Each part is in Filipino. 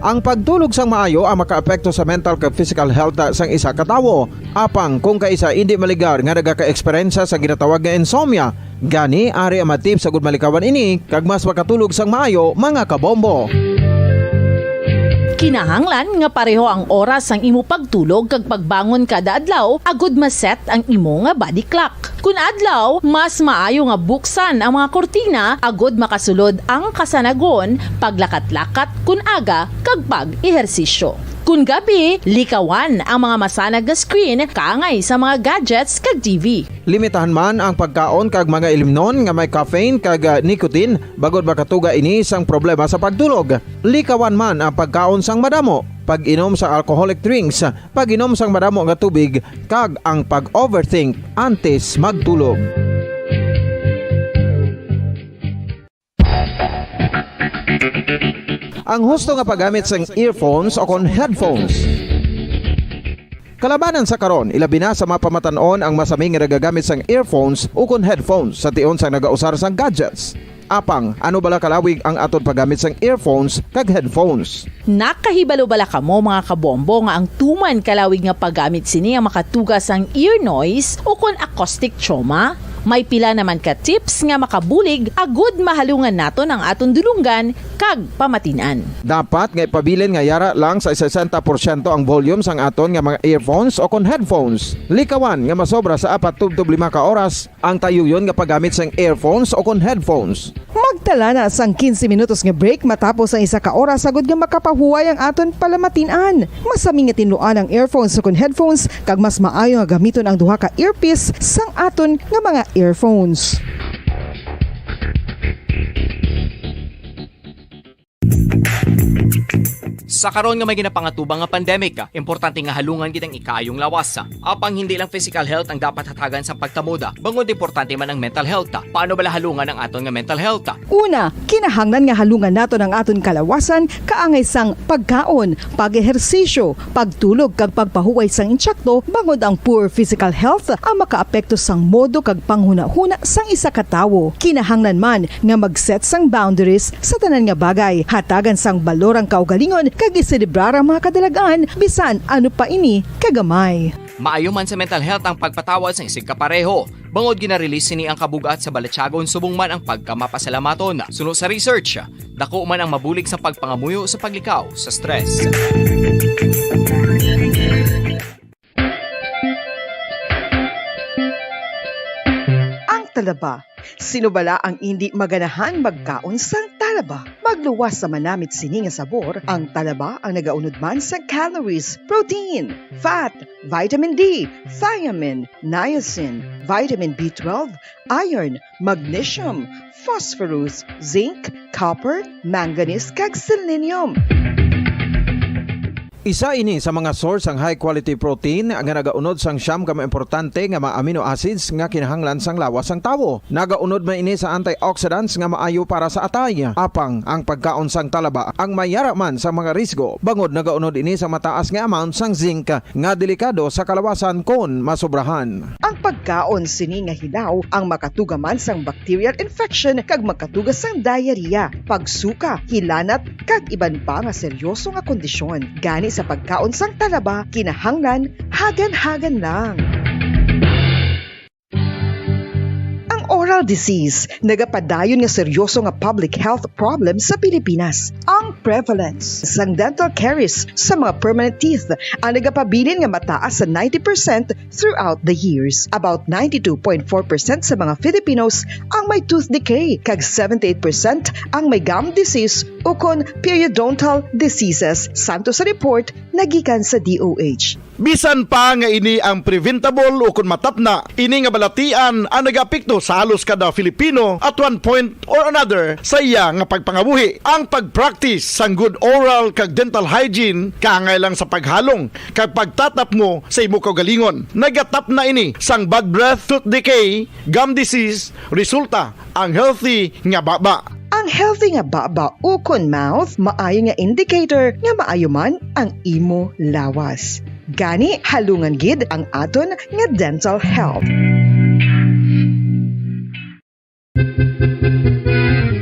Ang pagtulog sang maayo ang makaapekto sa mental kag physical health sang isa ka tawo. Apang kung kaisa hindi maligar nga nagaka-eksperyensya sa ginatawag nga insomnia, gani ari ang matip sa gud malikawan ini kag mas makatulog sang maayo mga kabombo. Kinahanglan nga pareho ang oras ang imo pagtulog kag pagbangon kada adlaw agud maset ang imo nga body clock. Kun adlaw, mas maayo nga buksan ang mga kortina agud makasulod ang kasanagon, paglakat-lakat kun aga kag pag-ehersisyo. Kun gabi, likawan ang mga masanag nga screen kaangay sa mga gadgets kag TV. Limitahan man ang pagkaon kag mga ilimnon nga may caffeine kag nicotine bagod makatuga ini sang problema sa pagtulog. Likawan man ang pagkaon sang madamo, pag-inom sa alcoholic drinks, pag-inom sang madamo nga tubig kag ang pag-overthink antes magtulog. Ang husto nga paggamit sang earphones o kon headphones. Kalabanan sa karon, ilabi na sa mga pamatanon ang masaming nga nagagamit sang earphones o kon headphones sa tion sang nagausar sang gadgets. Apang, ano bala kalawig ang aton paggamit sang earphones kag headphones? Nakahibalo bala kamo mga kabombo nga ang tuman kalawig nga paggamit sini ang makatugas ang ear noise o kon acoustic trauma? May pila naman ka tips nga makabulig agud mahalungan naton ang aton dulunggan kag pamatinan. Dapat nga ipabilin nga yara lang sa 60% ang volume sang aton nga mga earphones o kon headphones. Likawan nga masobra sa 4-5 ka oras ang tayuyon nga paggamit sang earphones o kon headphones. Magtala na sang 15 minutos nga break matapos ang 1 ka oras sagud nga makapahuway ang aton palamatinan. Masami nga tinluan ang earphones o kon headphones kag mas maayo nga gamiton ang duha ka earpiece sang aton nga mga earphones. Sa karon nga may ginapangatubang nga pandemic, importante nga halungan gid ang ikayong lawas. Apang hindi lang physical health ang dapat hatagan sa pagtamuda, bangod importante man ang mental health. Paano bala halungan ang aton nga mental health? Una, kinahanglan nga halungan naton ang aton kalawasan kaangay sang pagkaon, pag-ehersisyo, pagtulog kag pagpahuway sang insyakto bangod ang poor physical health ang makaapekto sang modo kag panghuna-huna sang isa ka tawo. Kinahanglan man nga mag-set sang boundaries sa tanan nga bagay, hatagan sang balorang kaugalingon kag iselebrar ang mga kadalagan bisan ano pa ini kagamay. Maayo man sa mental health ang pagpatawad sa isig kapareho. Bangod ginarelease ni ang kabugat sa Balatyagon subong man ang pagkamapasalamaton. Suno sa research, dako man ang mabulig sa pagpangamuyo sa paglikaw sa stress. Ang talaba. Sino bala ang hindi maganahan magkaon sang talaba? Magluwas sa manamit sini nga sabor, ang talaba ang nagaunod man sa calories, protein, fat, vitamin D, thiamine, niacin, vitamin B12, iron, magnesium, phosphorus, zinc, copper, manganese kag selenium. Isa ini sa mga source ang high quality protein nga nagaunod sang siyam ka importante nga mga amino acids nga kinahanglan sang lawas sang tawo. Nagaunod man ini sa antioxidants nga maayo para sa atay. Apang ang pagkaon sang talaba ang mayara man sa mga risgo. Bangod nagaunod ini sa mataas nga amount sang zinc nga delikado sa kalawasan kon masobrahan. Ang pagkaon sini nga hilaw ang makatugaman sang bacterial infection kag makatuga sang diarrhea, pagsuka, hilanat kag iban pa nga seryoso nga kondisyon. Gani sa pagkaon sang talaba, kinahanglan hagan-hagan lang. Oral disease, nagapadayon nga seryoso nga public health problem sa Pilipinas. Ang prevalence sang dental caries sa mga permanent teeth ang nagapabilin nga mataas sa 90% throughout the years. About 92.4% sa mga Filipinos ang may tooth decay, kag 78% ang may gum disease o kon periodontal diseases. Santo sa report nagikan sa DOH. Bisan pa nga ini ang preventable o kung matapna, ini nga balatian ang nagapikto sa halos kada Filipino at one point or another sa iya nga pagpangabuhi. Ang pag-practice sang good oral kag dental hygiene kaangay lang sa paghalong kag pagtatap mo sa imo kaugalingon. Nagatap na ini sang bad breath, tooth decay, gum disease, resulta ang healthy nga baba. Ang healthy nga baba o kon mouth, maayo nga indicator nga maayo man ang imo lawas. Gani, halungan gid ang aton nga dental health.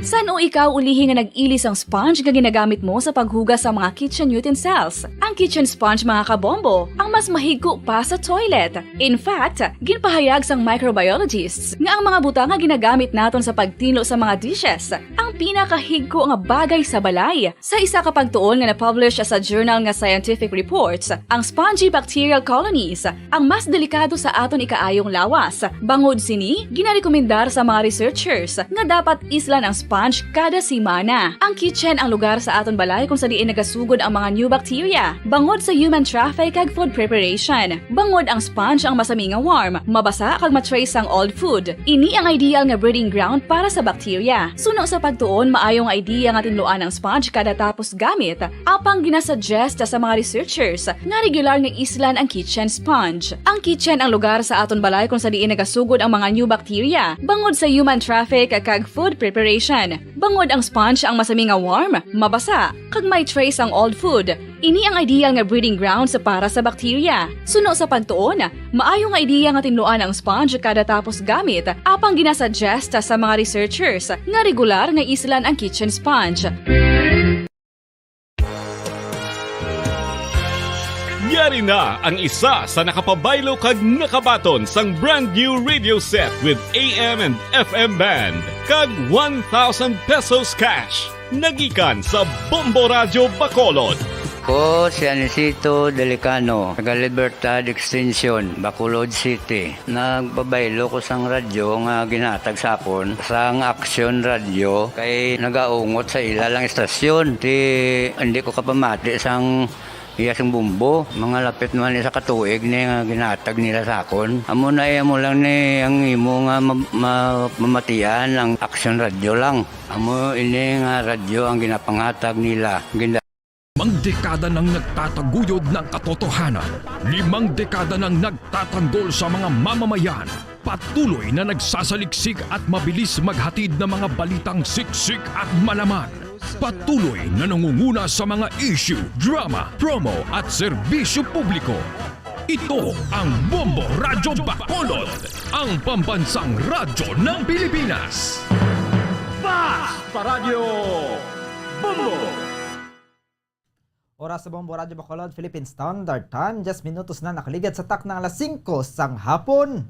Saan o ikaw ulihi nga nag-ilis ang sponge nga ginagamit mo sa paghugas sa mga kitchen utensils. Ang kitchen sponge mga kabombo, ang mas mahigko pa sa toilet. In fact, ginpahayag sang microbiologists nga ang mga butang nga ginagamit naton sa pagtinlo sa mga dishes, ang pinakahigko nga bagay sa balay. Sa isa ka pagtuon nga na-publish sa journal nga Scientific Reports, ang spongy bacterial colonies ang mas delikado sa aton ikaayong lawas. Bangod sini, ginarekomendar sa mga researchers nga dapat islan ang sponge kada simana. Ang kitchen ang lugar sa aton balay kung sa diin nagasugod ang mga new bacteria. Bangod sa human traffic kag food preparation. Bangod ang sponge ang masami nga warm, mabasa kag matrace ang old food. Ini ang ideal nga breeding ground para sa bacteria. Suno sa pagtuon, maayong idea nga tinluan ang sponge kada tapos gamit. Apang ginasuggest sa mga researchers nga regular nga islan ang kitchen sponge. Ang kitchen ang lugar sa aton balay kung sa diin nagasugod ang mga new bacteria. Bangod sa human traffic kag food preparation. Bangod ang sponge ang masami nga warm, mabasa, kag may trace ang old food. Ini ang ideal nga breeding ground sa para sa bacteria. Suno sa pagtuon, maayong idea nga tinluan ang sponge kada tapos gamit. Apang ginasuggest sa mga researchers nga regular nga islan ang kitchen sponge. Yari na ang isa sa nakapabaylo kag nakabaton sang brand new radio set with AM and FM band kag 1,000 pesos cash. Nagikan sa Bombo Radio Bacolod. Ko si Anisito Delicano, taga Libertad Extension, Bacolod City. Nagbabaylo ko sang radyo nga ginatag sa akon sang Action Radio kay nagaungot sa ilalang estasyon. Hindi ko kapamati sang iyasang bumbo. Mga lapit naman sa katuig ni nga ginatag nila sa akon. Amo na mo lang ni ang imo nga mamatian ang Action Radio lang. Amo ini nga radyo ang ginapangatag nila. Limang dekada nang nagtataguyod ng katotohanan. 5 dekada nang nagtatanggol sa mga mamamayan. Patuloy na nagsasaliksik at mabilis maghatid ng mga balitang siksik at malaman. Patuloy na nangunguna sa mga issue, drama, promo at serbisyo publiko. Ito ang Bombo Radyo Bacolod, ang pambansang radyo ng Pilipinas. Basta Radio Bombo! Oras sa Bombo Radyo Bacolod, Philippine Standard Time. Just minutos na nakaligad sa tak ng alas 5 sang hapon.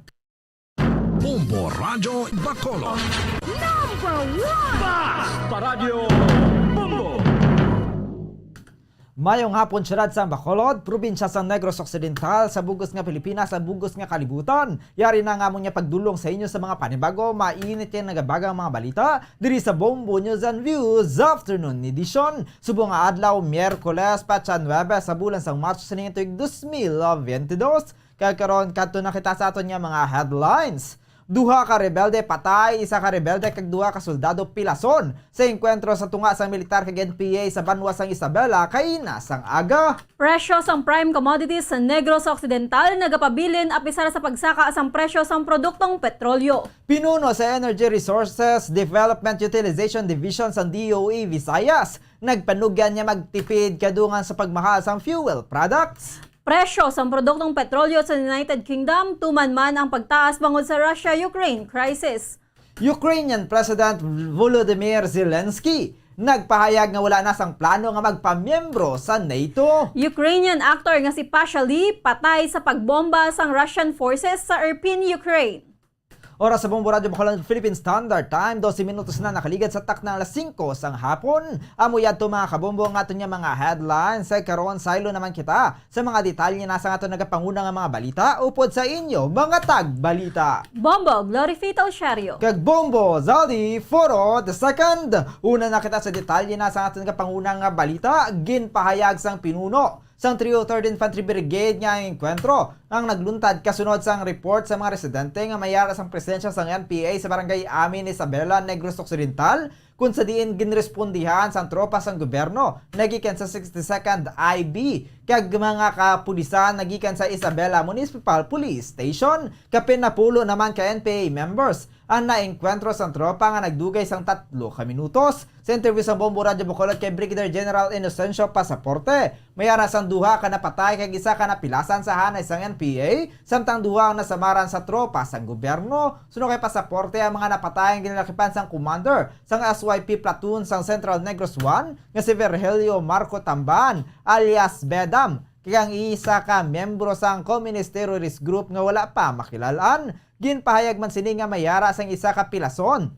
Bombo Radyo Bacolod. Basta Radio Bombo! Mayong hapon siyad sa Bacolod, probinsya sa Negros Occidental, sa bugos nga Pilipinas, sa bugos nga kalibutan. Yari na nga mo niya pagdulong sa inyo sa mga panibago, mainit yan nagabagang mga balita, diri sa Bombo News and Views Afternoon Edition. Subong nga adlaw, Miyerkules, Patsa 9, sa bulan sang March sa ningin tuig 2022. Kagkaroon kadto na kita sa aton nga mga headlines. Duha ka rebelde patay, isa ka rebelde kag duha ka soldado pilason sa engkwentro sa tunga sang militar kag NPA sa banwa sang Isabela kay nasang aga. Presyo sang prime commodities sa Negros Occidental nagapabilin apisar sa pagsaka sang presyo sang produktong petrolyo. Pinuno sa Energy Resources Development Utilization Division sa DOE Visayas, nagpanugyan niya magtipid kadungan sa pagmahal sang fuel products. Presyo sa produktong petrolyo sa United Kingdom, tuman-man ang pagtaas bangod sa Russia-Ukraine crisis. Ukrainian President Volodymyr Zelensky nagpahayag nga wala na sang plano nga magpamiyembro sa NATO. Ukrainian actor nga si Pasha Lee patay sa pagbomba sang Russian forces sa Irpin, Ukraine. Oras sa Bombo Radyo Bacolod, Philippine Standard Time, 12 minutos na nakaligad sa tak ng alas 5 sang hapon. Amo yadto mga kabombo nga ato niya mga headlines. Ay karon saylo naman kita sa mga detalye na sa ato nagapanguna nga mga balita upod sa inyo mga tagbalita. Bombo Glorifito Shario. Kag Bombo Zaldi Foro the second. Una na kita sa detalye na sa ato nagapanguna nga balita, ginpahayag sang pinuno sang 303rd Infantry Brigade nga enkwentro ang nagluntad kasunod sang report sa mga residente nga mayara sang presensya sang NPA sa barangay Amin Isabela, Negros Occidental kung sa diin ginrespondihan sang tropa sang gobyerno nagikan sa 62nd IB kag mga kapulisan nagikan sa Isabela Municipal Police Station kapin napulo naman ka NPA members ang naengkwentro sang tropa nga nagdugay sang 3 ka minutos. Sa interview sa Bombo Radyo Bacolod kay Brigadier General Inocencio Pasaporte, mayara sang duha ka napatay kag isa ka napilasan sa hanay sang NPA samtang duha ang nasamaran sa tropa sang gobyerno suno kay pasaporte ang mga napatayang ginalakipan sang commander sang SYP platoon sang Central Negros 1 nga si Virgilio Marco Tamban alias Bedam kaya ang isa ka miyembro sang communist terrorist group nga wala pa makilalaan ginpahayag man sini nga mayara sang isa ka pilason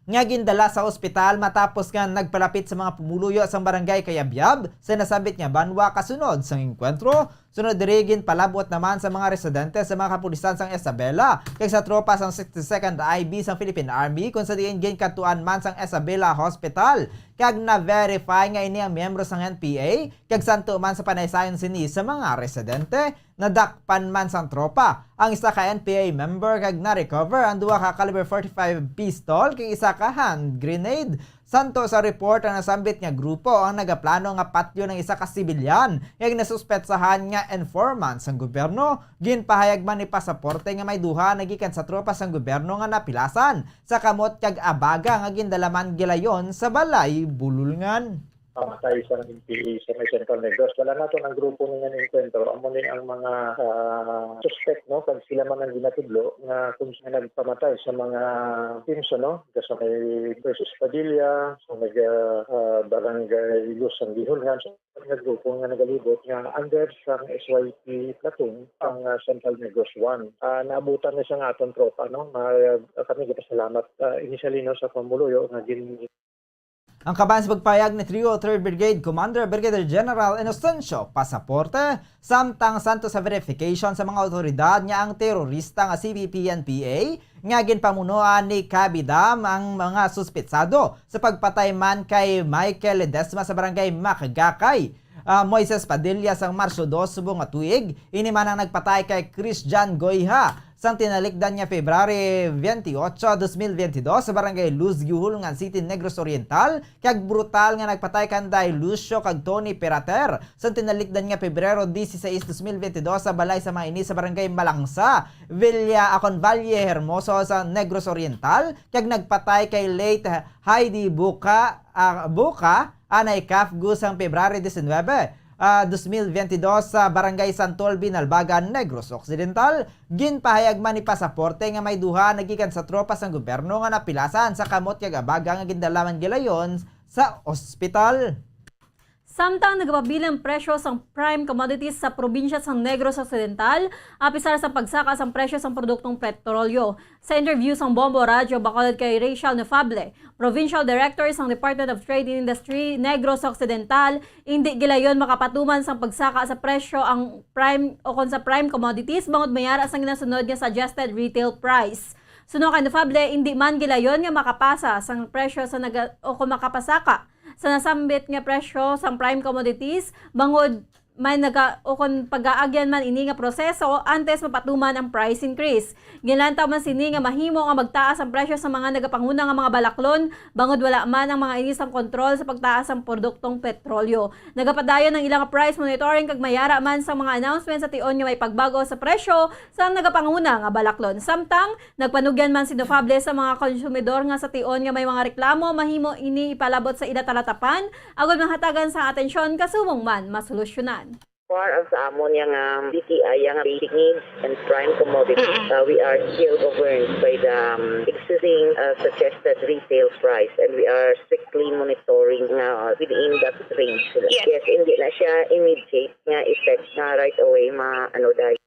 nga gindala sa ospital matapos nga nagpalapit sa mga pumuluyo sa barangay Kayabyab sa nasabit nga banwa kasunod sang engkwentro. Sunod dirigin palabot naman sa mga residente sa mga kapulisan sang Isabela kay sa tropa sang 62nd IB sang Philippine Army kung sa diin gin katuan man sang Isabela Hospital kag na-verify nga ini ang miyembro sang NPA kag santo man sa panaysayon sini sa mga residente nadakpan man sang tropa ang isa ka NPA member kag na-recover ang duha ka caliber 45 pistol kag isa ka hand grenade. Santo sa report ang nasambit nga grupo ang nagaplano nga patyo ng isa ka sibilyan kag nasuspetsahan nga informant sang gobyerno ginpahayag man ni pasaporte nga may duha nagikan sa tropa sang gobyerno nga napilasan sa kamot kag abaga nga gindalaman gilayon sa balay Bululngan. Pamatay sa NPA sa may Central Negros. Wala nato ang grupo nga enkwentro. Amo ni ang mga suspect, no? Kag sila man ang ginatudlo nga kung sila nagpamatay sa mga teams, no? Sa may versus Padilla, sa may barangay Luz ang Gihulngan, sa mga grupo nga nagalibot nga under sa SYP platoon ang Central Negros 1. Naabutan na siya nga atong tropa, no? Kami gipasalamat initially, no, sa pamuluyo nga Ang kaban sa pagpayag ni Trio 3rd Brigade Commander Brigadier General Inocencio Pasaporte samtang santo sa verification sa mga otoridad nga ang terorista nga CPP-NPA nga ginpamunuan ni Kabidam ang mga suspetsado sa pagpatay man kay Michael Ledesma sa barangay Macagakay. Moises Padilla sang Marsyo 2 subong nga tuig ini man ang nagpatay kay Christian Goyha sang tinalikdan niya February 28, 2022 sa barangay Luz Gihulngan City, Negros Oriental kag brutal nga nagpatay kanday Lucio kag Tony Perater sang tinalikdan niya Pebrero 16, 2022 sa balay sa mga ini sa barangay Malangsa, Villa Aconvalle Hermoso sa Negros Oriental kag nagpatay kay late Heidi Buka anay Kafgu sang February 19, 2022 sa Barangay Santol, Binalbagan, Negros Occidental. Ginpahayag man ni pasaporte nga may duha nagikan sa tropa sang gobyerno nga napilasan sa kamot kag abaga nga gindalaman gilayon sa ospital. Samtang nagapabilang presyo sang prime commodities sa probinsya sang Negros Occidental, apisar sa pagsaka sang presyo sang produktong petrolyo. Sa interview sang Bombo Radio Bacolod kay Rachel Nefable, Provincial Director sang Department of Trade and Industry Negros Occidental, hindi gilayon makapatuman sang pagsaka sa presyo ang prime o kon sa prime commodities bangod mayara sang ginasunod nga suggested retail price. Suno kay Nefable, hindi man gilayon nga makapasa sang presyo sa kung makapasaka sa nasambit nga presyo sa prime commodities bangod may kung pag-aagyan man ini nga proseso antes mapatuman ang price increase. Ginlantaw man sini nga mahimo nga magtaas ang presyo sa mga nagapanguna nga mga balaklon bangod wala man ang mga inis ang kontrol sa pagtaas ang produktong petrolyo. Nagapadayon ng ilang price monitoring kag mayara man sa mga announcements sa tion nga may pagbago sa presyo sa nagapanguna nga balaklon. Samtang nagpanugyan man si Nefable sa mga konsumidor nga sa tion nga may mga reklamo mahimo ini ipalabot sa idatalatapan agud mahatagan sa atensyon kasumong man masolusyonan. Far as sa amon yung BTI, yung basic needs and prime commodities, we are still governed by the existing suggested retail price and we are strictly monitoring within that range. Yes, hindi na siya immediate nga effect na right away dahil.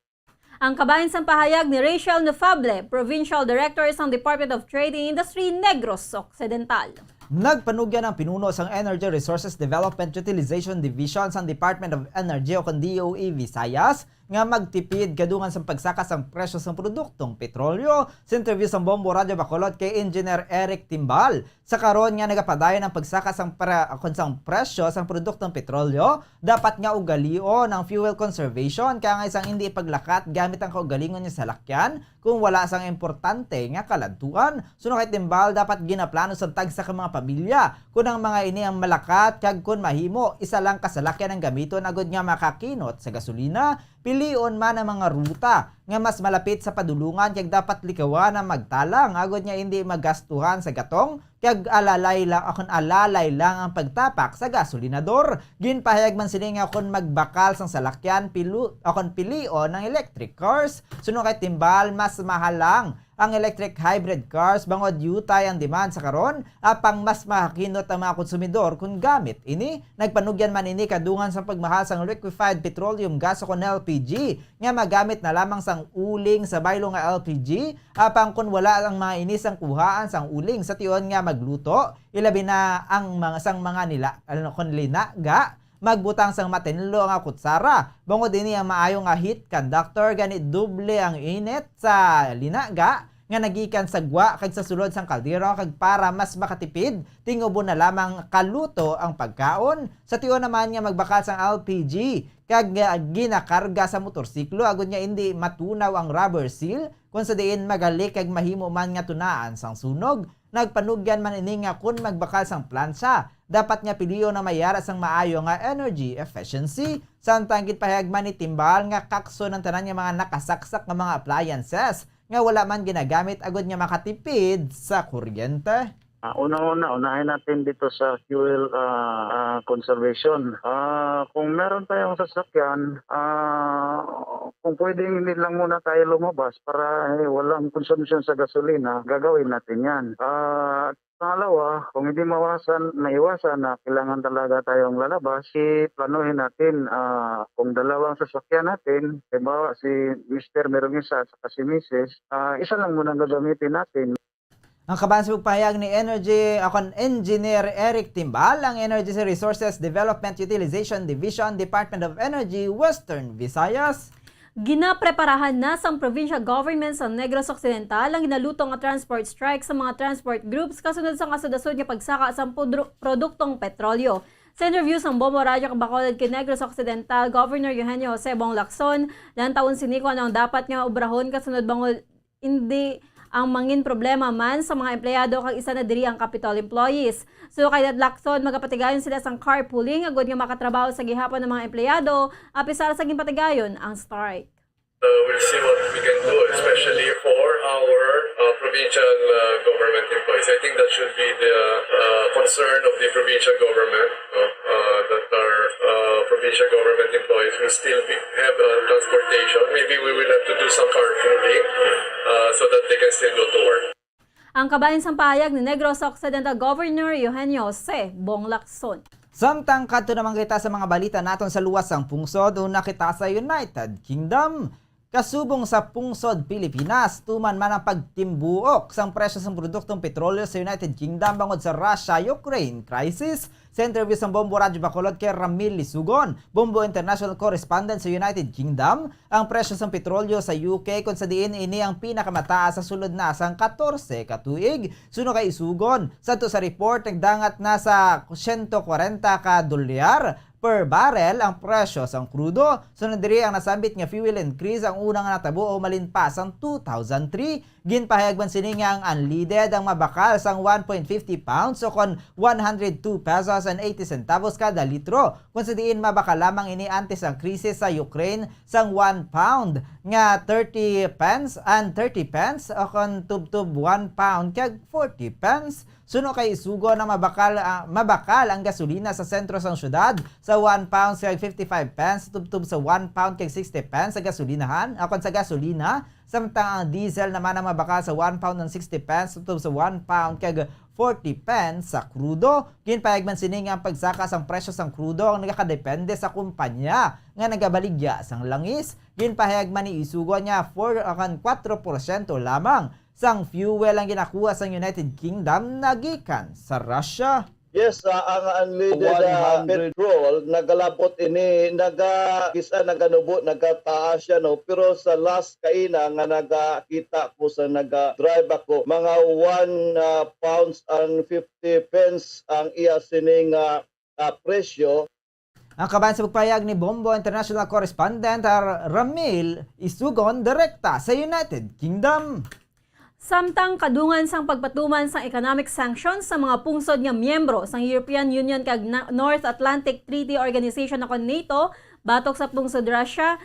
Ang kabahin sang pahayag ni Rachel Nefable, Provincial Director sang Department of Trade and Industry Negros Occidental. Nagpanugyan ang pinuno sang Energy Resources Development Utilization Division sang Department of Energy o DOE Visayas nga magtipid kadungan sa pagsaka sang presyo sang produktong petrolyo. Sa interview sang Bombo Radio Bacolod kay Engineer Eric Timbal, sa karon nga nagapadayon ang pagsaka sang presyo sang produktong petrolyo, dapat nga ugalion ang fuel conservation kaya nga isang hindi paglakat gamit ang kaugalingon niya sa lakyan kung wala sang importante nga kaladtuan. Suno kay Timbal, dapat ginaplano sa tagsa ka mga pamilya kung ang mga ini ang malakat kag kun mahimo isa lang kasalakyan ang gamiton agud nga makakinot sa gasolina pilion man ang mga ruta nga mas malapit sa padulungan kag dapat likawan ang magtalang agod nga hindi magastuhan sa gatong kag alalay lang ang pagtapak sa gasolinador. Ginpahayag man sini nga kon magbakal sang salakyan pilion ng electric cars. Suno kay timbal mas mahalang ang electric hybrid cars bangod yutay ang demand sa karon apang mas makakinot ang mga konsumidor kung gamit ini. Nagpanugyan man ini kadungan sa pagmahal sang liquefied petroleum gas o kon LPG nga magamit na lamang sang uling sa baylo nga LPG apang kun wala ang mga ini sang kuhaan sang uling sa tion nga magluto ilabi na ang mga sang mga kon linaga magbutang sang matinlo nga kutsara. Bangod ini ang maayo nga heat conductor ganit doble ang init sa linaga nga nagikan sa gwa kag sa sulod sang kaldero kag para mas makatipid tingubo na lamang kaluto ang pagkaon. Sa tiyon naman nga magbakal sang LPG kag ginakarga sa motorsiklo agud nga hindi matunaw ang rubber seal kung sa diin magalik kag mahimo man nga tunaan sang sunog. Nagpanugyan man ini nga kun magbakal sang plansa dapat nga piliyo na mayara sang maayo nga energy efficiency. Samtang gitpahayag man ni timbal nga kakso ng tanan nga mga nakasaksak nga mga appliances nga wala man ginagamit agud nga makatipid sa kuryente. Unahin natin dito sa fuel conservation. Kung meron tayong sasakyan, kung pwedeng hindi lang muna tayo lumabas para walang consumption sa gasolina, gagawin natin yan. Pangalawa, kung hindi maiwasan na kailangan talaga tayong lalabas, planuhin natin kung dalawang sasakyan natin, halimbawa si Mr. merong isa at si Mrs., isa lang muna gagamitin natin. Ang kaban sa pagpahayag ni Engineer Eric Timbal, ang Energy Resources Development Utilization Division, Department of Energy, Western Visayas. Ginapreparahan na sa provincial government sa Negros Occidental ang ginalutong nga transport strike sa mga transport groups kasunod sa kasudasod nga pagsaka sa produktong petrolyo. Sa interview sa Bombo Radio Bacolod kay Negros Occidental, Governor Eugenio Jose Bong Lacson, lantawon siniko ang dapat nga obrahon kasunod bangod hindi ang mangin problema man sa mga empleyado kag isa na diri ang capital employees. So kay Lacson magapatigayon sila sang carpooling agud nga makatrabaho sa gihapon ng mga empleyado apisar sa ginpatigayon ang strike. We'll see what we can do, especially for our provincial government employees. I think that should be the concern of the provincial government, that our provincial government employees will still have transportation. Maybe we will have to do some carpooling so that they can still go to work. Ang kabayan sang pahayag ni Negros Occidental Governor Eugenio Jose Bong Lacson. Samtang kadto naman kita sa mga balita naton sa luwas sang pungsod o nakita sa United Kingdom. Kasubong sa pungsod Pilipinas, tuman man ang pagtimbuok sang presyo sang produktong petrolyo sa United Kingdom bangod sa Russia-Ukraine crisis. Sa interview sa Bombo Radio Bacolod kay Ramil Lisugon, Bombo International Correspondent sa United Kingdom, ang presyo sang petrolyo sa UK kung sa diin ini ang pinakamataas sa sulod na sang 14 katuig. Suno kay Isugon, sadto sa report nagdangat na sa 140 ka dolyar per barrel ang presyo sang krudo. Sunod diri ang nasambit nga fuel increase ang unang natabo o malinpas ang 2003. Ginpahayag man sini nga ang unleaded ang mabakal sang 1.50 pounds o kon 102 pesos and 80 centavos kada litro. Kung sa diin mabakal lamang ini antes ang krisis sa Ukraine sang 1 pound nga 30 pence and 30 pence o kon tub-tub 1 pound kag 40 pence. Suno kay Isugo na mabakal ang gasolina sa sentro sang syudad sa 1 pound kag 55 pence tubtub sa 1 pound kag 60 pence sa gasolinahan akon sa gasolina. Samtang ang diesel naman ang mabakal sa 1 pound ng 60 pence tubtub sa 1 pound kag 40 pence sa krudo. Ginpahayag man sini nga ang pagsaka sang presyo sang krudo ang nagakadepende sa kumpanya nga nagabaligya sang langis. Ginpahayag man ni Isugo niya 4% lamang sang fuel ang ginakuha sa United Kingdom nagikan sa Russia. Yes, ang unleaded petrol nagalabot ini naganubo nagataas siya no, pero sa last kaina nga nagakita ko sa drive ako mga 1 pounds and 50 pence ang iya sining presyo. Ang kabayan sa pagpayag ni Bombo International Correspondent Ramil Isugon direkta sa United Kingdom. Samtang kadungan sang pagpatuman sang economic sanctions sa mga pungsod nga miyembro sang European Union kag North Atlantic Treaty Organization ako NATO batok sa pungsod Russia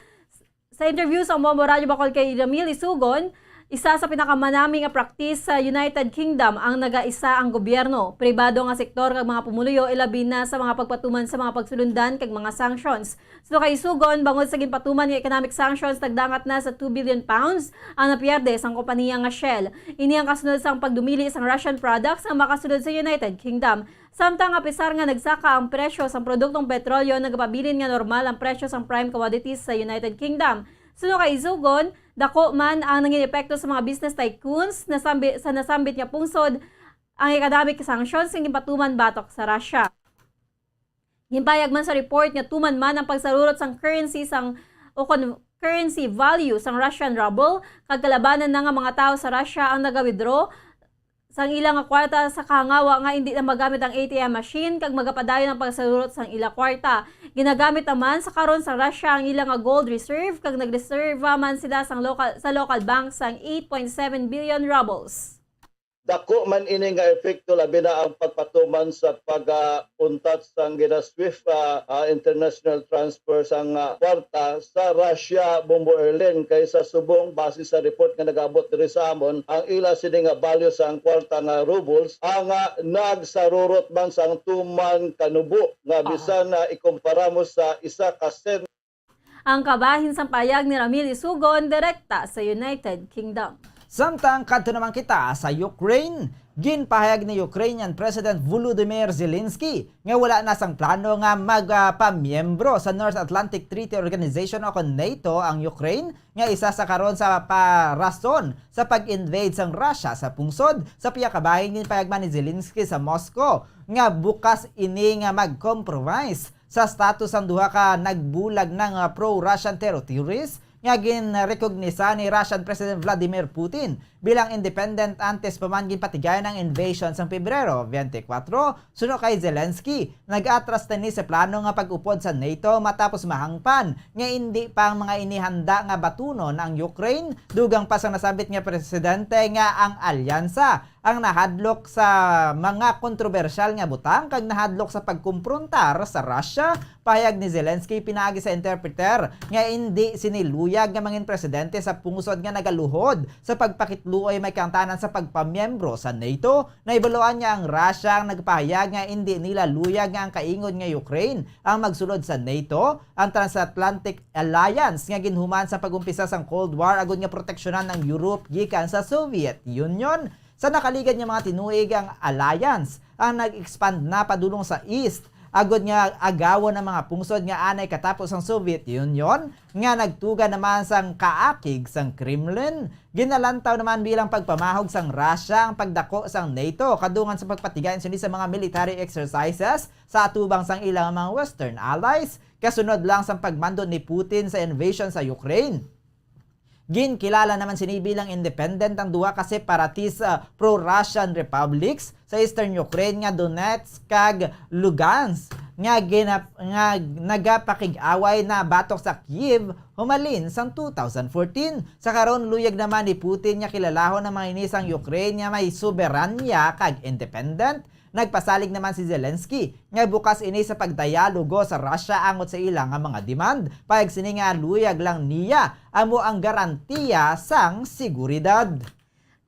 Sa interview sa Bombo Radio Bacol kay Ramil Isugon, isa sa pinakamanaming nga practice sa United Kingdom ang nagaisa ang gobyerno. Pribado nga sektor kag mga pumuluyo ilabi na sa mga pagpatuman sa mga pagsulundan kag mga sanctions. So kay Isugon, bangod sa ginpatuman nga economic sanctions nagdangat na sa 2 billion pounds ang napiyerde sang kompanya nga Shell. Ini ang kasunod sang pagdumili sang Russian products ang makasunod sa United Kingdom. Samtang apisar nga nagsaka ang presyo sa produktong petrolyo, nagpabilin nga normal ang presyo sa prime commodities sa United Kingdom. Suno kay Isugon, dako man ang nanging epekto sa mga business tycoons na nasambit nga pungsod ang economic sanctions ng gipatuman batok sa Russia. Ginpayag man sa report nga tuman man ang pagsarurot sang currency currency value sang Russian ruble kag kalabanan na nga mga tao sa Russia ang naga-withdraw sang ilang kwarta sa kangawa nga hindi na magamit ang ATM machine kag magapadayon ang pagsarurot sang ilang kwarta. Ginagamit naman sa karon sa Russia ang ilang gold reserve kag nagreserve man sila sa local bank sang 8.7 billion rubles. Dako man ini nga epekto labi na ang pagpatuman sa pag-untat sang gina-SWIFT international transfer sang kwarta sa Russia Bombo Airline kaysa subong base sa report nga nagabot diri sa amon ang ila sini nga value sang kwarta nga rubles ang nagsarurot man sang tuman kanubo nga bisan ikumpara mo sa isa ka cent. Ang kabahin sang payag ni Ramil Isugon direkta sa United Kingdom. Samtang kadto naman kita sa Ukraine, ginpahayag ni Ukrainian President Volodymyr Zelensky nga wala na sang plano nga magpamiyembro sa North Atlantic Treaty Organization o NATO ang Ukraine nga isa sa karon sa parason sa pag-invade sang Russia sa pungsod. Sa piyakabahin ginpahayag man ni Zelensky sa Moscow nga bukas ini nga mag-compromise sa status ang duha ka nagbulag ng pro-Russian terrorist nga ginrekognisa ni Russian President Vladimir Putin bilang independent antes pa man ginpatigayan ang invasion sa Pebrero 24. Suno kay Zelensky, nag-atras ni sa plano nga pag-upod sa NATO matapos mahangpan nga hindi pa ang mga inihanda nga batunon ang Ukraine dugang pa sa nasabit nga presidente nga ang alyansa ang nahadlok sa mga kontrobersyal nga butang kag nahadlok sa pagkumprontar sa Russia. Pahayag ni Zelensky pinaagi sa interpreter nga hindi siniluyag nga mangin presidente sa pungsod nga nagaluhod sa pagpakitluoy may kantanan sa pagpamiyembro sa NATO. Naibaluan niya ang Russia ang nagpahayag nga hindi nila luyag nga ang kaingod nga Ukraine ang magsulod sa NATO, ang Transatlantic Alliance nga ginhuman sa pagumpisa sang Cold War agud nga proteksyonan ng Europe gikan sa Soviet Union. Sa nakaligad nga mga tinuig ang alliance ang nag-expand na padulong sa East agod nga agawon ng mga pungsod nga anay katapos ang Soviet Union nga nagtuga naman sang kaakig sang Kremlin. Ginalantaw naman bilang pagpamahog sang Russia ang pagdako sang NATO kadungan sa pagpatigayon sini sa mga military exercises sa atubang sang ilang mga Western allies kasunod lang sang pagmando ni Putin sa invasion sa Ukraine. Ginkilala naman sini bilang independent ang duha ka separatist pro-Russian republics sa Eastern Ukraine nga Donetsk kag Lugansk nga nagapakig-away na batok sa Kiev humalin sang 2014. Sa karon luyag naman ni Putin nga kilalahon na mga inisang Ukraine nga may soberanya kag independent. Nagpasalig naman si Zelensky nga bukas ini sa pagdialogo sa Russia angot sa ilang nga mga demand. Payag sini nga luyag lang niya amo ang garantiya sang seguridad.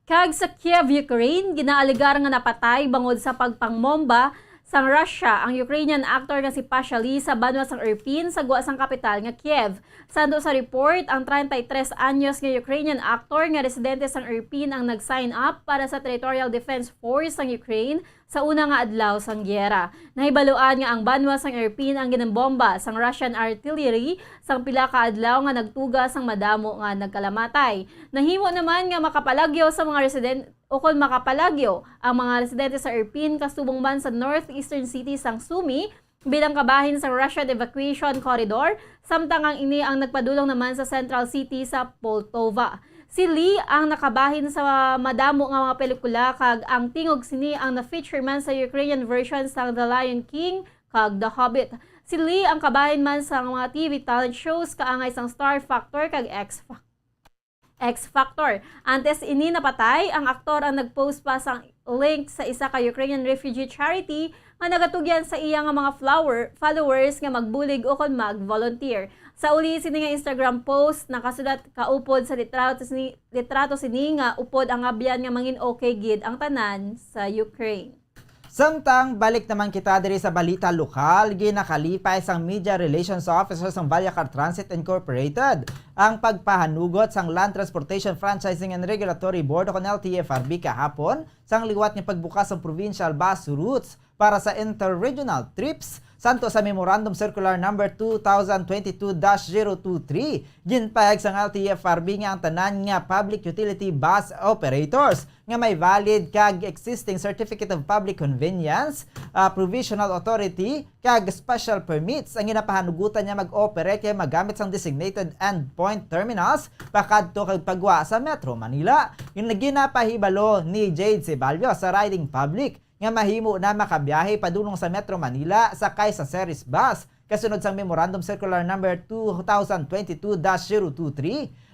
Kag sa Kiev, Ukraine, ginaaligar nga napatay bangod sa pagpangmomba sang Russia ang Ukrainian actor nga si Pasha Lee sa banwa sang Irpin sa guwa sang kapital nga Kiev. Sando sa report, ang 33 anyos nga Ukrainian actor nga residente sang Irpin ang nag-sign up para sa Territorial Defense Force sang Ukraine sa una nga adlaw sang gyera. Nahibaluan nga ang banwa sang Irpin ang ginambomba sang Russian artillery sang pila ka adlaw nga nagtuga sang madamo nga nagkalamatay. Nahimo naman nga makapalagyo sa mga residente o kung makapalagyo ang mga residente sa Irpin kasubong man sa northeastern city sang Sumy bilang kabahin sa Russian evacuation corridor, samtang ang ini ang nagpadulong naman sa central city sa Poltava. Si Lee ang nakabahin sa madamo nga mga pelikula kag ang tingog sini ang na-feature man sa Ukrainian version sa The Lion King kag The Hobbit. Si Lee ang kabahin man sa mga TV talent shows kaangay sang Star Factor kag X Factor. Antes ini napatay, ang aktor ang nagpost pa sa link sa isa ka Ukrainian refugee charity nga nagatugyan sa iya nga mga followers nga magbulig o kon mag-volunteer. Sa uli sini nga Instagram post nakasulat kaupod sa litrato sini nga upod ang abyan nga mangin okay gid ang tanan sa Ukraine. Samtang balik naman kita diri sa balita lokal, ginakalipay sang Media Relations Officer sang Valyacar Transit Incorporated ang pagpahanugot sang Land Transportation Franchising and Regulatory Board o LTFRB kahapon sang liwat nga pagbukas ng provincial bus routes para sa interregional trips santo sa Memorandum Circular Number 2022-023 ginpahayag sang LTFRB nga ang tanan nga public utility bus operators nga may valid kag existing Certificate of Public Convenience, Provisional Authority kag special permits ang ginapahanugutan niya mag-operate kay magamit sang designated endpoint terminals pakadto kag pagwa sa Metro Manila. Yung ginapahibalo ni Jade Ceballo sa Riding Public nga mahimo na makabiyahe padulong sa Metro Manila sakay sa series bus kasunod sang Memorandum Circular Number 2022-023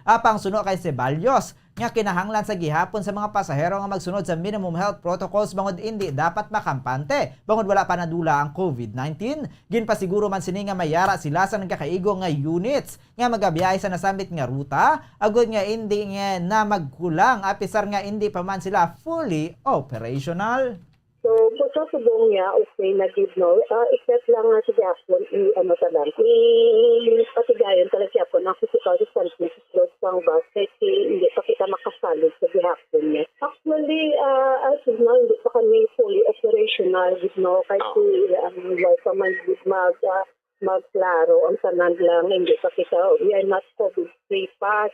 apang suno kay Ceballos nga kinahanglan sa gihapon sa mga pasahero nga magsunod sa minimum health protocols bangod indi dapat makampante bangod wala pa nadula ang COVID-19. Ginpasiguro man sini nga mayara sila sa nagkakaigo nga units nga magabiyahe sa nasambit nga ruta agud nga indi nga na magkulang apisar nga indi pa man sila fully operational. So, sa subong niya, okay, nag-give no. Except lang nga sa Japon, patigayon talaga siya po ng physical distancing sa sang bus kasi hindi pa kita makasalog sa Japon niya. Actually, as of now, hindi pa kami fully operational, no, kasi wala pa man magklaro ang tanan lang, hindi pa kita, we are not COVID-free pa.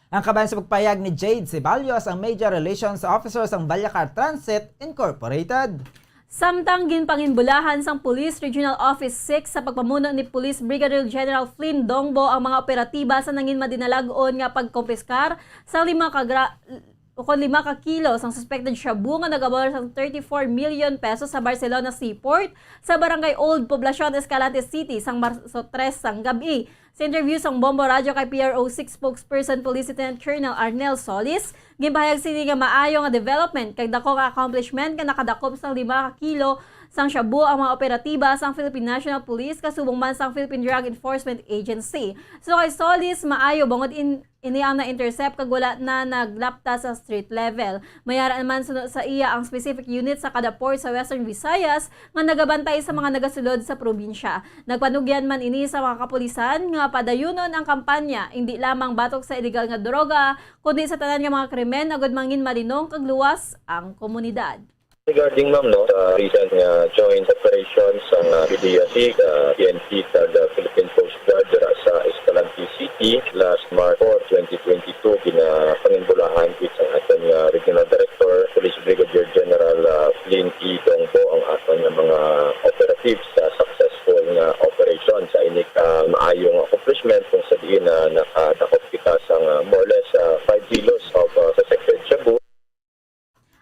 Ang kabayan sa pagpayag ni Jade Ceballos, ang Media Relations Officer sang Valyacar Transit Incorporated. Samtang ginpanginbulahan sang Police Regional Office 6 sa pagpamuno ni Police Brigadier General Flynn Dongbo ang mga operatiba sa nangin madinalagon nga pagkompiskar sa 5 ka kilo sang suspected shabu nga nagabalar sa 34 million pesos sa Barcelona Seaport sa Barangay Old, Poblacion, Escalante City sang Marso 3 sang gabi. Sa interview sang Bombo Radio kay PRO6 spokesperson Police Lieutenant Colonel Arnel Solis, ginpahayag sini nga maayo nga development kay dako nga accomplishment nga nakadakop sang 5 ka kilo sang shabu ang mga operatiba sang Philippine National Police kasubong man sang Philippine Drug Enforcement Agency. So kay Solis, maayo bangod ini ang na-intercept kag wala na naglapta sa street level. Mayara naman sa iya ang specific unit sa kada port sa Western Visayas nga nagabantay sa mga nagasulod sa probinsya. Nagpanugyan man ini sa mga kapulisan nga padayunon ang kampanya hindi lamang batok sa illegal nga droga kundi sa tanan nga mga krimen agud mangin malinong kag luwas ang komunidad. Regarding ma'am, no, sa recent joint operations ng PDIC, PNP at Philippine Coast Guard sa Escalante City last March 4, 2022, ginapanginbulahan with ang ating Regional Director, Police Brigadier General Flynn E. Dongbo, ang ating mga operatives sa successful na operation sa inik maayong accomplishment kung sabihin na nakadakop kita sa more or less 5 kilos of suspected shabu.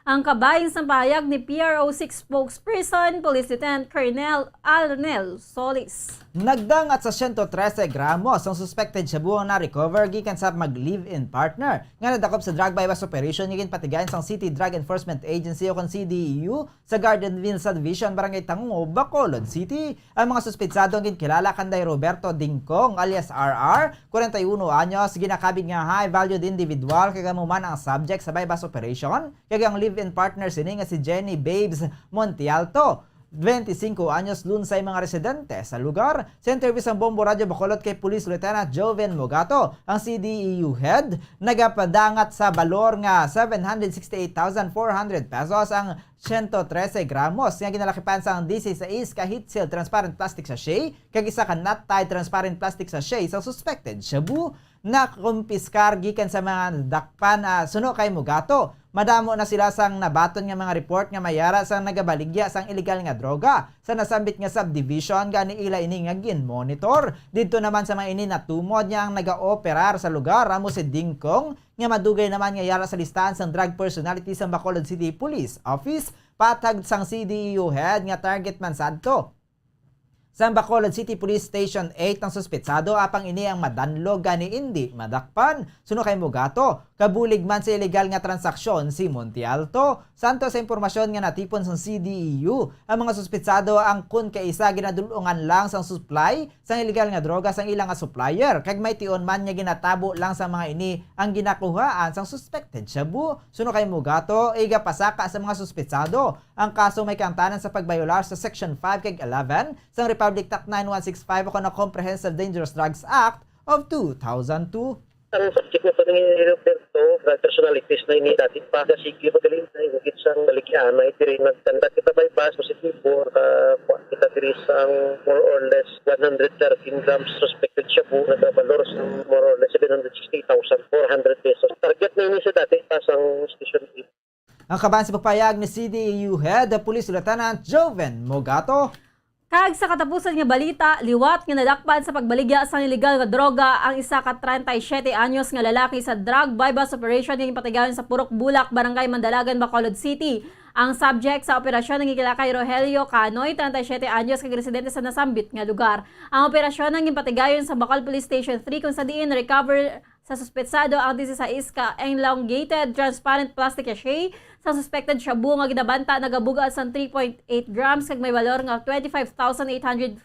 Ang kabayan sa pahayag ni PRO6 spokesperson, Police Lieutenant Colonel Arnel Solis. Nagdangat sa 113 gramos ang suspected shabu ang na-recover gikan sa mag-live-in partner nga nadakop sa drug bypass operation ngin patigayon sang City Drug Enforcement Agency o kon CDEU sa Gardenville Subdivision, Barangay Tango, Bacolod City. Ang mga suspetsado ang kilala kanday Roberto Dingkong alias RR, 41 anyos, ginakabig nga high-valued individual kay man ang subject sa bypass operation kay ang live-in partner sini nga si Jenny Babes Montialto. 25 anyos lunsay mga residente sa lugar. Sa interview sa Bombo Radio Bacolod kay Police Lieutenant Joven Mogato, ang CDEU head, nagapadangat sa balor nga 768,400 pesos ang 113 gramos nga ginalakipan sa 16 ka heat seal transparent plastic sachet kag isa ka not tied transparent plastic sachet sa suspected shabu na kumpiskar gikan sa mga dakpan suno kay Mogato. Madamo na sila sang nabaton nga mga report nga mayara sang nagabaligya sang illegal nga droga sa nasambit nga subdivision gani ila ini nga gin-monitor. Dito naman sa mga ini natumod niya ang naga-operar sa lugar amo si Dingkong nga madugay naman nga yara sa listahan sang drug personality sa Bacolod City Police Office patag sang CDEU head nga target man sadto Sa Bacolod City Police Station 8 ang suspetsado apang ini ang madanlog gani indi madakpan. Suno kay Mugato, kabulig man sa illegal nga transaksyon si Monte Alto. Santo sa impormasyon nga natipon sa CDEU, ang mga suspetsado ang kun kaisa ginadulungan lang sang supply sang illegal nga droga sang ilang nga supplier. Kag may tion man nga ginatabo lang sa mga ini ang ginakuhaan sang suspected shabu. Suno kay Mugato, iga pasaka sa mga suspetsado. Ang kaso may kantanan sa pagbayolar sa Section 5 kag 11 sang Republic Act 9165 o na Comprehensive Dangerous Drugs Act of 2002. Ang subject na ito ng Roberto, personalities na ini dati pa kasi magaling na higit sang balikyan na iti rin nagtanda kita bypass positibo kita diri sang more or less 113 grams suspected shabu nagbabalor sa more or less 760,400 pesos. Target na ini sa dati pa sang Station 8. Ang kaban sa pagpayag ni CDEU Head, Police Lieutenant Joven Mogato. Kag sa katapusan nga balita, liwat nga nadakpan sa pagbaligya sa illegal nga droga ang isa ka 37 anyos nga lalaki sa drug bypass operation nga ipatigayon sa Purok Bulak, Barangay Mandalagan, Bacolod City. Ang subject sa operasyon ng kay Rogelio Canoy, 37 anyos kag residente sa nasambit nga lugar. Ang operasyon ng ipatigayon sa Bacal Police Station 3 kung sa diin recover sa suspetsado ang 16 ka elongated transparent plastic sachet sa suspected shabu nga ginabanta nagabuga sa 3.8 grams kag may valor nga 25,840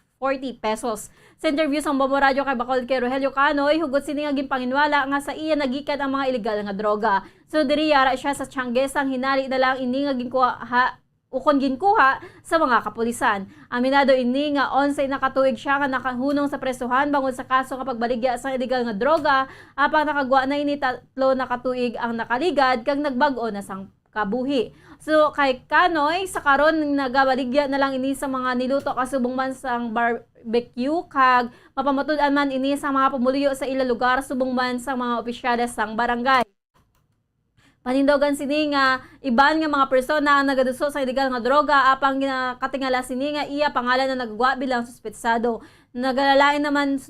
pesos. Sa interview sa Bombo Radio kay Bacolod kay Rogelio Canoy, hugot sini nga ginpanginwala nga sa iya nagikan ang mga illegal nga droga. So diri yara siya sa Tianguesang hinari na lang ini nga ginkuha sa mga kapulisan. Aminado ini nga 11 na katuig siya nga nakahunong sa presuhan bangod sa kaso nga pagbaligya sa illegal nga droga, apang nakagwa na ini 3 na katuig ang nakaligad kag nagbag-o na sang kabuhi. So kay Canoy, sa karon nagabaligya na lang ini sa mga niluto kasubong man sang barbecue kag mapamatud-an man ini sa mga pumuluyo sa ila lugar subong man sa mga opisyales sang barangay. Panindogan sini nga iban nga mga persona ang nagaduso sa illegal nga droga apang katingala sini nga iya pangalan na nagagwa bilang suspetsado. Nagalalain naman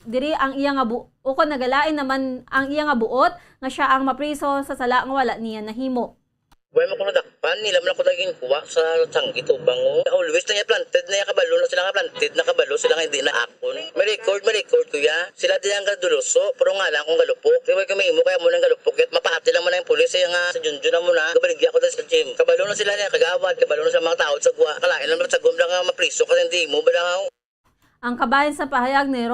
diri ang iya nga ukon nagalain naman ang iya nga buot nga siya ang mapriso sa sala nga wala niya nahimo. Buhay mo kung nadakpan, nila mo na ko naging kuwa sa tanggi to bango. Always na niya planted na niya kabalo na sila nga planted na kabalo sila nga hindi na akon. May record kuya. Sila din ang gaduloso, pero nga lang kung galupok. Di ba kami mo kaya mo nang galupok at mapahati lang mo na yung pulis nga sa junjun na mo na. Kabaligya ko sa gym. Kabalo na sila niya kagawad, kabalo na sa mga tao sa guwa. Kalain lang sa gum lang nga mapriso kasi hindi mo ba lang. Ang kabayan sa pahayag ni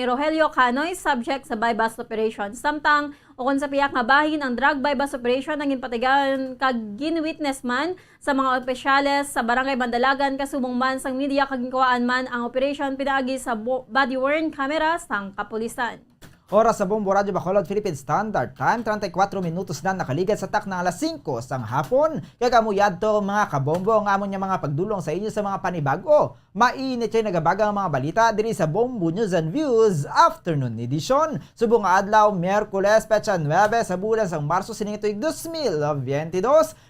Rogelio Canoy, subject sa bypass operation. Samtang ukon sa piyak nga bahin ang drug bypass operation ang ginpatigayon kag ginwitness man sa mga opisyales sa Barangay Mandalagan kasubong man sang media kag ginkuhaan man ang operation pinaagi sa body-worn camera sang kapulisan. Oras sa Bombo Radio Bacolod Philippine Standard Time, 34 minutos na nakaligad sa tak ng alas 5 sang hapon. Kagamuyad to mga kabombo ang amon niya mga pagdulong sa inyo sa mga panibago. Mainit siya nagabagang mga balita diri sa Bombo News and Views Afternoon Edition. Subong adlaw, Miyerkules, petsa 9 sa bulan sang Marso sining tuig 2022.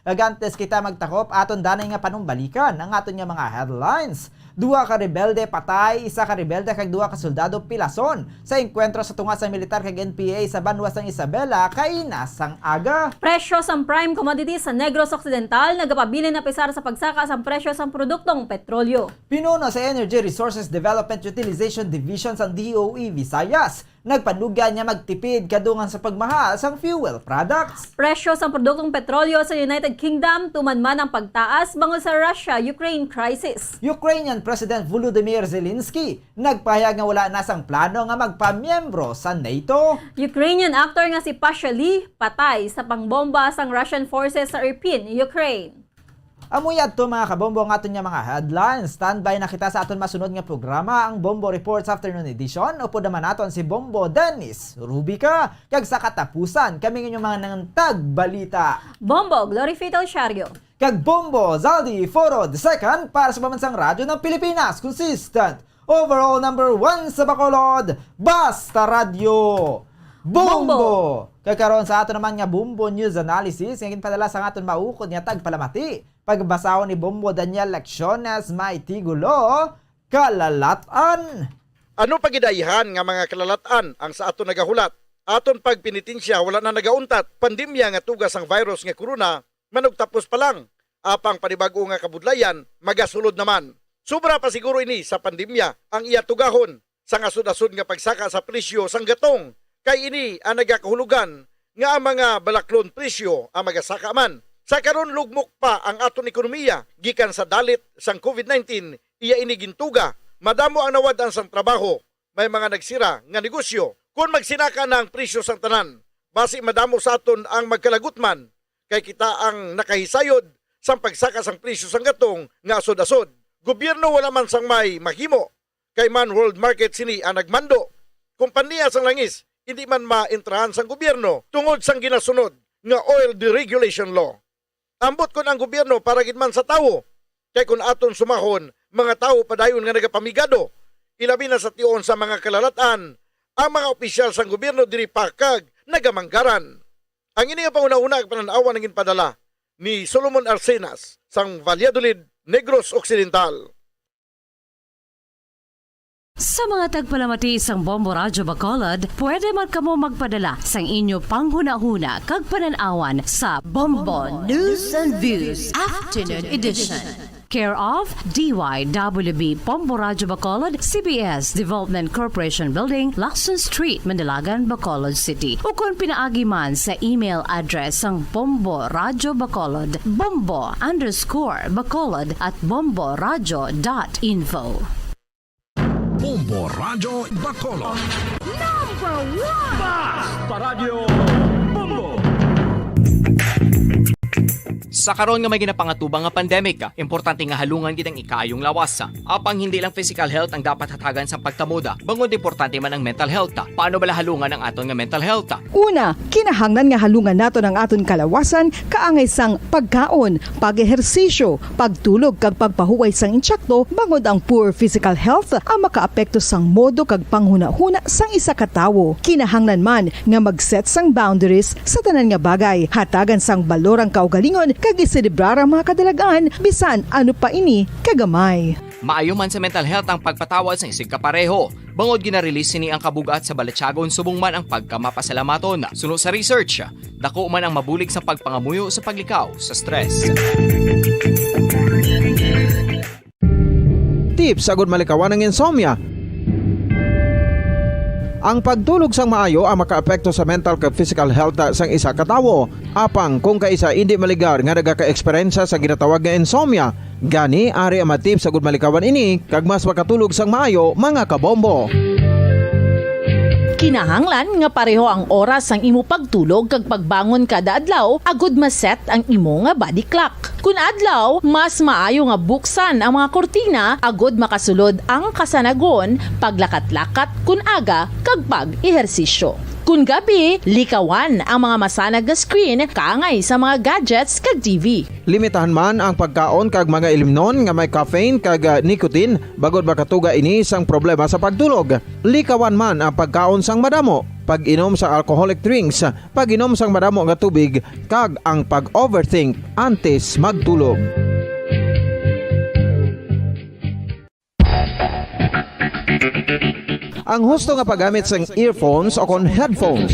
Nagantes kita magtakop aton danay nga panumbalikan ang aton nga mga headlines. 2 ka rebelde patay, 1 ka rebelde kag 2 ka soldado pilason sa engkwentro sa tunga sa militar kag NPA sa Banwa sang Isabela kay nasang aga. Presyo sang prime commodities sa Negros Occidental nagapabilin na pisar sa pagsaka sang presyo sang produktong petrolyo. Pinuno sa Energy Resources Development Utilization Division sa DOE Visayas, nagpanugyan niya magtipid kadungan sa pagmahal sang fuel products. Presyo sang produktong petrolyo sa United Kingdom tumanman ang pagtaas bangod sa Russia-Ukraine crisis. Ukrainian President Volodymyr Zelensky nagpahayag nga wala na sang plano nga magpamiyembro sa NATO. Ukrainian actor nga si Pasha Lee patay sa pangbomba sang Russian forces sa Irpin, Ukraine. Amuyad to mga kabombo ang aton nga mga headlines. Standby na kita sa aton masunod nga programa, ang Bombo Reports Afternoon Edition. Upo naman naton si Bombo Dennis Rubica. Kag sa katapusan, kami inyong mga nangantag balita. Bombo Glory Fatal Shario. Kag Bombo Zaldi Foro II para sa pamansang radyo ng Pilipinas. Consistent. Overall number 1 sa Bacolod. Basta Radio. Bombo! Kakaroon sa aton naman nga Bombo News Analysis, nga ginpadala sa aton maukod nga tagpalamati. Pagbasahon ni Bombo Daniel Lecciones may tigulo, kalalatan. Ano pagidayhan nga mga kalalatan ang sa aton nagahulat? Aton pagpinitinsya wala na nagauntat, pandemya nga tugas ang virus nga corona, manugtapos pa lang. Apang panibago nga kabudlayan, magasulod naman. Sobra pa siguro ini sa pandemya ang iya tugahon sa asud-asud nga pagsaka sa presyo sang gatong. Kay ini ang nagakahulugan nga ang mga balaklon presyo ang magasaka man. Sa karon lugmok pa ang aton ekonomiya gikan sa dalit sang COVID-19 iya ini gintuga. Madamo ang nawadan sang trabaho. May mga nagsira nga negosyo. Kung magsinaka na ang presyo sang tanan, basi madamo sa aton ang magkalagutman kay kita ang nakahisayod sang pagsaka sang presyo sang gatong nga asod-asod. Gobyerno wala man sang may mahimo kay man world market sini ang nagmando. Kompanya sang langis hindi man maentrahan sang gobyerno tungod sang ginasunod nga oil deregulation law. Ambot kon ang gobyerno para gid man sa tawo. Kay kun aton sumahon, mga tawo padayon nga nagapamigado. Ilabi na sa tion sa mga kalalatan, ang mga opisyal sang gobyerno diri pakag nagamanggaran. Ang ini nga panguna-una pananawa nang ginpadala ni Solomon Arsenas sang Valladolid, Negros Occidental. Sa mga tagpalamati sang Bombo Radyo Bacolod, pwede man kamo magpadala sang inyo panghuna-huna kag pananawan sa Bombo News and Views Afternoon Edition. Care of DYWB Bombo Radyo Bacolod, CBS Development Corporation Building, Lacson Street, Mandilagan, Bacolod City. O kung pinaagi man sa email address ang Bombo Radyo Bacolod, bombo_Bacolod@bomboradyo.info. Bombo Radyo Bacolod. Number 1! Basta Radio Bombo! Sa karon nga may ginapangatubang nga pandemic, importante nga halungan gid ang ikaayong lawas. Apang hindi lang physical health ang dapat hatagan sa pagtamuda, bangod importante man ang mental health. Paano bala halungan ang aton nga mental health? Una, kinahanglan nga halungan nato ang aton kalawasan kaangay sang pagkaon, pag-ehersisyo, pagtulog kag pagpahuway sang insyakto bangod ang poor physical health ang makaapekto sang modo kag panghuna-huna sang isa ka tawo. Kinahanglan man nga mag-set sang boundaries sa tanan nga bagay, hatagan sang balorang kaugalingon kag iselebrar ang mga kadalagaan bisan ano pa ini kagamay. Maayo man sa mental health ang pagpatawad sa isig kapareho. Bangod ginarelease ni ang kabugat sa Balatyagon subong man ang pagkamapasalamaton. Suno sa research, dako man ang mabulig sa pagpangamuyo sa paglikaw sa stress. Tips agud malikawan ng insomnia. Ang pagtulog sang maayo ang makaapekto sa mental kag physical health sang isa ka tawo. Apang kung kaisa hindi maligar nga nagaka-eksperyensya sa ginatawag nga insomnia, gani ari ang matip sa gud malikawan ini kag mas makatulog sang maayo mga kabombo. Kinahanglan nga pareho ang oras ang imo pagtulog kag pagbangon kada adlaw agud maset ang imo nga body clock. Kun adlaw, mas maayo nga buksan ang mga kortina agud makasulod ang kasanagon, paglakat-lakat kun aga kag pag-ehersisyo. Kun gabi, likawan ang mga masanag nga screen kaangay sa mga gadgets kag TV. Limitahan man ang pagkaon kag mga ilimnon nga may caffeine kag nicotine bagod makatuga ini sang problema sa pagtulog. Likawan man ang pagkaon sang madamo, pag-inom sa alcoholic drinks, pag-inom sang madamo nga tubig kag ang pag-overthink antes magtulog. Ang husto nga paggamit sang earphones o kon headphones.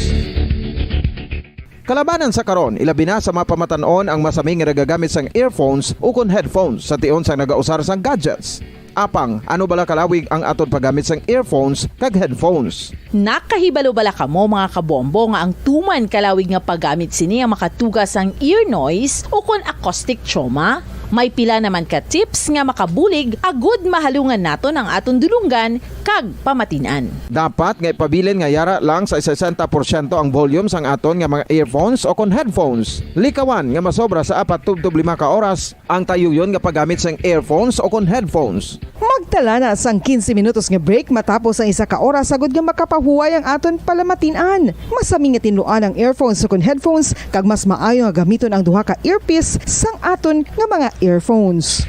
Kalabanan sa karon, ilabi na sa mga pamatanon ang masaming nga nagagamit sang earphones o kon headphones sa tion sang nagausar sang gadgets. Apang, ano bala kalawig ang aton paggamit sang earphones kag headphones? Nakahibalo bala kamo mga kabombo nga ang tuman kalawig nga paggamit sini ang makatugas ang ear noise o kon acoustic trauma? May pila naman ka tips nga makabulig agud mahalungan naton ang aton dulungan kag pamatinan. Dapat nga ipabilin nga yara lang sa 60% ang volume sang aton nga mga earphones o kon headphones. Likawan nga masobra sa 4-5 ka oras ang tayuyon nga paggamit sang earphones o kon headphones. Magtala na sang 15 minutos nga break matapos ang isa ka oras agud nga makapahuway ang aton palamatinan. Masami nga tinluan ang earphones o kon headphones kag mas maayo nga gamiton ang duha ka earpiece sang aton nga mga earphones.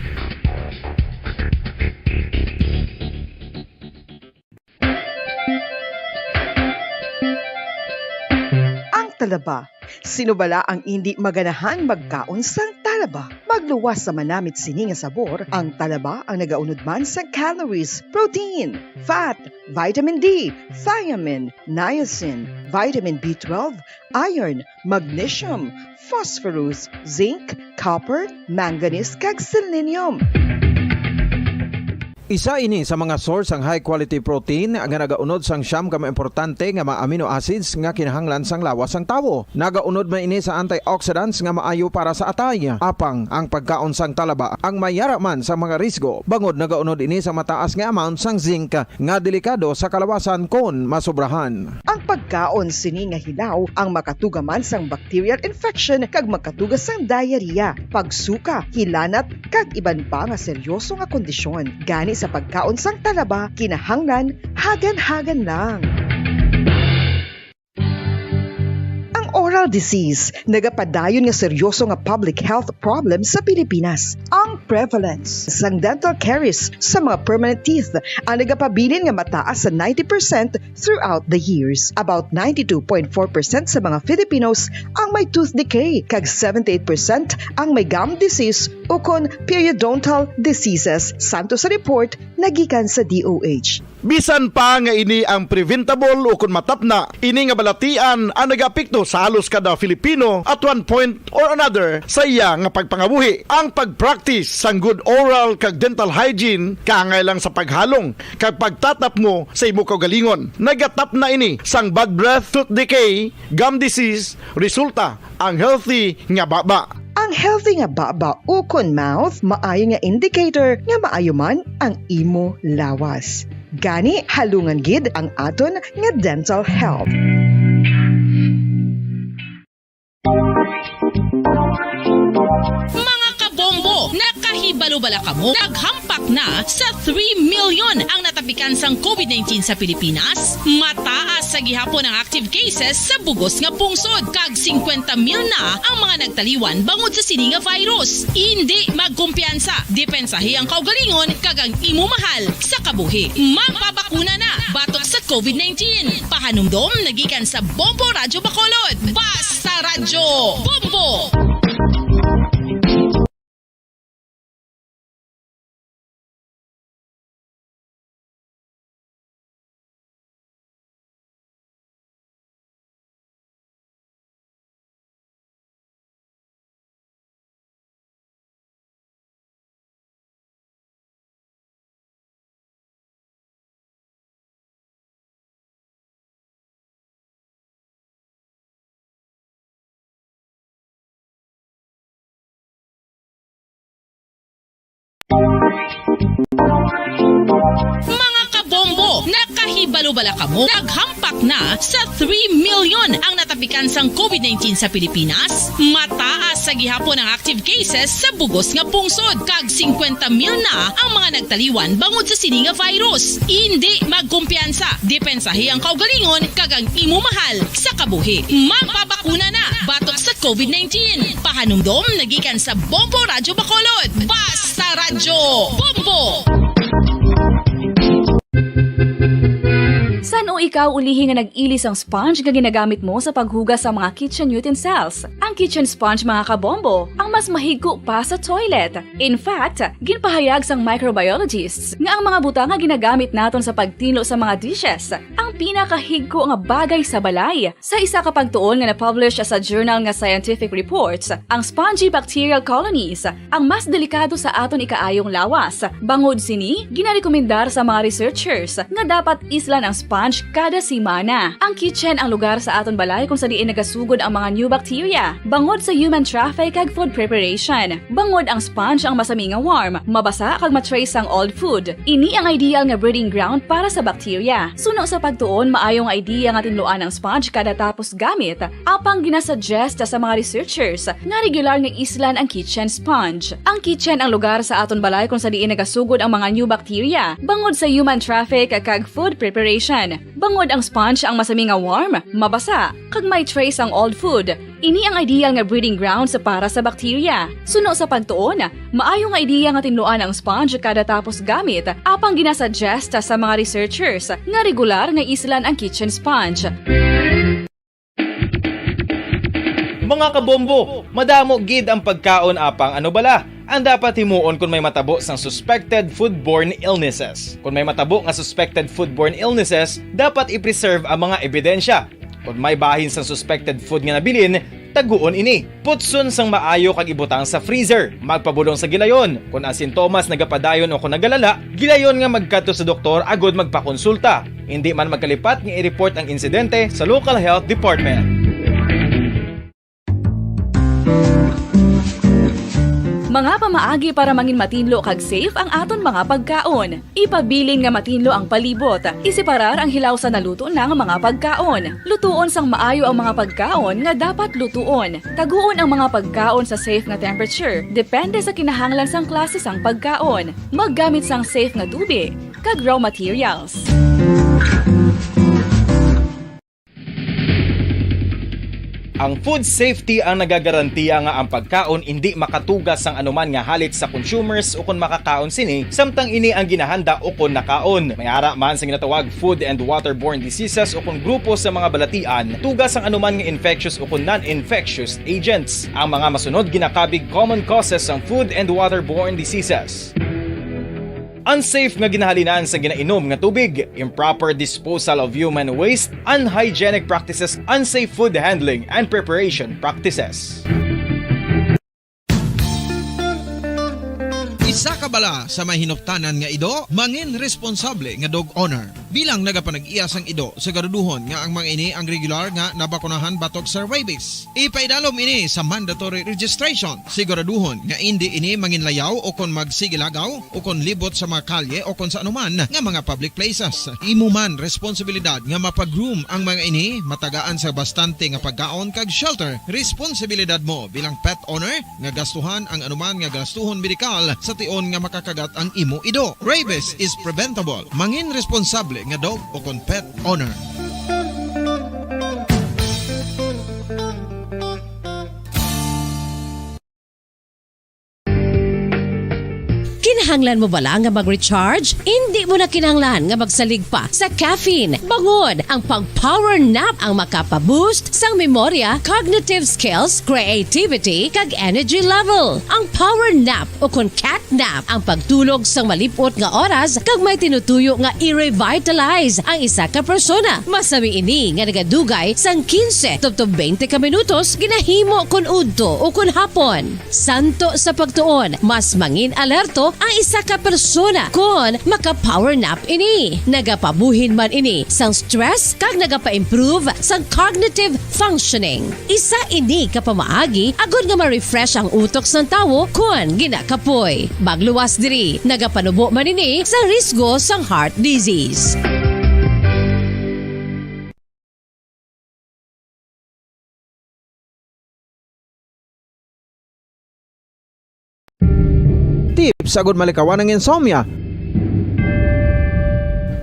Ang talaba. Sino bala ang hindi maganahan magkaon sang talaba? Magluwas sa manamit sini nga sabor, ang talaba ang nagaunod man sa calories, protein, fat, vitamin D, thiamine, niacin, vitamin B12, iron, magnesium, phosphorus, zinc, copper, manganese kag selenium. Isa ini sa mga source ang high quality protein nga nagaunod sang siyam ka importante nga mga amino acids nga kinahanglan sang lawas sang tawo. Nagaunod man ini sa antioxidants nga maayo para sa atay. Apang ang pagkaon sang talaba ang mayara man sa mga risgo. Bangod nagaunod ini sa mataas nga amount sang zinc nga delikado sa kalawasan kon masobrahan. Ang pagkaon sini nga hilaw ang makatugaman sang bacterial infection kag makatugas sang diarrhea, pagsuka, hilanat kag iban pa nga seryoso nga kondisyon. Gani sa pagkaon sang talaba kinahanglan hagan-hagan lang. Oral disease, nagapadayon nga seryoso nga public health problem sa Pilipinas. Ang prevalence sang dental caries sa mga permanent teeth ang nagapabilin nga mataas sa 90% throughout the years. About 92.4% sa mga Filipinos ang may tooth decay, kag 78% ang may gum disease o kon periodontal diseases, santo sa report nagikan sa DOH. Bisan pa nga ini ang preventable o kung matapna, ini nga balatian ang nagapikto sa halos kada Filipino at one point or another sa iya nga pagpangabuhi. Ang pag-practice sang good oral kag dental hygiene kaangay lang sa paghalong kag pagtatap mo sa imo kaugalingon. Nagatap na ini sang bad breath, tooth decay, gum disease, resulta ang healthy nga baba. Ang healthy nga baba o kon mouth maayo nga indicator nga maayo man ang imo lawas. Gani halungan gid ang aton nga dental health. Mga kabombo, nakahibalo-bala kamo, naghampak na sa 3 million ang natapikan sang COVID-19 sa Pilipinas. Mataas sa gihapon ang active cases sa bugos nga pungsod, kag 50 mil na ang mga nagtaliwan bangod sa sini nga virus. Hindi magkumpiyansa, depensahi ang kaugalingon kag ang imo mahal sa kabuhi. Magpabakuna na batok sa COVID-19. Pahanumdom nagikan sa Bombo Radyo Bacolod. Basta Radyo Bombo! Mga kabombo, nakahibalo-bala kamo, naghampak na sa 3 million ang natapikan sang COVID-19 sa Pilipinas. Mataas sa gihapon ang active cases sa bugos nga pungsod, kag 50 mil na ang mga nagtaliwan bangod sa sini nga virus. Hindi magkumpiyansa, depensahi ang kaugalingon kag ang imo mahal sa kabuhi. Magpabakuna na batok sa COVID-19. Pahanumdom nagikan sa Bombo Radyo Bacolod. Basta Radyo Bombo! San o ikaw ulihi nga nag-ilis ang sponge nga ginagamit mo sa paghugas sa mga kitchen utensils? Ang kitchen sponge, mga kabombo, ang mas mahigko pa sa toilet. In fact, ginpahayag sang microbiologists nga ang mga butang nga ginagamit naton sa pagtinlo sa mga dishes ang pinakahigko nga bagay sa balay. Sa isa ka pagtuon nga na-publish sa journal nga Scientific Reports, ang spongy bacterial colonies ang mas delikado sa aton ikaayong lawas. Bangod sini, ginarekomendar sa mga researchers nga dapat islan ang sponge kada simana. Ang kitchen ang lugar sa aton balay kung sa diin nagasugod ang mga new bacteria. Bangod sa human traffic kag food preparation. Bangod ang sponge ang masami nga warm, mabasa kag matrace ang old food. Ini ang ideal nga breeding ground para sa bacteria. Suno sa pagtuon, maayong idea nga tinluan ang sponge kada tapos gamit. Apang ginasuggest sa mga researchers nga regular nga islan ang kitchen sponge. Ang kitchen ang lugar sa aton balay kung sa diin nagasugod ang mga new bacteria. Bangod sa human traffic kag food preparation. Bangod ang sponge ang masami nga warm, mabasa, kag may trace ang old food. Ini ang ideal nga breeding ground sa para sa bacteria. Suno sa pagtuon, maayong idea nga tinluan ang sponge kada tapos gamit. Apang ginasuggest sa mga researchers nga regular nga islan ang kitchen sponge. Mga kabombo, madamo gid ang pagkaon apang ano bala. Ang dapat himuon kung may matabo sang suspected foodborne illnesses. Kung may matabo nga suspected foodborne illnesses, dapat i-preserve ang mga ebidensya. Kung may bahin sang suspected food nga nabilin, taguon ini. Putson sang maayo kag ibutang sa freezer. Magpabulong sa gilayon. Kung ang sintomas nagapadayon o kung nagalala, gilayon nga magkadto sa doktor agod magpakonsulta. Hindi man magkalipat nga i-report ang insidente sa local health department. Mga pamaagi para mangin matinlo kag safe ang aton mga pagkaon. Ipabilin nga matinlo ang palibot. Isiparar ang hilaw sa naluto ng mga pagkaon. Lutuon sang maayo ang mga pagkaon nga dapat lutuon. Taguon ang mga pagkaon sa safe nga temperature. Depende sa kinahanglan sang klase sang pagkaon. Maggamit sang safe nga tubig kag raw materials. Ang food safety ang nagagarantiya nga ang pagkaon hindi makatugas sang anuman nga halit sa consumers o kung makakaon sini, samtang ini ang ginahanda o kung nakaon. May ara man sa ginatawag food and waterborne diseases o kung grupo sa mga balatian, tugas ang anuman nga infectious o kung non-infectious agents. Ang mga masunod ginakabig common causes ng food and waterborne diseases. Unsafe nga ginahalinan sa ginainom nga tubig, improper disposal of human waste, unhygienic practices, unsafe food handling and preparation practices. Isa ka bala sa may hinuptanan nga ido, mangin responsable nga dog owner. Bilang nagapanag-iyas ang ido, siguraduhon nga ang mga ini ang regular nga nabakunahan batok sa rabies. Ipaidalom ini sa mandatory registration. Siguraduhon nga hindi ini manginlayaw o kon magsigilagaw o kon libot sa mga kalye o kon sa anuman nga mga public places. Imo man responsibilidad nga mapag-groom ang mga ini, matagaan sa bastante nga pagkaon kag shelter. Responsibilidad mo bilang pet owner nga gastuhan ang anuman nga gastuhon medikal sa tion nga makakagat ang imo ido. Rabies is preventable. Mangin responsable nga dog o kon pet owner. Kinahanglan mo bala nga mag-recharge? Hindi mo na kinahanglan nga magsalig pa sa caffeine. Bangod ang pag-power nap ang makapaboost sang memorya, cognitive skills, creativity, kag energy level. Ang power nap o kon cat nap ang pagtulog sang malipot nga oras kag may tinutuyo nga i-revitalize ang isa ka persona. Masami ini nga nagadugay sang 15 to 20 ka minutos ginahimo kon udto o kon hapon. Santo sa pagtuon, mas mangin alerto ang isa ka persona kung maka-power nap ini. Nagapabuhin man ini sang stress kag nagapa-improve sang cognitive functioning. Isa ini kapamaagi agud nga ma-refresh ang utok sang tawo kung ginakapoy. Magluwas diri, nagapanubo man ini sa risgo sang heart disease. Tips sagud malikawan ng insomnia.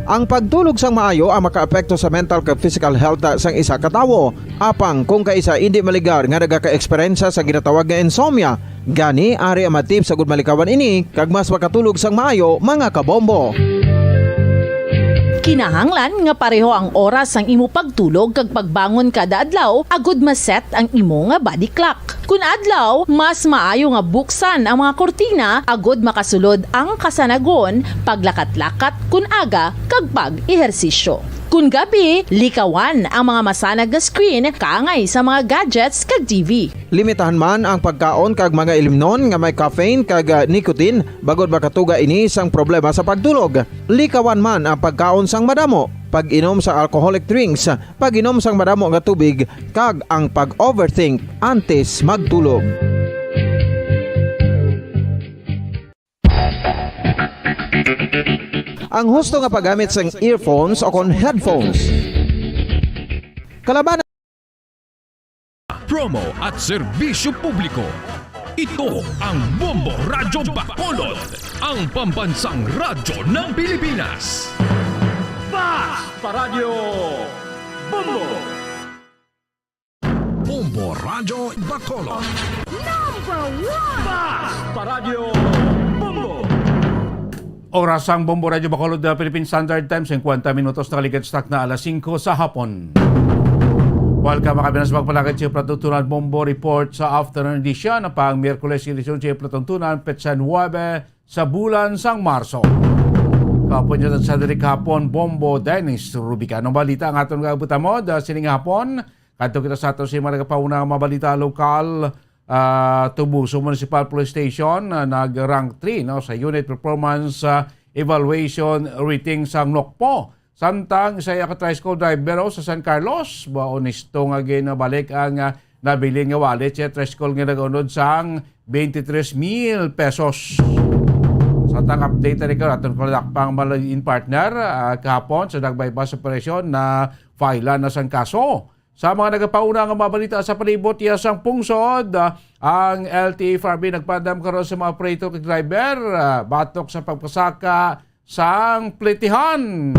Ang pagtulog sang maayo ang makaapekto sa mental kag physical health sang isa ka tawo. Apang kung kaisa hindi maligar nga nagaka-eksperyensya sa ginatawag nga insomnia, gani ari ang mga tips sagud malikawan ini kag mas makatulog sang maayo mga kabombo. Kinahanglan nga pareho ang oras ang imo pagtulog kag pagbangon kada adlaw agud maset ang imo nga body clock. Kun adlaw, mas maayo nga buksan ang mga kortina agud makasulod ang kasanagon, paglakat-lakat kun aga kag pag-ehersisyo. Kun gabi, likawan ang mga masanag nga screen kaangay sa mga gadgets kag TV. Limitahan man ang pagkaon kag mga ilimnon nga may caffeine kag nicotine bagod makatuga ini sang problema sa pagtulog. Likawan man ang pagkaon sang madamo, pag-inom sa alcoholic drinks, pag-inom sang madamo nga tubig kag ang pag-overthink antes magtulog. Ang husto nga paggamit sang earphones o kon headphones. Kalabanan promo at serbisyo publiko. Ito ang Bombo Radyo Bacolod, ang pambansang radyo ng Pilipinas. Fast Radyo Bombo! Bombo Radyo Bacolod. Number 1! Fast Radyo Bombo! Oras ang Bombo Radyo Bacolod na Philippine Standard Time, 50 minutos na kaligad stock na alas 5 sa hapon. Welcome mga kabinas magpalakad sa Platuntunan Bombo Report sa afternoon edition na pang Miyerkules edisyon sa Platuntunan Petsan 9 sa bulan sang Marso. Kapon nyo sa Derek Hapon, Bombo Dennis Rubica. Anong balita ang atong kabutan mo? Sining hapon, Kanto kita sa ato si mga nagapauna nga mabalita lokal, Tubuso Municipal Police Station nag-rank 3 no, sa unit performance evaluation rating sa NOCPO. Samtang isa ka tricycle driver sa San Carlos, baonisto nga ginabalik ang nabili nga wallet siya tricycle nga nagunod sang 23,000 pesos. Sa tang update na rin ka, aton pang malayin partner kahapon sa nagbaybas operasyon na file na sang kaso. Sa mga nagapauna nga mabalita sa palibot yasang pungsod, ang LTFRB nagpadam karon sa mga operator kag driver batok sa pagpasaka sang plitihan.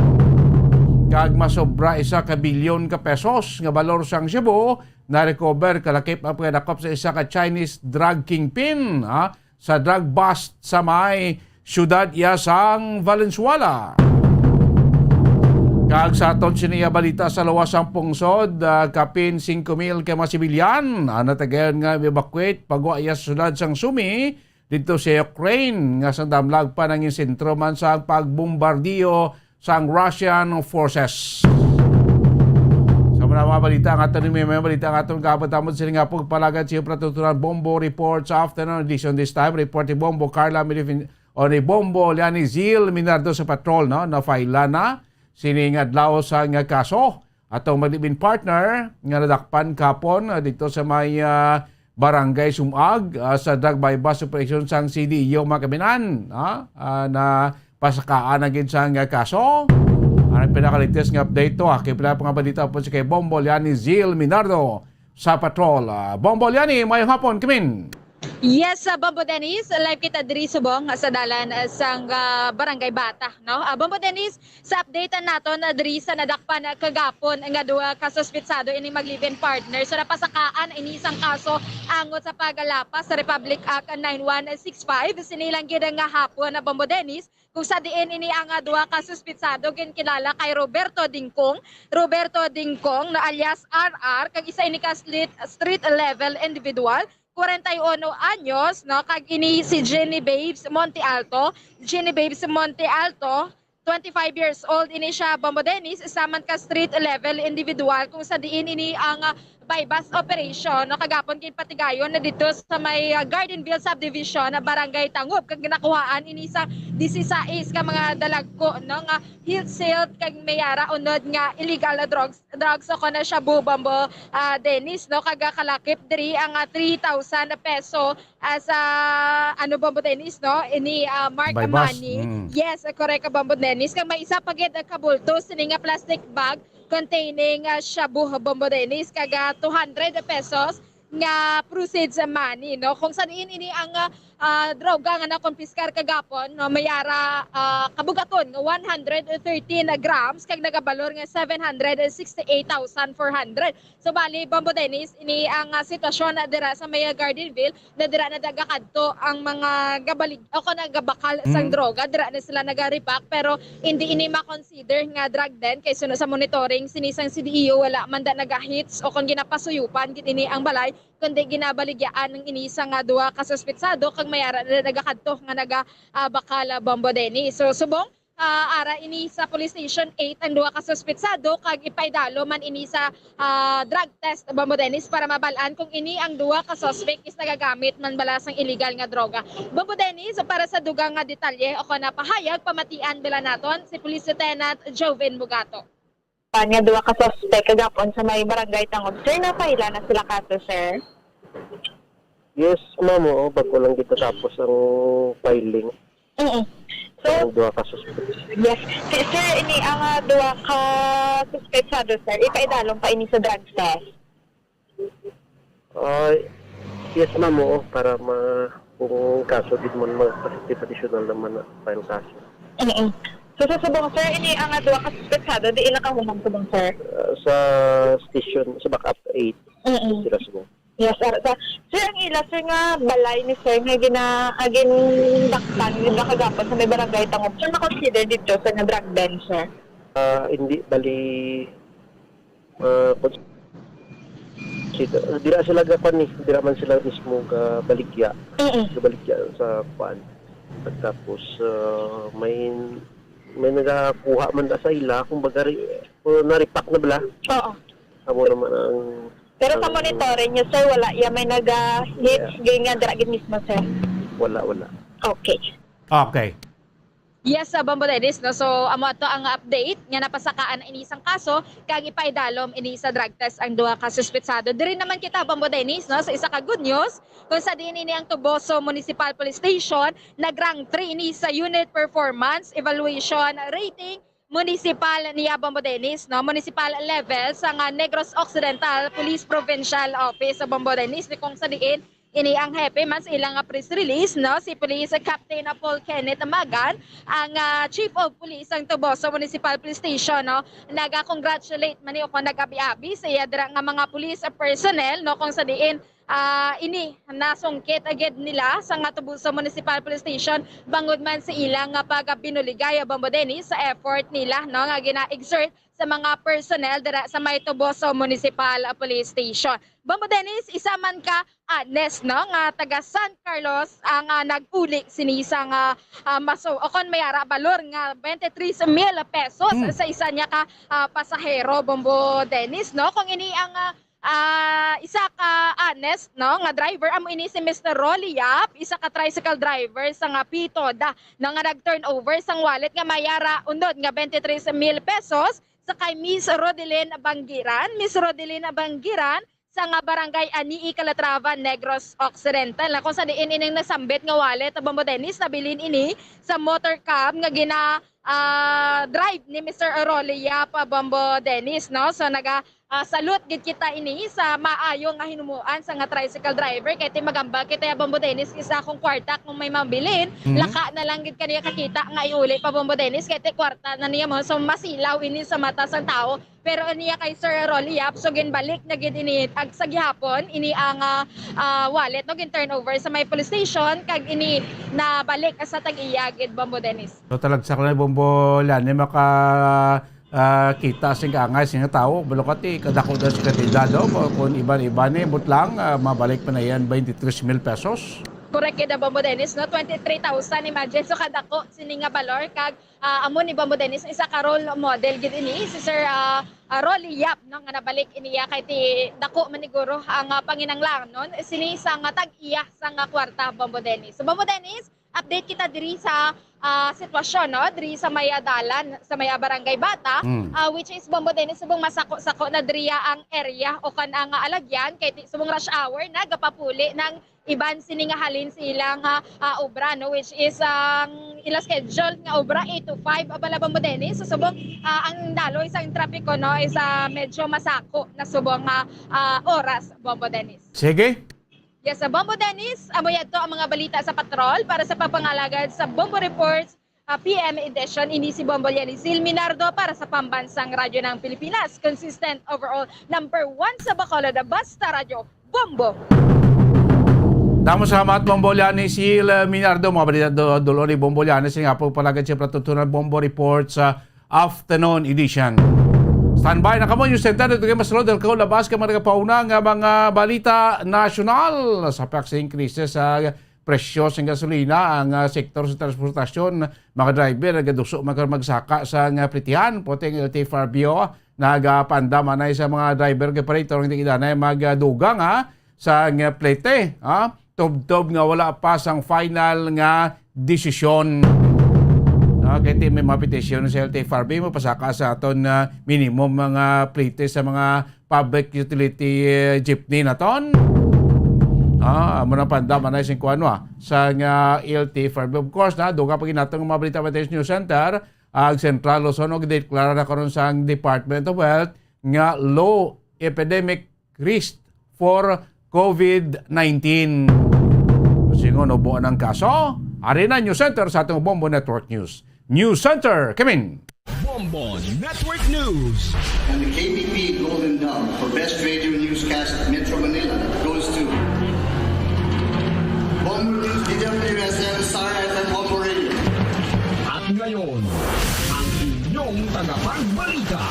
Kag masobra 1 bilyon ka pesos nga balor sang Cebu na recover kalakip ang pagdakop sa isa ka Chinese drug kingpin sa drug bust sa may syudad yasang Valenzuela. Kag sa aton siniya balita sa lawasang pungsod, kapin 5,000 ka mga sibilyan natagayon nga evacuate pagwa iya sa syudad sang Sumi dito sa Ukraine nga sa damlag pa nang sentro man sa pagbombardiyo sang Russian forces. Sa mga balita ang aton may balita ang aton kabatamod sila nga po palagad siya pratuturan Bombo report sa afternoon edition this time. Report ni Bombo Carla o ni Bombo Liani Zil Minardo sa patrol no, na faila na siningadlaw sa nga kaso. Atong maglibin partner nga nadakpan kapon dito sa may barangay Sumag sa drug bypass operation sang CDEO Makabinan na pasakaan na gid sa nga kaso. Ang pinakalites nga update to kay pinakabalita po si kay Bombo Liani Zil Minardo sa patrol. Bombo Liani, mayong hapon kamin. Yes, Bombo Dennis, live kita diri subong sa dalan sang Barangay Bata, no? Bombo Dennis, sa updatean naton diri sa nadakpan kagapon nga duha ka suspetsado ini maglibin partner sa napasakaan ini isang kaso angot sa pagalapas sa Republic Act 9165 sinilang gid nga hapon na Bombo Dennis kung sa diin ini ang duha ka suspetsado ginkilala kay Roberto Dingkong na alias RR kag isa ini ka street level individual 41 anyos, no? Kag ini si Jenny Babes Monte Alto, 25 years old ini siya Bombo Dennis, saman ka street level individual kung sa diin ini ang bypass operation no kagapon kin patigayon na dito sa may Gardenville subdivision na Barangay Tangob kag ginakuhaan ini sa 16 ka mga dalagko no nga wholesale kag mayara unod nga illegal drugs ako na siya Bombo Dennis no kag kalakip diri ang 3,000 peso sa Bombo Dennis no ini mark money. Yes, correct ka Bombo Dennis kag may isa pagid kabulto sini nga plastic bag containing shabu Bombo Dennis kaga 200 pesos nga proceeds money no kung saan ini ang droga nga nakonpiskar kagapon no mayara kabugaton nga 113 grams kag nagabalor nga 768,400. So bali Bombo Dennis ini ang sitwasyon na dira sa may Gardenville na dira na dagakadto ang mga gabalig o nagabakal sang droga dira na sila nagaripak pero hindi ini ma-consider nga drug den kay suno sa monitoring sinisang CDEO wala man da nagahits o kung ginapasuyupan gid ini ang balay kundi ginabaligyaan ng inisa nga duha ka suspetsado kag mayara na nagakadto nga bakal Bombo Dennis. So subong ara ini sa police station 8 ang duha ka suspetsado kag ipaydalo man ini sa drug test Bombo Dennis para mabalaan kung ini ang duha ka suspect is nagagamit man bala sang illegal nga droga. Bombo Dennis, para sa dugang nga detalye o kana pahayag pamatian bila naton si Police Lieutenant Joven Bugato. Nga duha ka suspect kagapon sa may Barangay Tangob. Sir, napaila na sila kaso, sir? Yes, ma'am. Bago lang kita tapos ang filing. So, ang duha ka suspect. Yes. Sir, ini ang duha ka suspetsado, sir. Ipaidalong pa ini sa drug test. Yes, ma'am. Para kung kaso din mo mag-positive additional naman na file kaso. So sa subong, sir, ini ang duha ka suspetsado, di ila ka humang subong, sir? Sa station, sa backup 8, sila subong. Yes, sir. Sir, ang ila, sir, nga balay ni sir, nga agin daktan, yung nakagapon sa may Barangay Tangob. Sir, na-consider dito sa nga drug den, sir? Hindi, bali, dira sila gapan ni, dira man sila mismo baligya. Baligya sa kuan. At tapos, may nagakuha man sa ila, kung baga, naripak na bala. Oo. Amo naman ang... Pero sa monitoring niyo, sir, wala. May nag-hits, ganyan, dragin mismo, sir. Wala. Okay. Okay. Yes, Bombo Dennis, no? So amo ato ang update nga napasakaan ini isang kaso kag ipaidalom ini sa drug test ang duha ka suspetsado. Diri naman kita Bombo Dennis, no, sa isa ka good news kung sa din ini ang Tuboso Municipal Police Station nag-rank 3 ini sa unit performance evaluation rating municipal niya Bombo Dennis, no, municipal level sa Negros Occidental Police Provincial Office sa Bombo Dennis kung sa diin ini ang hepe man sa ilang press release, no, si Police Captain Paul Kenneth Magan, ang Chief of Police ang Tuboso Municipal Police Station, no, naga-congratulate man niyo kung nag-abi-abi sa iya dira nga mga police personnel, no, kung sa diin ini nasungkit agad nila sa nga Tuboso Municipal Police Station bangod man sa ilang nga pagbinuligaya Bombo Dennis sa effort nila, no, nga gina-exert sa mga personnel dira sa may Tuboso Municipal Police Station. Bombo Dennis, isa man ka honest, no, nga taga San Carlos ang nag-uli sinisa nga maso o kon mayara balor nga 23,000 pesos sa isa niya ka pasahero Bombo Dennis, no, kung ini ang isa ka honest, no, nga driver amo ini si Mr. Rolly Yap, isa ka tricycle driver sa nga Pitoda na nga nag-turnover sang wallet nga mayara undod nga 23,000 pesos sa kay Miss Rodelyn Abangiran sa nga barangay Anii, Calatrava, Negros Occidental. Kung sa diin ining nasambit nga wallet Bombo Dennis nabilin ini sa motor cab nga gina drive ni Mr. Rolly Yap Bombo Dennis, no. So salute gid kita ini sa maayo nga hinumuan sa nga tricycle driver kay ti magamba kita Bombo Dennis isa akong kwarta kung may mabilin laka na lang gid kaniya kakita nga iuli pa Bombo Dennis kay ti kwarta na niya mo so masilaw ini sa mata sang tao pero niya kay Sir Rolly Yap so ginbalik na gid ini ag sa gihapon ini ang wallet no gin turnover sa may police station kag ini nabalik sa tag-iya gid Bombo Dennis. So talagsak na Bombo Lani maka kita sing angay sing tao balokati kadako daw si kandidado kung iban-iban ni butlang mabalik pa na yan 23,000 pesos. Correct gid Bombo Dennis, no, 23,000 imagine so kadako sini nga balor kag amo ni Bombo Dennis isa ka role model gid ini si Sir Rolly Yap, no, nga nabalik iniya kay ti dako maniguro ang panginanglang non sini sa nga tag-iya sa nga kwarta Bombo Dennis. So Bombo Dennis, update kita diri sa sitwasyon, no, diri sa may adalan sa may barangay Bata, which is Bombo Dennis subong masako-sako na diriya ang area o kan ang alagyan kay subong rush hour nagapapuli ng iban sini nga halin silang obra, no, which is ila schedule nga obra 8 to 5 abala Bombo Dennis. So subong ang daloy sa trapiko, no, is medyo masako na subong oras Bombo Dennis. Sige. Yes, sa Bombo Dennis, amo yadto ang mga balita sa patrol para sa papangalagad sa Bombo Reports PM edition. Ini si Bombo Lianizil Minardo para sa Pambansang Radyo ng Pilipinas. Consistent overall number 1 sa Bacolod, Basta Radyo, Bombo. Damo salamat Bombo Lianizil Minardo, mga balita dulo ni Bombo Lianizil nga po palagad siya patutunan Bombo Reports sa afternoon edition. Standby na kamo yung center dito kay Mas Rodel ko labas ka mga pauna nga mga balita nasyonal sa vaccine increases sa presyo sa gasolina ang sektor sa transportasyon mga driver nagaduso magsaka sa nga pritihan poteng LTFRBO nagapandama na sa mga driver kay operator hindi idanay magdugang sa nga plete tob nga wala pa sang final nga desisyon. Kaya may mga petisyon sa LTFRB mo pasaka sa aton minimum mga plate sa mga public utility jeepney na ton. Muna pandama na isang kuano sa nga LTFRB. Of course na, doon kapag inatong mga balita Bates News Center, ang Central Luzon deklara na karon sa Department of Health nga low epidemic risk for COVID-19. Singon ubuan ang kaso, Arena News Center sa atong Bombo Network News. News Center, come in. Bombo Network News. And the KBP Golden Dome for Best Radio Newscast Metro Manila goes to Bombo News, DWSM, Star FM, Bombo Radio. At ngayon, ang inyong tagapagbalita.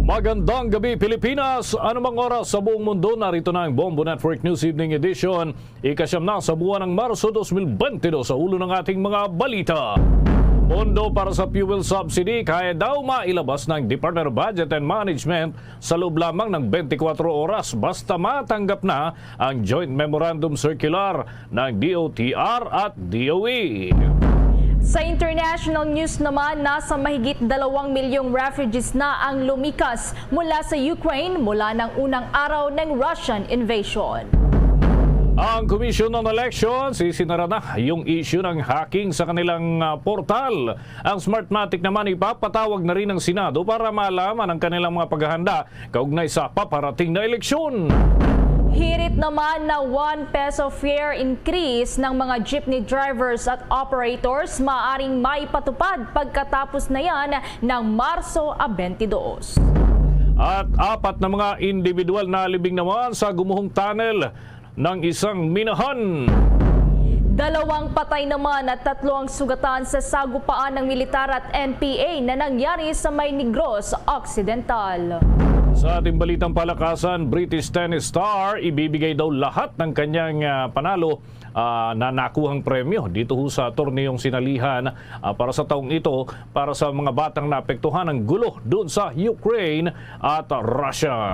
Magandang gabi Pilipinas! Anumang oras sa buong mundo, narito na ang Bombo Network News Evening Edition. Ikasyam na sa buwan ng Marso 2022 sa ulo ng ating mga balita. Pondo para sa fuel subsidy kaya daw mailabas ng Department of Budget and Management sa loob lamang ng 24 oras basta matanggap na ang Joint Memorandum Circular ng DOTR at DOE. Sa international news naman, nasa mahigit 2 milyong refugees na ang lumikas mula sa Ukraine mula ng unang araw ng Russian invasion. Ang Commission on Elections, isinara na yung issue ng hacking sa kanilang portal. Ang Smartmatic naman ipapatawag na rin ng Senado para malaman ang kanilang mga paghahanda kaugnay sa paparating na eleksyon. Hirit naman na 1 peso fare increase ng mga jeepney drivers at operators maaring maipatupad pagkatapos na yan ng Marso 22. At 4 na mga individual na libing naman sa gumuhong tunnel ng isang minahan. 2 patay naman at 3 ang sugatan sa sagupaan ng militar at NPA na nangyari sa May Negros Occidental. Sa ating balitang palakasan, British tennis star ibibigay daw lahat ng kanyang panalo na nakuhang premyo dito sa torneyong sinalihan para sa taong ito para sa mga batang naapektuhan ng gulo doon sa Ukraine at Russia.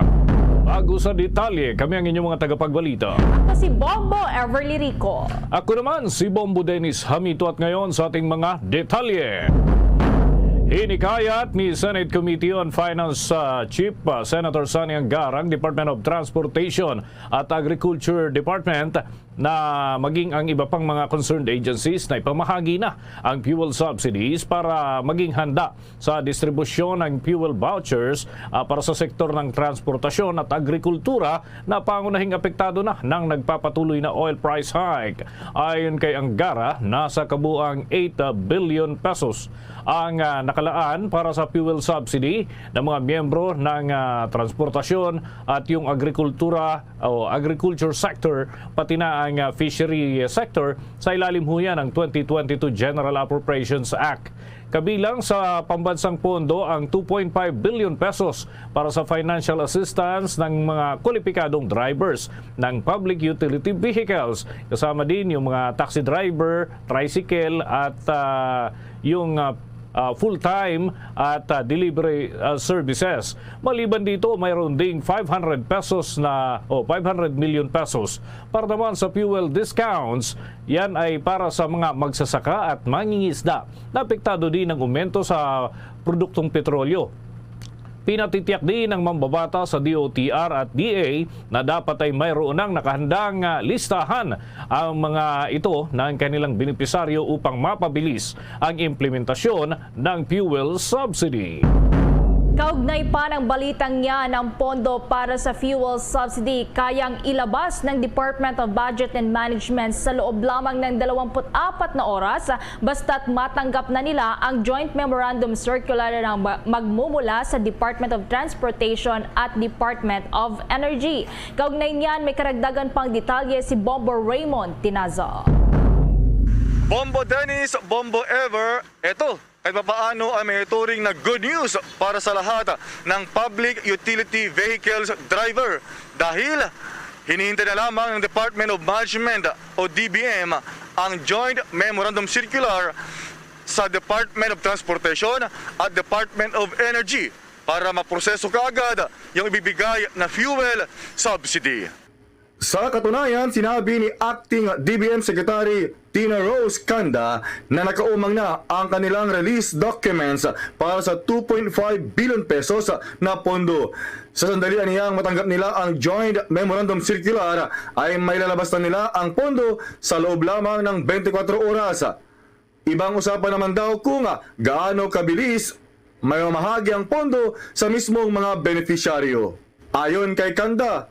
Bago sa detalye, kami ang inyong mga tagapagbalita. Ako si Bombo Everly Rico. Ako naman si Bombo Dennis Hamito at ngayon sa ating mga detalye. Hinikayat ni Senate Committee on Finance Chief Senator Sonny Angara, Department of Transportation at Agriculture Department na maging ang iba pang mga concerned agencies na ipamahagi na ang fuel subsidies para maging handa sa distribusyon ng fuel vouchers para sa sektor ng transportasyon at agrikultura na pangunahing apektado na ng nagpapatuloy na oil price hike. Ayon kay Angara, nasa kabuang 8 billion pesos ang nakalaan para sa fuel subsidy ng mga miyembro ng transportasyon at yung agrikultura o agriculture sector pati na ang fishery sector sa ilalim ho yan ng 2022 General Appropriations Act. Kabilang sa pambansang pondo ang 2.5 billion pesos para sa financial assistance ng mga kwalipikadong drivers ng public utility vehicles. Kasama din yung mga taxi driver, tricycle at yung full-time at delivery services. Maliban dito, mayroon ding 500 million pesos para naman sa fuel discounts. Yan ay para sa mga magsasaka at mangingisda. Napektado din ang aumento sa produktong petrolyo. Pinatitiyak din ng mambabata sa DOTR at DA na dapat ay mayroon ng nakahandang listahan ang mga ito ng kanilang benepisaryo upang mapabilis ang implementasyon ng fuel subsidy. Kaugnay pa ng balitang yan, ang pondo para sa fuel subsidy kayang ilabas ng Department of Budget and Management sa loob lamang ng 24 na oras basta't matanggap na nila ang Joint Memorandum Circular na magmumula sa Department of Transportation at Department of Energy. Kaugnay niyan, may karagdagan pang detalye si Bombo Raymond Tinaza. Bombo Dennis, Bombo Ever, eto. Kahit papaano ay may turing na good news para sa lahat ng public utility vehicles driver dahil hinihintay na lamang ng Department of Management o DBM ang Joint Memorandum Circular sa Department of Transportation at Department of Energy para maproseso kaagad yung ibibigay na fuel subsidy. Sa katunayan, sinabi ni Acting DBM Secretary Tina Rose Canda na nakaumang na ang kanilang release documents para sa 2.5 billion pesos na pondo. Sa sandalian niyang matanggap nila ang Joint Memorandum Circular ay may lalabas na nila ang pondo sa loob lamang ng 24 oras. Ibang usapan naman daw kung gaano kabilis may mamahagi ang pondo sa mismong mga beneficiaryo. Ayon kay Canda,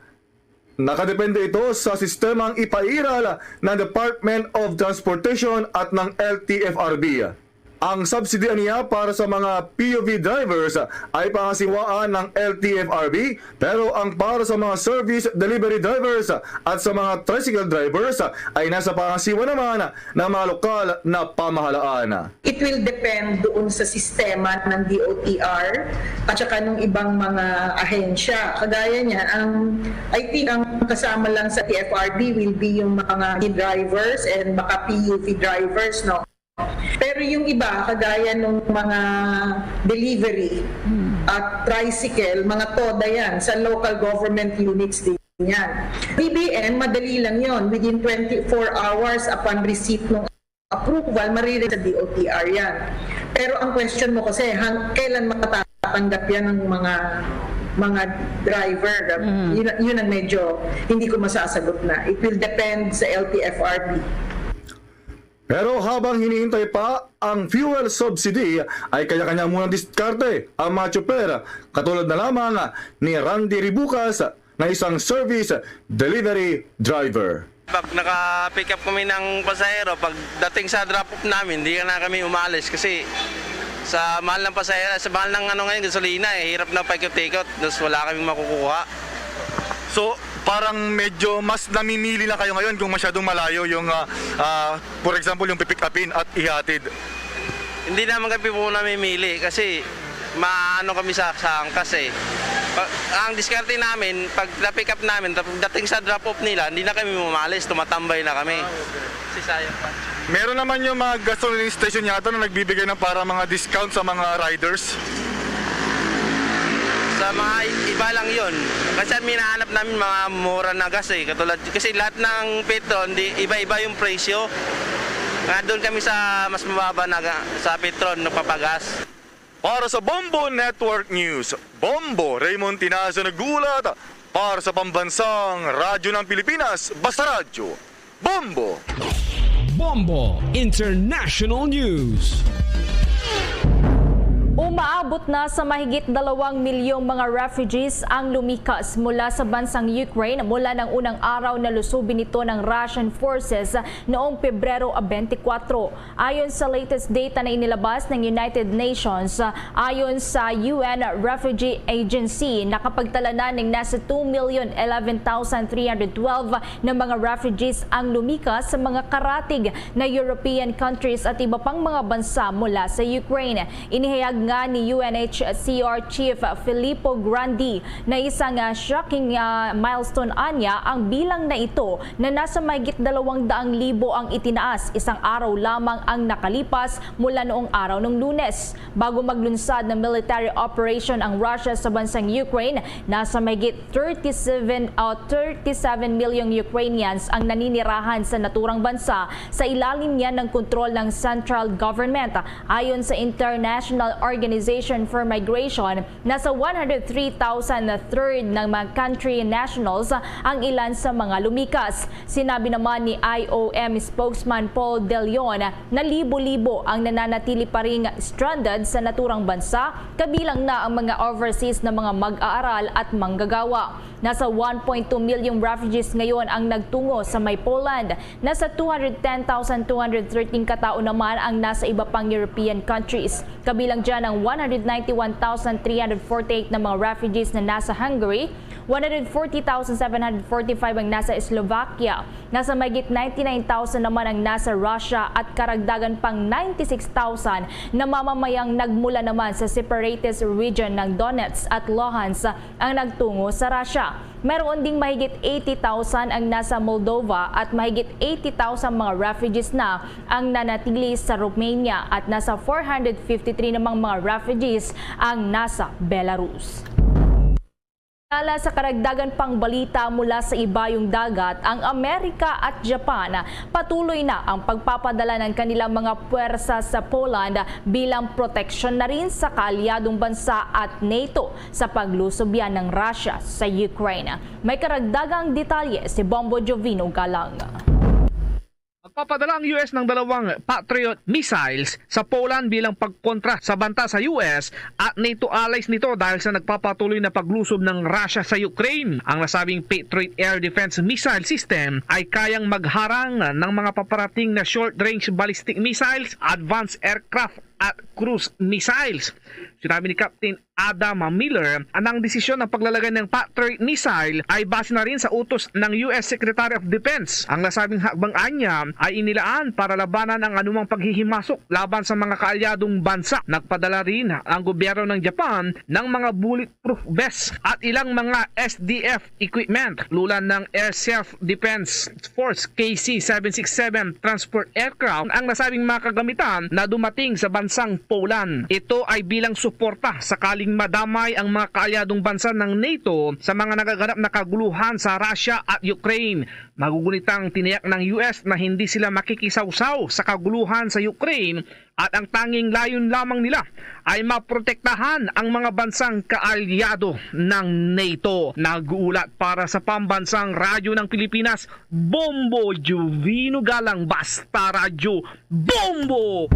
nakadepende ito sa sistemang ipairal ng Department of Transportation at ng LTFRB. Ang subsidy niya para sa mga PUV drivers ay pangasiwaan ng LTFRB, pero ang para sa mga service delivery drivers at sa mga tricycle drivers ay nasa pangasiwa naman ng mga lokal na pamahalaan. It will depend doon sa sistema ng DOTR at saka ng ibang mga ahensya. Kagaya niya, I think ang kasama lang sa TFRB will be yung mga drivers and baka PUV drivers, no? Pero yung iba, kagaya ng mga delivery at tricycle, mga TODA yan, sa local government units din yan. BBM, madali lang yon. Within 24 hours upon receipt ng approval, marireach sa DOTR yan. Pero ang question mo kasi, kailan matatanggap yan ng mga driver? Yun ang medyo hindi ko masasagot na. It will depend sa LTFRB. Pero habang hinihintay pa ang fuel subsidy, ay kanya-kanya munang diskarte ang mga tsuper, katulad na lamang ni Randy Ribucas na isang service delivery driver. Pag naka-pick up kami ng pasahero, pagdating sa drop-off namin, hindi na kami umalis kasi sa mahal ng pasahero, sa mahal ng ngayon, gasolina, hirap na paikot-ikot, tapos wala kaming makukuha. So, parang medyo mas namimili na kayo ngayon kung masyadong malayo yung, for example, yung pipick upin at ihatid. Hindi naman kami po namimili kasi maano kami sa angkas eh. Ang diskarte namin, pag na-pick up namin, dating sa drop-off nila, hindi na kami umalis, tumatambay na kami. Sayang pa. Meron naman yung mga gasoline station yata na nagbibigay ng para mga discount sa mga riders. Sa mga iba lang yun. Kasi minahanap namin mga mura na gas eh. Kasi lahat ng petron, iba-iba yung presyo. Doon kami sa mas mababa na sa petron napapagas. Para sa Bombo Network News, Bombo Raymond Tinazo nagulat. Para sa pambansang radyo ng Pilipinas, basta radyo, Bombo! Bombo International News. Umaabot na sa mahigit 2 milyong mga refugees ang lumikas mula sa bansang Ukraine mula ng unang araw na lusubin ito ng Russian forces noong Pebrero 24. Ayon sa latest data na inilabas ng United Nations, ayon sa UN Refugee Agency, nakapagtala na ng nasa 2,011,312 na mga refugees ang lumikas sa mga karatig na European countries at iba pang mga bansa mula sa Ukraine. Inihayag nga ni UNHCR Chief Filippo Grandi na isang shocking milestone anya ang bilang na ito na nasa mahigit 200,000 ang itinaas isang araw lamang ang nakalipas mula noong araw ng Lunes. Bago maglunsad ng military operation ang Russia sa bansang Ukraine, nasa mahigit 37 milyong Ukrainians ang naninirahan sa naturang bansa sa ilalim niya ng kontrol ng central government. Ayon sa International Organization for Migration, nasa 103,003 ng mga country nationals ang ilan sa mga lumikas. Sinabi naman ni IOM spokesman Paul De Leon na libo-libo ang nananatili pa ring stranded sa naturang bansa, kabilang na ang mga overseas na mga mag-aaral at manggagawa. Nasa 1.2 milyong refugees ngayon ang nagtungo sa may Poland. Nasa 210,213 katao naman ang nasa iba pang European countries. Kabilang dyan ang 191,348 na mga refugees na nasa Hungary, 140,745 ang nasa Slovakia, nasa mahigit 99,000 naman ang nasa Russia at karagdagan pang 96,000 na mamamayang nagmula naman sa separatist region ng Donetsk at Luhansk ang nagtungo sa Russia. Meron ding mahigit 80,000 ang nasa Moldova at mahigit 80,000 mga refugees na ang nanatili sa Romania at nasa 453 namang mga refugees ang nasa Belarus. Sa karagdagan pang balita mula sa ibayong dagat, ang Amerika at Japan patuloy na ang pagpapadala ng kanilang mga puwersa sa Poland bilang proteksyon na rin sa kaalyadong bansa at NATO sa paglusob yan ng Russia sa Ukraine. May karagdagang detalye si Bombo Jovino Galang. Magpapadala ang US ng 2 Patriot missiles sa Poland bilang pagkontra sa banta sa US at NATO allies nito dahil sa nagpapatuloy na paglusob ng Russia sa Ukraine. Ang nasabing Patriot Air Defense Missile System ay kayang magharang ng mga paparating na short-range ballistic missiles, advanced aircraft at cruise missiles. Sinabi ni Captain Adam Miller, ang desisyon ng paglalagay ng Patriot missile ay base na rin sa utos ng US Secretary of Defense. Ang nasabing hakbang anya ay inilaan para labanan ang anumang paghihimasok laban sa mga kaalyadong bansa. Nagpadala rin ang gobyerno ng Japan ng mga bulletproof vests at ilang mga SDF equipment lulan ng Air Self-Defense Force KC-767 transport aircraft ang nasabing mga kagamitan na dumating sa bansang Poland. Ito ay bilang suporta sakaling madamay ang mga kaalyadong bansa ng NATO sa mga nagaganap na kaguluhan sa Russia at Ukraine. Magugunitang tiniyak ng US na hindi sila makikisawsaw sa kaguluhan sa Ukraine at ang tanging layon lamang nila ay maprotektahan ang mga bansang kaalyado ng NATO. Nag-uulat para sa Pambansang Radyo ng Pilipinas, Bombo Juvino Galang, Basta Radyo, Bombo!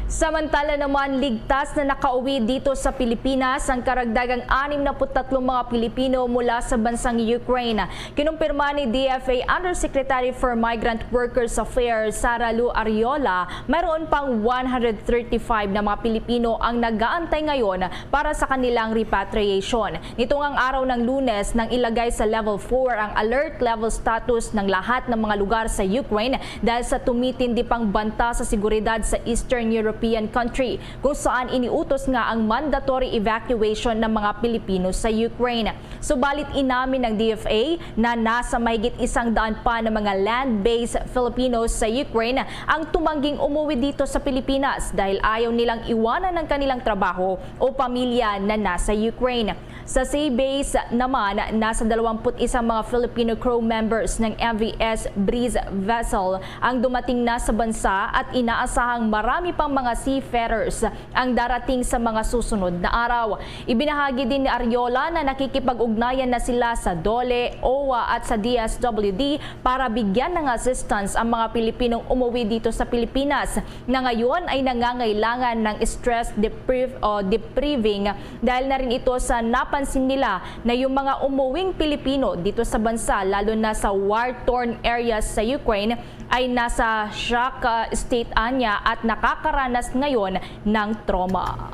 Samantala naman, ligtas na nakauwi dito sa Pilipinas ang karagdagang 63 mga Pilipino mula sa bansang Ukraine. Kinumpirma ni DFA Undersecretary for Migrant Workers Affairs Sara Lu Ariola, mayroon pang 135 na mga Pilipino ang nag-aantay ngayon para sa kanilang repatriation. Nitong ang araw ng Lunes nang ilagay sa level 4 ang alert level status ng lahat ng mga lugar sa Ukraine dahil sa tumitindi pang banta sa seguridad sa Eastern European country kung saan iniutos nga ang mandatory evacuation ng mga Pilipino sa Ukraine. Subalit inamin ng DFA na nasa mahigit 100 pa na mga land-based Filipinos sa Ukraine ang tumangging umuwi dito sa Pilipinas dahil ayaw nilang iwanan ng kanilang trabaho o pamilya na nasa Ukraine. Sa sea base naman, nasa 21 mga Filipino crew members ng MVS Breeze vessel ang dumating na sa bansa at inaasahang marami pang mga seafarers ang darating sa mga susunod na araw. Ibinahagi din ni Ariola na nakikipag-ugnayan na sila sa DOLE, OWA at sa DSWD para bigyan ng assistance ang mga Pilipinong umuwi dito sa Pilipinas na ngayon ay nangangailangan ng stress depriving dahil na rin ito sa napansin nila na yung mga umuwing Pilipino dito sa bansa lalo na sa war-torn areas sa Ukraine ay nasa shock state anya at nakakaranas ngayon ng trauma.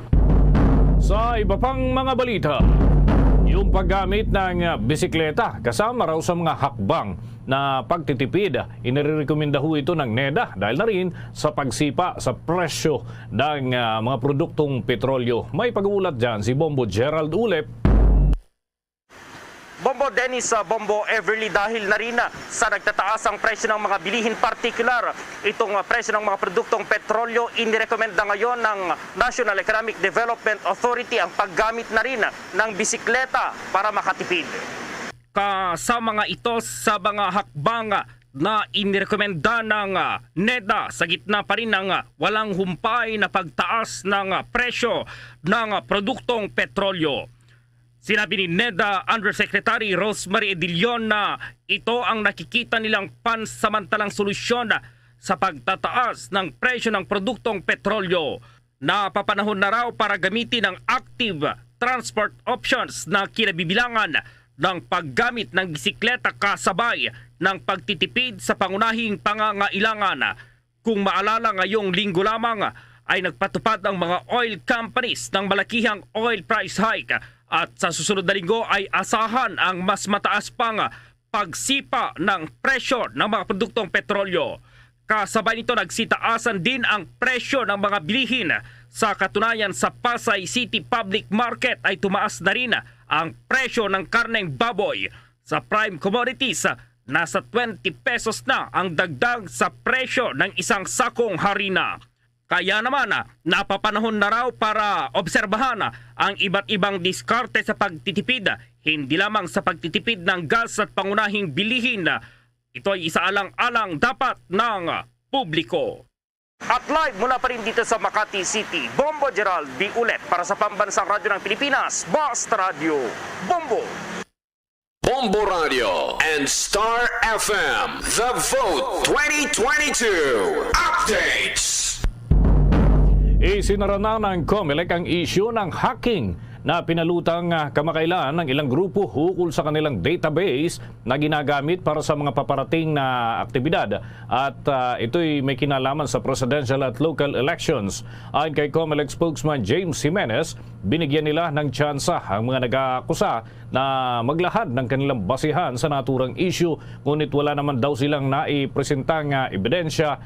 Sa iba pang mga balita, yung paggamit ng bisikleta kasama raw sa mga hakbang na pagtitipid, inirekomenda ho ito ng NEDA dahil na rin sa pagsipa sa presyo ng mga produktong petrolyo. May pag-uulat dyan si Bombo Gerald Ulep. Bombo Dennis, Bombo Everly, dahil na rin sa nagtataas ang presyo ng mga bilihin, partikular itong presyo ng mga produktong petrolyo, inirekomenda ngayon ng National Economic Development Authority ang paggamit na rin ng bisikleta para makatipid. Kasama nga ito sa mga hakbang na inirekomenda ng NEDA sa gitna pa rin ng walang humpay na pagtaas ng presyo ng produktong petrolyo. Sinabi ni NEDA Undersecretary Rosemary Edilion na ito ang nakikita nilang pansamantalang solusyon sa pagtataas ng presyo ng produktong petrolyo. Napapanahon na raw para gamitin ang active transport options na kinabibilangan ng paggamit ng bisikleta kasabay ng pagtitipid sa pangunahing pangangailangan. Kung maalala, ngayong linggo lamang ay nagpatupad ang mga oil companies ng malakihang oil price hike at sa susunod na linggo ay asahan ang mas mataas pang pagsipa ng presyo ng mga produktong petrolyo. Kasabay nito nagsitaasan din ang presyo ng mga bilihin. Sa katunayan, sa Pasay City Public Market ay tumaas na rin ang presyo ng karneng baboy. Sa prime commodities, nasa 20 pesos na ang dagdag sa presyo ng isang sakong harina. Kaya naman, napapanahon na raw para obserbahan ang iba't ibang diskarte sa pagtitipid, hindi lamang sa pagtitipid ng gas at pangunahing bilihin. Ito ay isaalang-alang dapat ng publiko. At live mula pa rin dito sa Makati City, Bombo Gerald B. Ulet para sa Pambansang Radyo ng Pilipinas, Basta Radio, Bombo! Bombo Radio and Star FM, The Vote 2022 Updates. Isinara na ng COMELEC ang isyu ng hacking na pinalutang kamakailan ng ilang grupo ukol sa kanilang database na ginagamit para sa mga paparating na aktibidad at ito'y may kinalaman sa presidential at local elections. Ayon kay COMELEC spokesman James Jimenez, binigyan nila ng tsansa ang mga nag-aakusa na maglahad ng kanilang basihan sa naturang issue, ngunit wala naman daw silang naipresentang ebidensya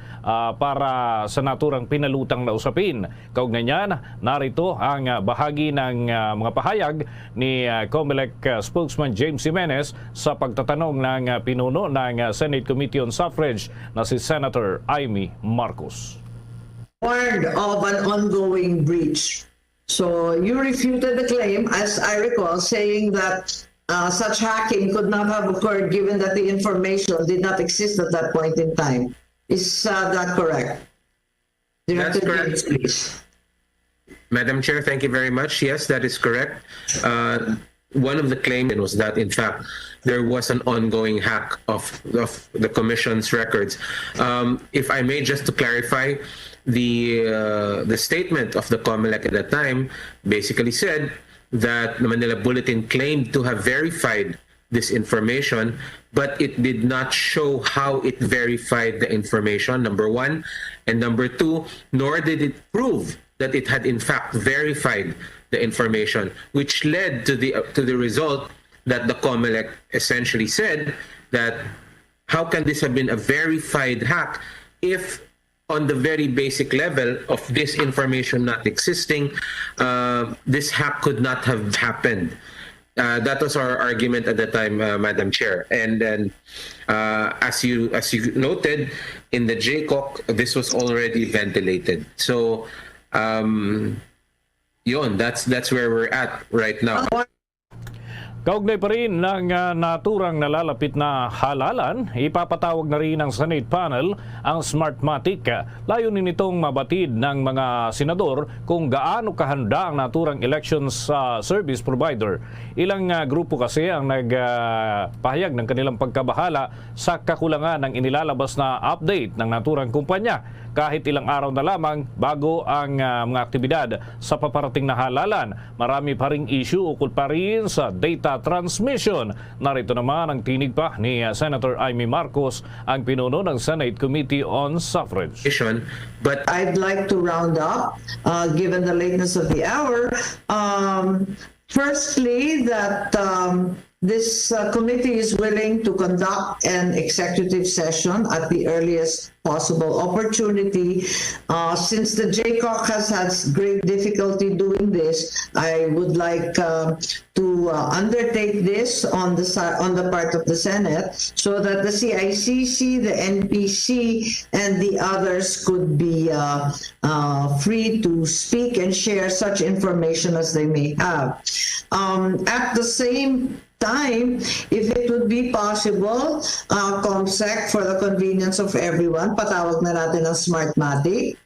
para sa naturang pinalutang na usapin. Kaugnay niyan, narito ang bahagi ng mga pahayag ni COMELEC spokesman James Jimenez sa pagtatanong ng pinuno ng Senate Committee on Suffrage na si Senator Amy Marcos. Warned of an ongoing breach. So you refuted the claim, as I recall, saying that such hacking could not have occurred given that the information did not exist at that point in time. Is that correct? That's Director correct. James, please. Madam Chair, thank you very much. Yes, that is correct. One of the claims was that, in fact, there was an ongoing hack of the Commission's records. If I may, just to clarify, the statement of the COMELEC at that time basically said that the Manila Bulletin claimed to have verified this information, but it did not show how it verified the information, number one. And number two, nor did it prove that it had in fact verified the information, which led to the result that the COMELEC essentially said that how can this have been a verified hack if on the very basic level of this information not existing, this hack could not have happened. That was our argument at the time, Madam Chair. And then, as you noted, in the JCOC, this was already ventilated. So, that's where we're at right now. Kaugnay pa rin ng naturang nalalapit na halalan, ipapatawag na rin ng Senate panel ang Smartmatic. Layunin nitong mabatid ng mga senador kung gaano kahanda ang naturang elections service provider. Ilang grupo kasi ang nagpahayag ng kanilang pagkabahala sa kakulangan ng inilalabas na update ng naturang kumpanya kahit ilang araw na lamang bago ang mga aktibidad sa paparating na halalan. Marami pa ring issue ukol pa rin sa data transmission. Narito naman ang tinig pa ni Senator Amy Marcos, ang pinuno ng Senate Committee on Suffrage. But I'd like to round up, given the lateness of the hour. Firstly, that this committee is willing to conduct an executive session at the earliest possible opportunity. Since the JCOC has had great difficulty doing this, I would like to undertake this on the part of the Senate so that the CICC, the NPC, and the others could be free to speak and share such information as they may have. At the same time, if it would be possible, COMSEC, for the convenience of everyone, patawag na natin ang Smartmatic.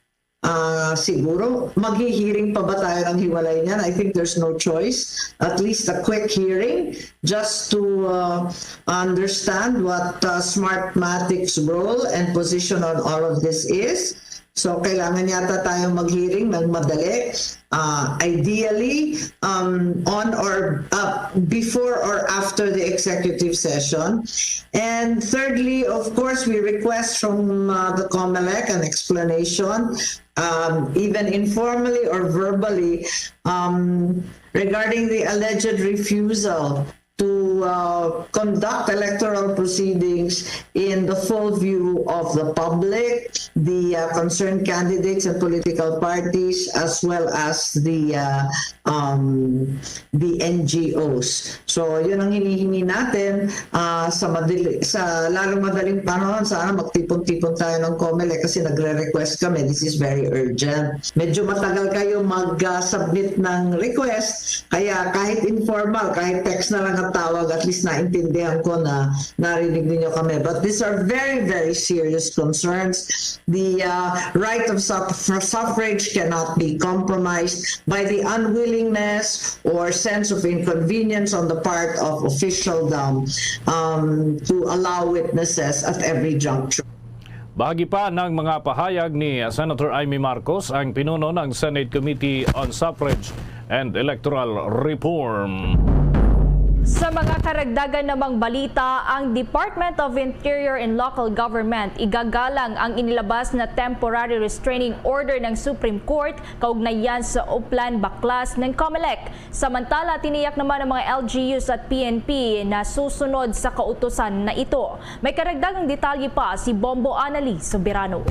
Siguro, maghi-hearing pa ba tayo ng hiwalay niyan? I think there's no choice. At least a quick hearing just to understand what Smartmatic's role and position on all of this is. So, kailangan yata tayong mag-hearing ng madali. Ideally, on or before or after the executive session. And thirdly, of course, we request from the COMELEC an explanation, even informally or verbally, regarding the alleged refusal to conduct electoral proceedings in the full view of the public, the concerned candidates and political parties, as well as the NGOs. So yun ang hinihingi natin sa lalong madaling panahon. Sana magtipon-tipon tayo ng COMELEC kasi nagre-request kami. This is very urgent. Medyo matagal kayo mag-submit ng request, kaya kahit informal, kahit text na lang ang tawag, at least naintindihan ko na narinig ninyo kami. But these are very, very serious concerns. The right of suffrage cannot be compromised by the unwillingness or sense of inconvenience on the part of officialdom to allow witnesses at every juncture. Bahagi pa ng mga pahayag ni Senator Amy Marcos, ang pinuno ng Senate Committee on Suffrage. and Electoral Reform. Sa mga karagdagan namang balita, ang Department of Interior and Local Government igagalang ang inilabas na temporary restraining order ng Supreme Court kaugnayan sa Oplan Baklas ng COMELEC. Samantala, tiniyak naman ng mga LGUs at PNP na susunod sa kautusan na ito. May karagdagang detalye pa si Bombo Anali Soberano.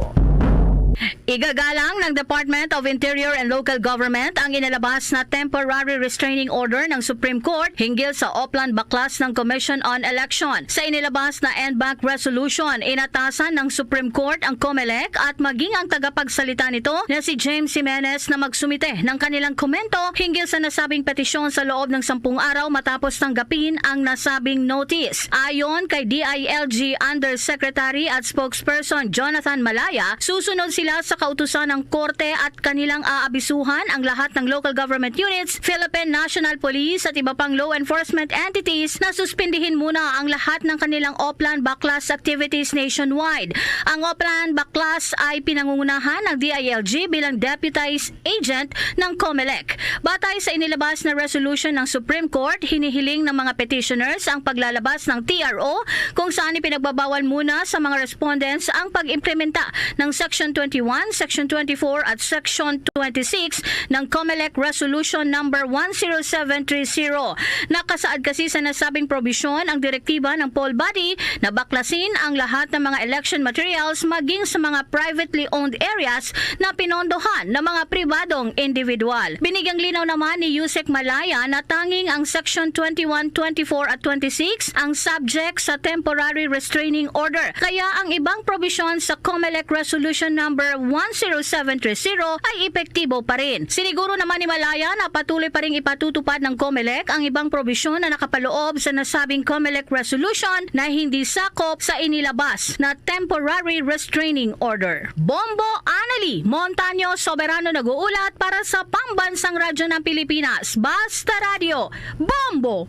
Igagalang ng Department of Interior and Local Government ang inilabas na temporary restraining order ng Supreme Court hinggil sa Oplan Baklas ng Commission on Election. Sa inilabas na NBank resolution, inatasan ng Supreme Court ang COMELEC at maging ang tagapagsalita nito na si James Jimenez na magsumite ng kanilang komento hinggil sa nasabing petisyon sa loob ng 10 araw matapos tanggapin ang nasabing notice. Ayon kay DILG Undersecretary at Spokesperson Jonathan Malaya, susunod sila sa kautusan ng Korte at kanilang aabisuhan ang lahat ng local government units, Philippine National Police at iba pang law enforcement entities na suspindihin muna ang lahat ng kanilang Oplan Baklas activities nationwide. Ang Oplan Baklas ay pinangungunahan ng DILG bilang deputized agent ng COMELEC. Batay sa inilabas na resolution ng Supreme Court, hinihiling ng mga petitioners ang paglalabas ng TRO kung saan ipinagbabawal muna sa mga respondents ang pag-implementa ng Section 21, Section 24 at Section 26 ng COMELEC Resolution number 10730. Nakasaad kasi sa nasabing probisyon ang direktiba ng poll body na baklasin ang lahat ng mga election materials maging sa mga privately owned areas na pinondohan ng mga pribadong individual. Binigyang linaw naman ni Yusek Malaya na tanging ang Section 21, 24 at 26 ang subject sa temporary restraining order. Kaya ang ibang probisyon sa COMELEC Resolution number 10730 ay epektibo pa rin. Siniguro naman ni Malaya na patuloy pa rin ipatutupad ng COMELEC ang ibang probisyon na nakapaloob sa nasabing COMELEC resolution na hindi sakop sa inilabas na temporary restraining order. Bombo Anali Montaño Soberano nag-uulat para sa Pambansang Radyo ng Pilipinas. Basta Radio, Bombo!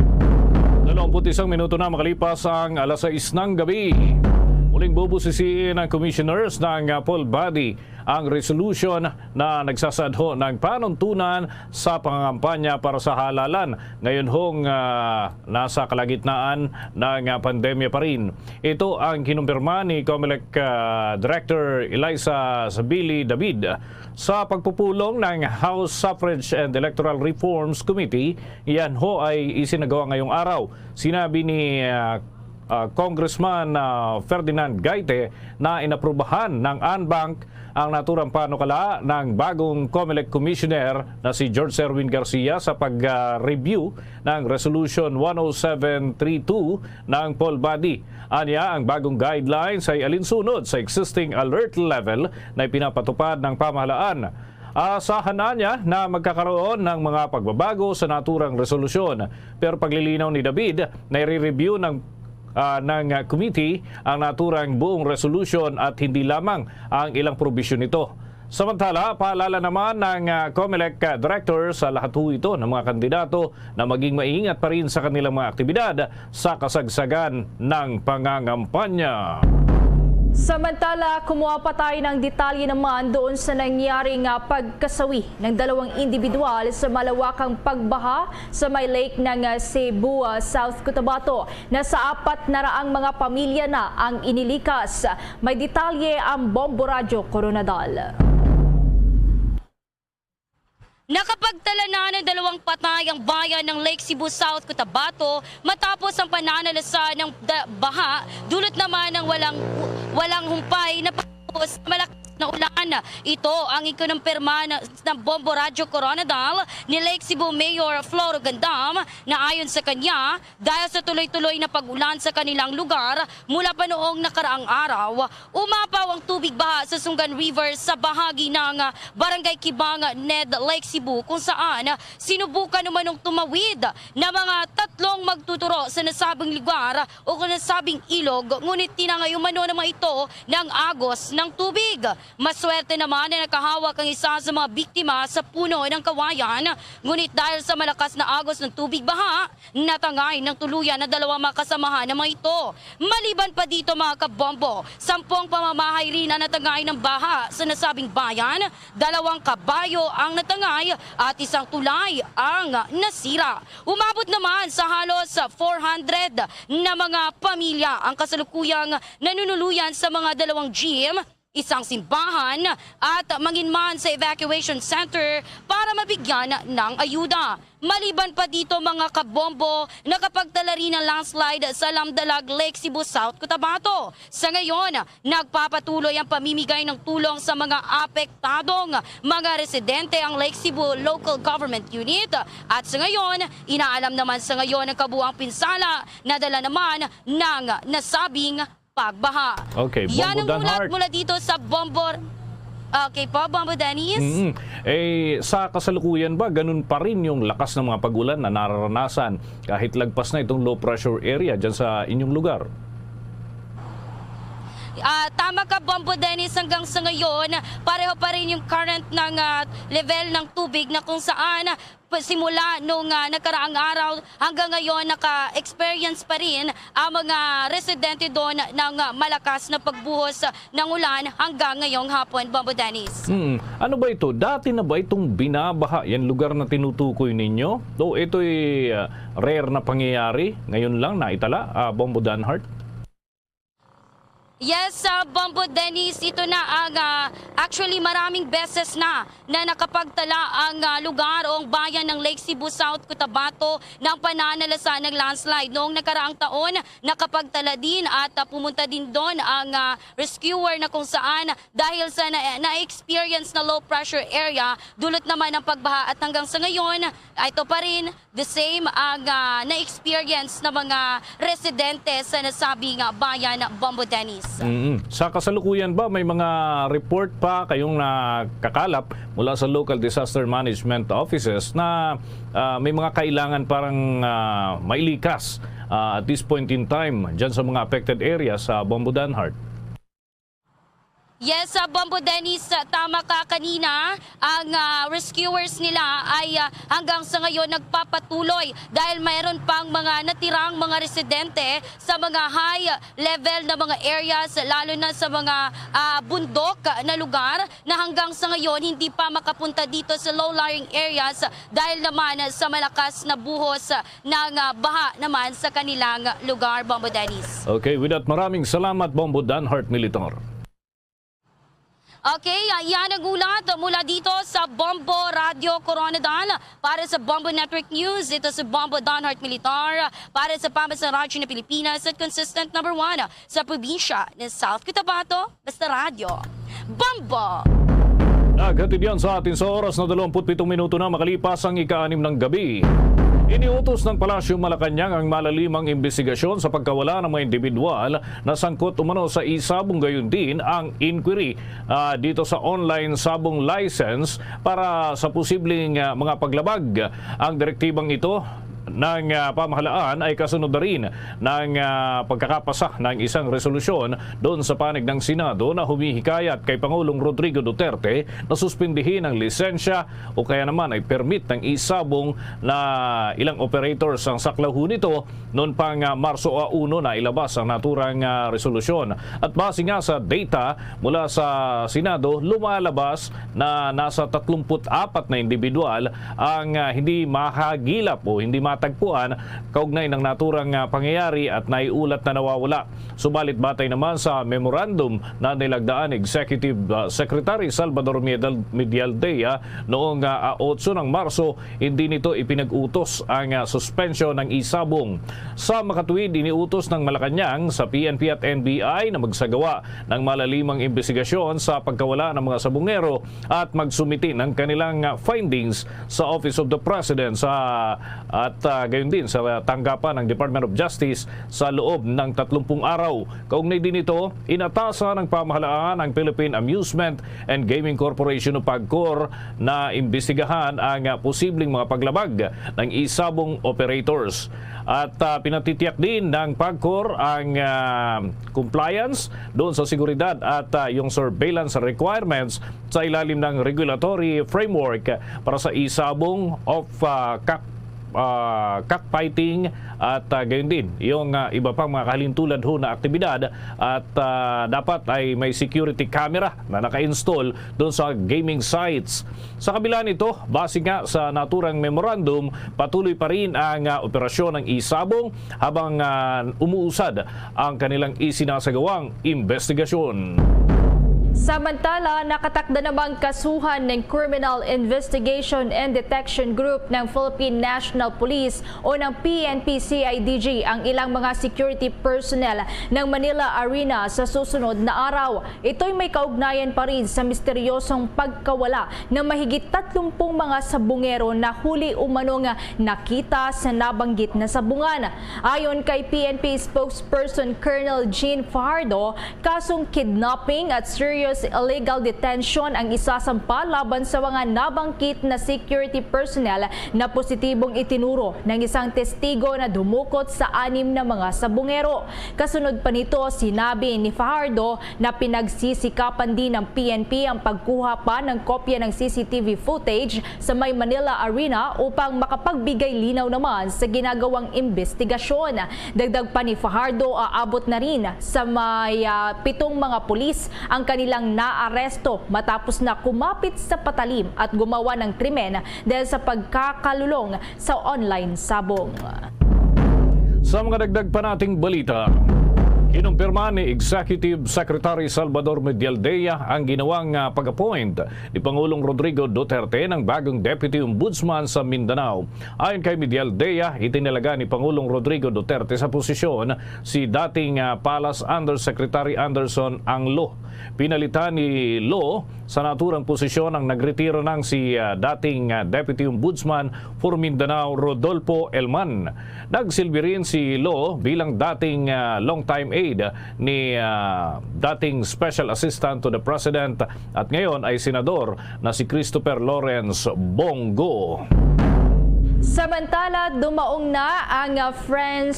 21 minuto na makalipas ang alas 6 ng gabi. Muling bubusisiin ng commissioners ng poll body ang resolution na nagsasadho ng panuntunan sa pangangampanya para sa halalan. Ngayon hong nasa kalagitnaan ng pandemya pa rin. Ito ang kinumpirma ni COMELEC Director Eliza Sabili David sa pagpupulong ng House Suffrage and Electoral Reforms Committee. Yan ho ay isinagawa ngayong araw. Sinabi ni Congressman Ferdinand Gaite na inaprubahan ng NBank ang naturang panukala ng bagong COMELEC Commissioner na si George Erwin Garcia sa pag-review ng Resolution 10732 ng poll body. Anya, ang bagong guidelines ay alinsunod sa existing alert level na ipinapatupad ng pamahalaan. Asahan na niya na magkakaroon ng mga pagbabago sa naturang resolusyon. Pero paglilinaw ni David na i-review ng committee ang naturang buong resolution at hindi lamang ang ilang probisyon nito. Samantala, paalala naman ng COMELEC Director sa lahat ito ng mga kandidato na maging maingat pa rin sa kanilang mga aktibidad sa kasagsagan ng pangangampanya. Samantala, kumuha pa tayo ng detalye naman doon sa nangyaring pagkasawi ng dalawang individual sa malawakang pagbaha sa may lake ng Cebu, South Cotabato. Nasa 400 mga pamilya na ang inilikas. May detalye ang Bombo Radio Coronadal. Nakapagtala na ng 2 patay ang bayan ng Lake Cebu, South Cotabato matapos ang pananalasa ng baha, dulot naman ng walang humpay na pagkos malakas na ulan. Ito ang ikunumpirma ng Bombo Radio Coronadal ni Lake Cebu Mayor Floro Gandam na ayon sa kanya, dahil sa tuloy-tuloy na pag-ulan sa kanilang lugar mula pa noong nakaraang araw, umapaw ang tubig baha sa Sungan River sa bahagi ng Barangay Kibang, Ned, Lake Cebu, kung saan sinubukan umanong tumawid na mga 3 magtuturo sa nasabing lugar o nasabing ilog, ngunit tinangay umano naman ito ng agos ng tubig. Maswerte naman na nakahawak ang isa sa mga biktima sa puno ng kawayan. Ngunit dahil sa malakas na agos ng tubig baha, natangay ng tuluyan na dalawang mga kasamahan ng mga ito. Maliban pa dito mga kabombo, 10 pamamahay rin ang natangay ng baha sa nasabing bayan, 2 kabayo ang natangay at 1 tulay ang nasira. Umabot naman sa halos 400 na mga pamilya ang kasalukuyang nanunuluyan sa mga 2 gym, 1 simbahan at manginman sa evacuation center para mabigyan ng ayuda. Maliban pa dito mga kabombo, nakapagtala rin ng landslide sa Lamdalag, Lake Cebu South, Cotabato. Sa ngayon, nagpapatuloy ang pamimigay ng tulong sa mga apektadong mga residente ang Lake Cebu Local Government Unit. At sa ngayon, inaalam naman sa ngayon ang kabuang pinsala na dala naman ng nasabing pagbaha. Okay, Bombo Yan ang Dan ulat Hart. mula dito sa Bombo. Okay po, Bombo Dennis. Sa kasalukuyan ba, ganun pa rin yung lakas ng mga pagulan na nararanasan kahit lagpas na itong low pressure area dyan sa inyong lugar? Tama ka, Bombo Dennis, hanggang sa ngayon, pareho pa rin yung current ng level ng tubig na kung saan simula nung nakaraang araw hanggang ngayon naka-experience pa rin ang mga residente doon ng malakas na pagbuhos ng ulan hanggang ngayong hapon, Bombo Dennis. Ano ba ito? Dati na ba itong binabaha yan lugar na tinutukoy ninyo? O ito'y rare na pangyayari? Ngayon lang naitala, Bombo Dan Hart? Yes, Bombo Dennis, ito na ang actually maraming beses na nakapagtala ang lugar o ang bayan ng Lake Cebu South, Cotabato ng pananalasa ng landslide. Noong nakaraang taon, nakapagtala din at pumunta din doon ang rescuer na kung saan dahil sa na-experience na low pressure area, dulot naman ng pagbaha at hanggang sa ngayon, ito pa rin the same ang na-experience ng mga residente sa nasabing bayan, Bombo Dennis. Sa kasalukuyan ba, may mga report pa kayong nakakalap mula sa local disaster management offices na may mga kailangan parang mailikas at this point in time dyan sa mga affected areas sa Bombo Dan Hart? Yes, Bombo Dennis, tama ka kanina. Ang rescuers nila ay hanggang sa ngayon nagpapatuloy dahil mayroon pang mga natirang mga residente sa mga high level na mga areas, lalo na sa mga bundok na lugar na hanggang sa ngayon hindi pa makapunta dito sa low-lying areas dahil naman sa malakas na buhos ng baha naman sa kanilang lugar, Bombo Dennis. Okay, with that, maraming salamat, Bombo Dan Hart Militar. Okay, yan ang ulat mula dito sa Bombo Radio Coronadal. Para sa Bombo Network News, ito si Bombo Dan Hart Militar para sa Pambansang Radyo ng Pilipinas at consistent number 1 sa probinsya ng South Cotabato, basta radyo. Bombo! Naghatid yan sa atin sa oras na 27 minuto na makalipas ang ika-6 ng gabi. Iniutos ng Palasyo Malacanang ang malalimang imbestigasyon sa pagkawala ng mga individual na sangkot umano sa isabong, gayon din ang inquiry dito sa online sabong license para sa posibleng mga paglabag. Ang direktibang ito ng pamahalaan ay kasunod na rin ng pagkakapasa ng isang resolusyon doon sa panig ng Senado na humihikayat kay Pangulong Rodrigo Duterte na suspindihin ang lisensya o kaya naman ay permit ng isabong na ilang operators ang saklaw nito noon pang Marso 1 na ilabas ang naturang resolusyon. At base nga sa data mula sa Senado, lumalabas na nasa 34 na individual ang hindi mahagilap o hindi matagpuan kaugnay ng naturang pangyayari at naiulat na nawawala. Subalit batay naman sa memorandum na nilagdaan Executive Secretary Salvador Medialdea noong 8 ng Marso, hindi nito ipinag-utos ang suspension ng isabong. Sa makatuwid, iniutos ng Malacanang sa PNP at NBI na magsagawa ng malalimang investigasyon sa pagkawala ng mga sabongero at magsumiti ng kanilang findings sa Office of the President at gayon din sa tanggapan ng Department of Justice sa loob ng 30 araw. Kaugnay din ito, inatasan ng pamahalaan ang Philippine Amusement and Gaming Corporation o PAGCOR na imbestigahan ang posibleng mga paglabag ng isabong operators. At pinatitiyak din ng PAGCOR ang compliance doon sa seguridad at yung surveillance requirements sa ilalim ng regulatory framework para sa isabong of cockfighting at gayon din yung iba pang mga kahalintulad ho na aktibidad at dapat ay may security camera na naka-install doon sa gaming sites. Sa kabila nito, base nga sa naturang memorandum, patuloy pa rin ang operasyon ng isabong habang umuusad ang kanilang isinasagawang investigasyon. Samantala, nakatakda namang kasuhan ng Criminal Investigation and Detection Group ng Philippine National Police o ng PNP-CIDG ang ilang mga security personnel ng Manila Arena sa susunod na araw. Ito'y may kaugnayan pa rin sa misteryosong pagkawala ng mahigit 30 mga sabungero na huli umanong nakita sa nabanggit na sabungan. Ayon kay PNP spokesperson Colonel Jean Fajardo, kasong kidnapping at serious illegal detention ang isasampa laban sa mga nabanggit na security personnel na positibong itinuro ng isang testigo na dumukot sa 6 na mga sabungero. Kasunod pa nito, sinabi ni Fajardo na pinagsisikapan din ng PNP ang pagkuha pa ng kopya ng CCTV footage sa May Manila Arena upang makapagbigay linaw naman sa ginagawang investigasyon. Dagdag pa ni Fajardo, aabot na rin sa may 7 mga pulis ang kanilang naaresto matapos na kumapit sa patalim at gumawa ng krimen dahil sa pagkakalulong sa online sabong. Sa mga dagdag pa nating balita, kinumpirma ni Executive Secretary Salvador Medialdea ang ginawang pag-appoint ni Pangulong Rodrigo Duterte ng bagong Deputy Ombudsman sa Mindanao. Ayon kay Medialdea, itinalaga ni Pangulong Rodrigo Duterte sa posisyon si dating Palace Undersecretary Anderson Anglo. Pinalitan ni Lo sa naturang posisyon ang nagretiro ng si dating Deputy Ombudsman for Mindanao Rodolfo Elman. Nagsilbi rin si Lo bilang dating long-time aide ni dating Special Assistant to the President at ngayon ay senador na si Christopher Lawrence Bongo. Samantala, dumaong na ang French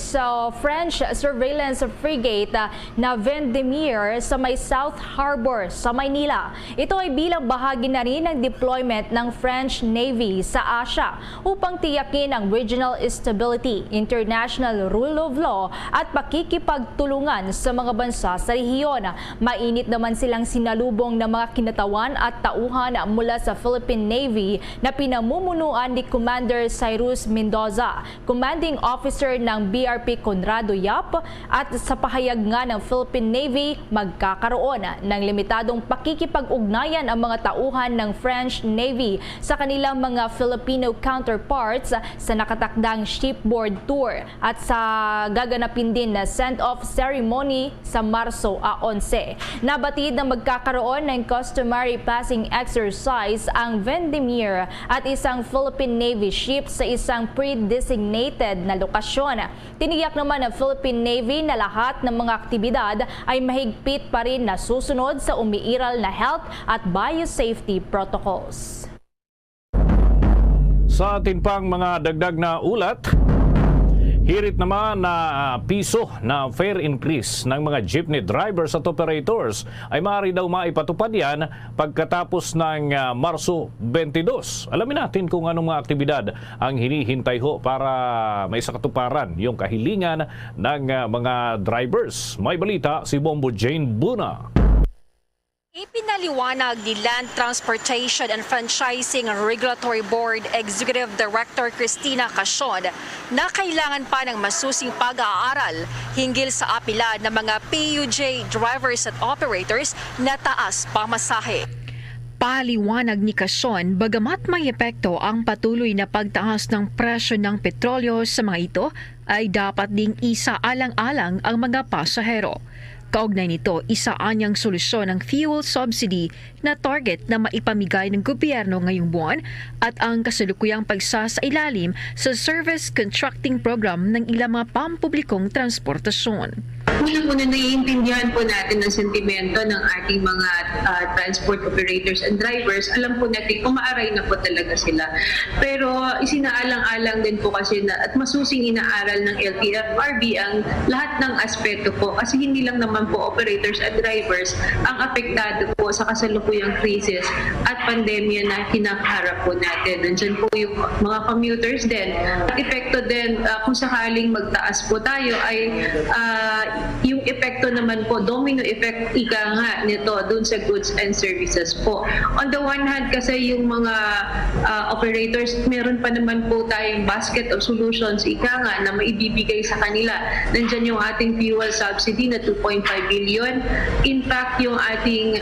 surveillance frigate na Vendémiaire sa may South Harbor sa Maynila. Ito ay bilang bahagi na rin ng deployment ng French Navy sa Asia upang tiyakin ang regional stability, international rule of law at pakikipagtulungan sa mga bansa sa rehiyon. Mainit naman silang sinalubong ng mga kinatawan at tauhan mula sa Philippine Navy na pinamumunuan ni Commander Cyrus Mendoza, commanding officer ng BRP Conrado Yap, at sa pahayag nga ng Philippine Navy, magkakaroon ng limitadong pakikipag-ugnayan ang mga tauhan ng French Navy sa kanilang mga Filipino counterparts sa nakatakdang shipboard tour at sa gaganapin din na send-off ceremony sa Marso 11. Nabatid na magkakaroon ng customary passing exercise ang Vendémiaire at isang Philippine Navy ship sa isang pre-designated na lokasyon. Tiniyak naman ng Philippine Navy na lahat ng mga aktibidad ay mahigpit pa rin na susunod sa umiiral na health at biosafety protocols. Sa atin pang mga dagdag na ulat, hirit naman na piso na fare increase ng mga jeepney drivers at operators ay maaari daw maipatupad yan pagkatapos ng Marso 22. Alamin natin kung anong mga aktibidad ang hinihintay ho para may sakatuparan yung kahilingan ng mga drivers. May balita si Bombo Jane Buna. Ipinaliwanag ni Land Transportation and Franchising Regulatory Board Executive Director Cristina Casion na kailangan pa ng masusing pag-aaral hinggil sa apila ng mga PUJ drivers at operators na taas pamasahe. Paliwanag ni Casion, bagamat may epekto ang patuloy na pagtaas ng presyo ng petrolyo sa mga ito, ay dapat ding isaalang-alang ang mga pasahero. Kaugnay nito, isa anyang solusyon ang fuel subsidy na target na maipamigay ng gobyerno ngayong buwan at ang kasalukuyang pagsasailalim sa service contracting program ng ilang mga pampublikong transportasyon. Unang-una, naiintindihan po natin ang sentimento ng ating mga transport operators and drivers. Alam po natin, umaaray na po talaga sila. Pero isinaalang-alang din po kasi at masusing inaaral ng LTFRB ang lahat ng aspeto po. Kasi hindi lang naman po operators at drivers ang apektado po sa kasalukuyang krisis at pandemya na kinakaharap po natin. Nandiyan po yung mga commuters din. At epekto din, kung sakaling magtaas po tayo, ay yung epekto naman po, domino effect, ika nga nito dun sa goods and services po. On the one hand, kasi yung mga operators, meron pa naman po tayong basket of solutions, ika nga, na maibibigay sa kanila. Nandyan yung ating fuel subsidy na 2.5 billion. In fact, yung ating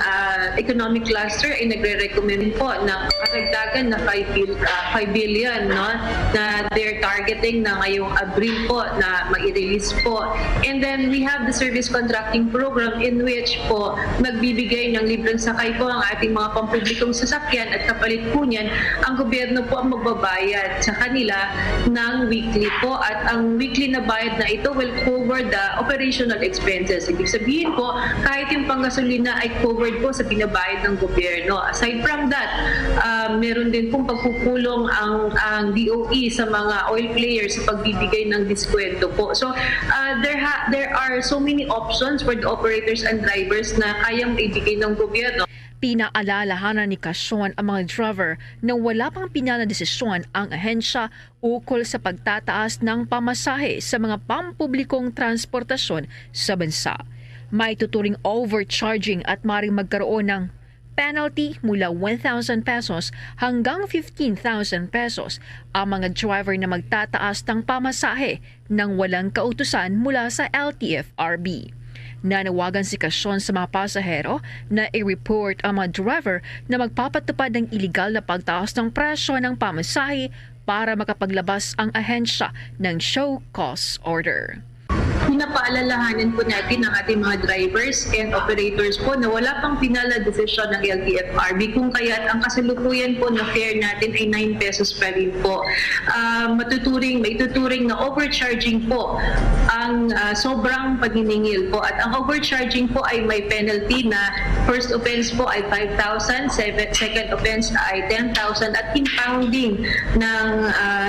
economic cluster ay nagre-recommend po ng karagdagan na 5 billion, no, na they're targeting na ngayong Abril po na mai-release po. And then we have the service contracting program in which po magbibigay ng libreng sakay po ang ating mga pampublikong sasakyan at kapalit po niyan, ang gobyerno po ang magbabayad sa kanila ng weekly po at ang weekly na bayad na ito will cover the operational expenses. Ibig sabihin po, kahit yung panggasolina ay covered po sa pinabayad ng gobyerno. Aside from that, meron din pong pagpupulong ang DOE sa mga oil players sa pagbibigay ng diskwento po. So, there are so many options for the operators and drivers na kayang ibigay ng gobyerno. Pinaalalahanan ni Quezon ang mga driver na wala pang pinanadesisyon ang ahensya ukol sa pagtataas ng pamasahe sa mga pampublikong transportasyon sa bansa. May tuturing overcharging at maring magkaroon ng penalty mula 1,000 pesos hanggang 15,000 pesos ang mga driver na magtataas ng pamasahe nang walang kautusan mula sa LTFRB. Nanawagan si Quezon sa mga pasahero na i-report ang mga driver na magpapatupad ng iligal na pagtaas ng presyo ng pamasahe para makapaglabas ang ahensya ng show cause order. Pinapaalalahanan po natin ang ating mga drivers and operators po na wala pang final na desisyon ng LTFRB kung kaya't ang kasalukuyan po na fare natin ay 9 pesos pa rin po. Maituturing na overcharging po ang sobrang pagniningil po at ang overcharging po ay may penalty na first offense po ay 5,000, second offense ay 10,000 at impounding ng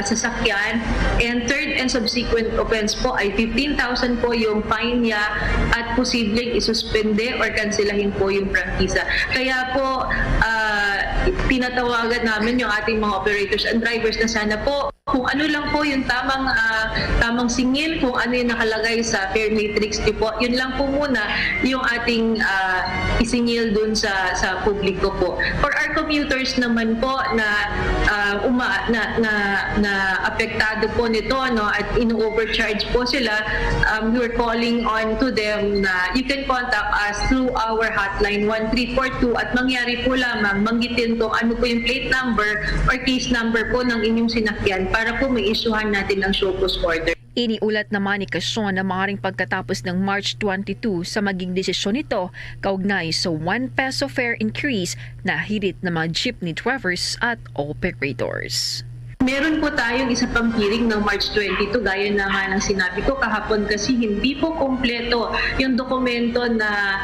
sasakyan, and third and subsequent offense po ay 15,000 po yung fine niya at posibleng isuspende or kanselahin po yung prangkisa. Kaya po pinatawagan namin yung ating mga operators and drivers na sana po kung ano lang po yung tamang singil, kung ano yung nakalagay sa fare matrix po, yun lang po muna yung ating isingil dun sa publiko po. For our commuters naman po na apektado po nito, no, at ino-overcharge po sila, we're calling on to them na you can contact us through our hotline 1342 at mangyari po lamang manggitin kung ano po yung plate number or case number po ng inyong sinakyan para po mai-issuehan natin ng show cause order. Iniulat naman ni Quezon na maaaring pagkatapos ng March 22 sa maging desisyon nito kaugnay sa 1 peso fare increase na hirit ng mga jeepney drivers at operators. Meron po tayong isa pang hearing ng March 22, gaya na nga ng sinabi ko kahapon kasi hindi po kompleto yung dokumento na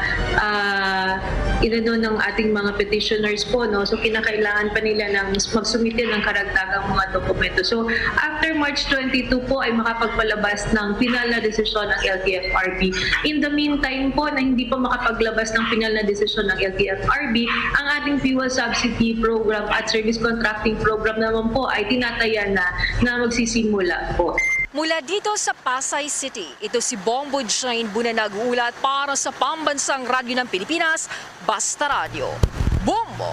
inano ng ating mga petitioners po, no? So kinakailangan pa nila ng magsumite ng karagdagang mga dokumento. So after March 22 po ay makapagpalabas ng final na desisyon ng LTFRB. In the meantime po na hindi pa makapaglabas ng final na desisyon ng LTFRB, ang ating fuel subsidy program at service contracting program naman po ay tinatayan na magsisimula po. Mula dito sa Pasay City, ito si Bombo Jane Buna nag-uulat para sa Pambansang Radyo ng Pilipinas, Basta Radio. Bombo!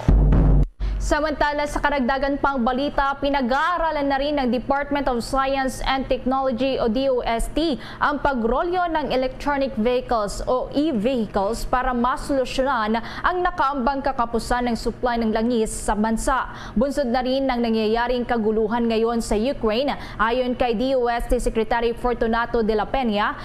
Samantala sa karagdagan pang balita, pinag-aaralan na rin ng Department of Science and Technology o DOST ang pagrolyo ng electronic vehicles o e-vehicles para masolusyonan ang nakaambang kakapusan ng supply ng langis sa bansa. Bunsod na rin ng nangyayaring kaguluhan ngayon sa Ukraine. Ayon kay DOST Secretary Fortunato de la Peña,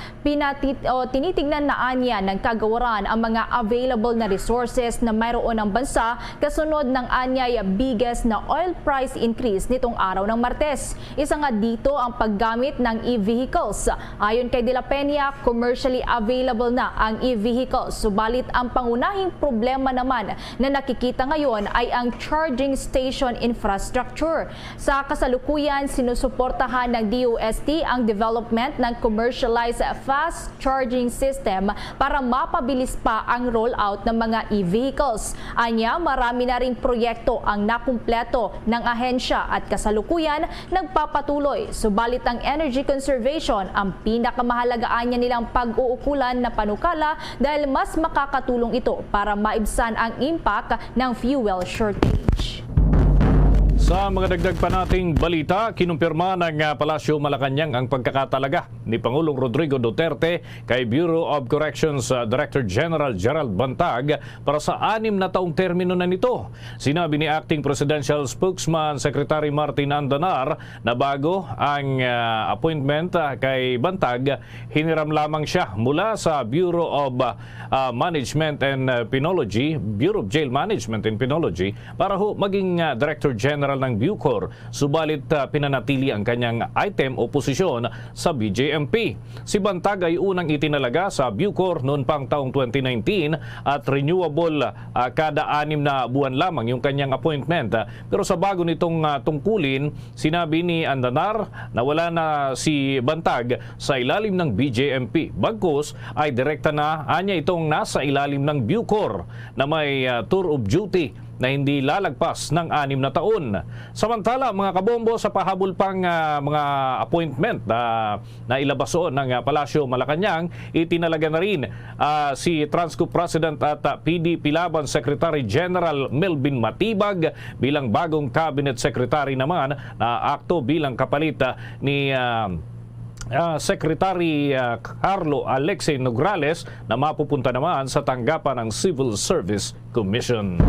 tinitignan na anya ng kagawaran ang mga available na resources na mayroon ng bansa kasunod ng anya biggest na oil price increase nitong araw ng Martes. Isa nga dito ang paggamit ng e-vehicles. Ayon kay De La Peña, commercially available na ang e-vehicles. Subalit ang pangunahing problema naman na nakikita ngayon ay ang charging station infrastructure. Sa kasalukuyan, sinusuportahan ng DOST ang development ng commercialized fast charging system para mapabilis pa ang rollout ng mga e-vehicles. Anya, marami na ring proyekto ang nakumpleto ng ahensya at kasalukuyan nagpapatuloy. Subalit ang energy conservation ang pinakamahalagaan niya nilang pag-uukulan na panukala dahil mas makakatulong ito para maibsan ang impact ng fuel shortage. Sa mga dagdag pa nating balita, kinumpirma ng Palasyo Malacanang ang pagkakatalaga ni Pangulong Rodrigo Duterte kay Bureau of Corrections Director General Gerald Bantag para sa 6 na taong termino na nito. Sinabi ni Acting Presidential Spokesman Secretary Martin Andanar na bago ang appointment kay Bantag, hiniram lamang siya mula sa Bureau of Management and Penology, Bureau of Jail Management and Penology para maging Director General ng Bucor, subalit pinanatili ang kanyang item o posisyon sa BJMP. Si Bantag ay unang itinalaga sa Bucor noon pang taong 2019 at renewable kada 6 na buwan lamang yung kanyang appointment. Pero sa bago nitong tungkulin, sinabi ni Andanar na wala na si Bantag sa ilalim ng BJMP. Bagkus ay direkta na anya itong nasa ilalim ng Bucor na may tour of duty na hindi lalagpas ng 6 na taon. Samantala, mga kabombo, sa pahabol pang mga appointment na ilabaso ng Palasyo Malacanang, itinalaga na rin si Transco President at PDP Laban Secretary General Melvin Matibag bilang bagong Cabinet Secretary naman na akto bilang kapalit ni Secretary Carlo Alexei Nograles na mapupunta naman sa tanggapan ng Civil Service Commission.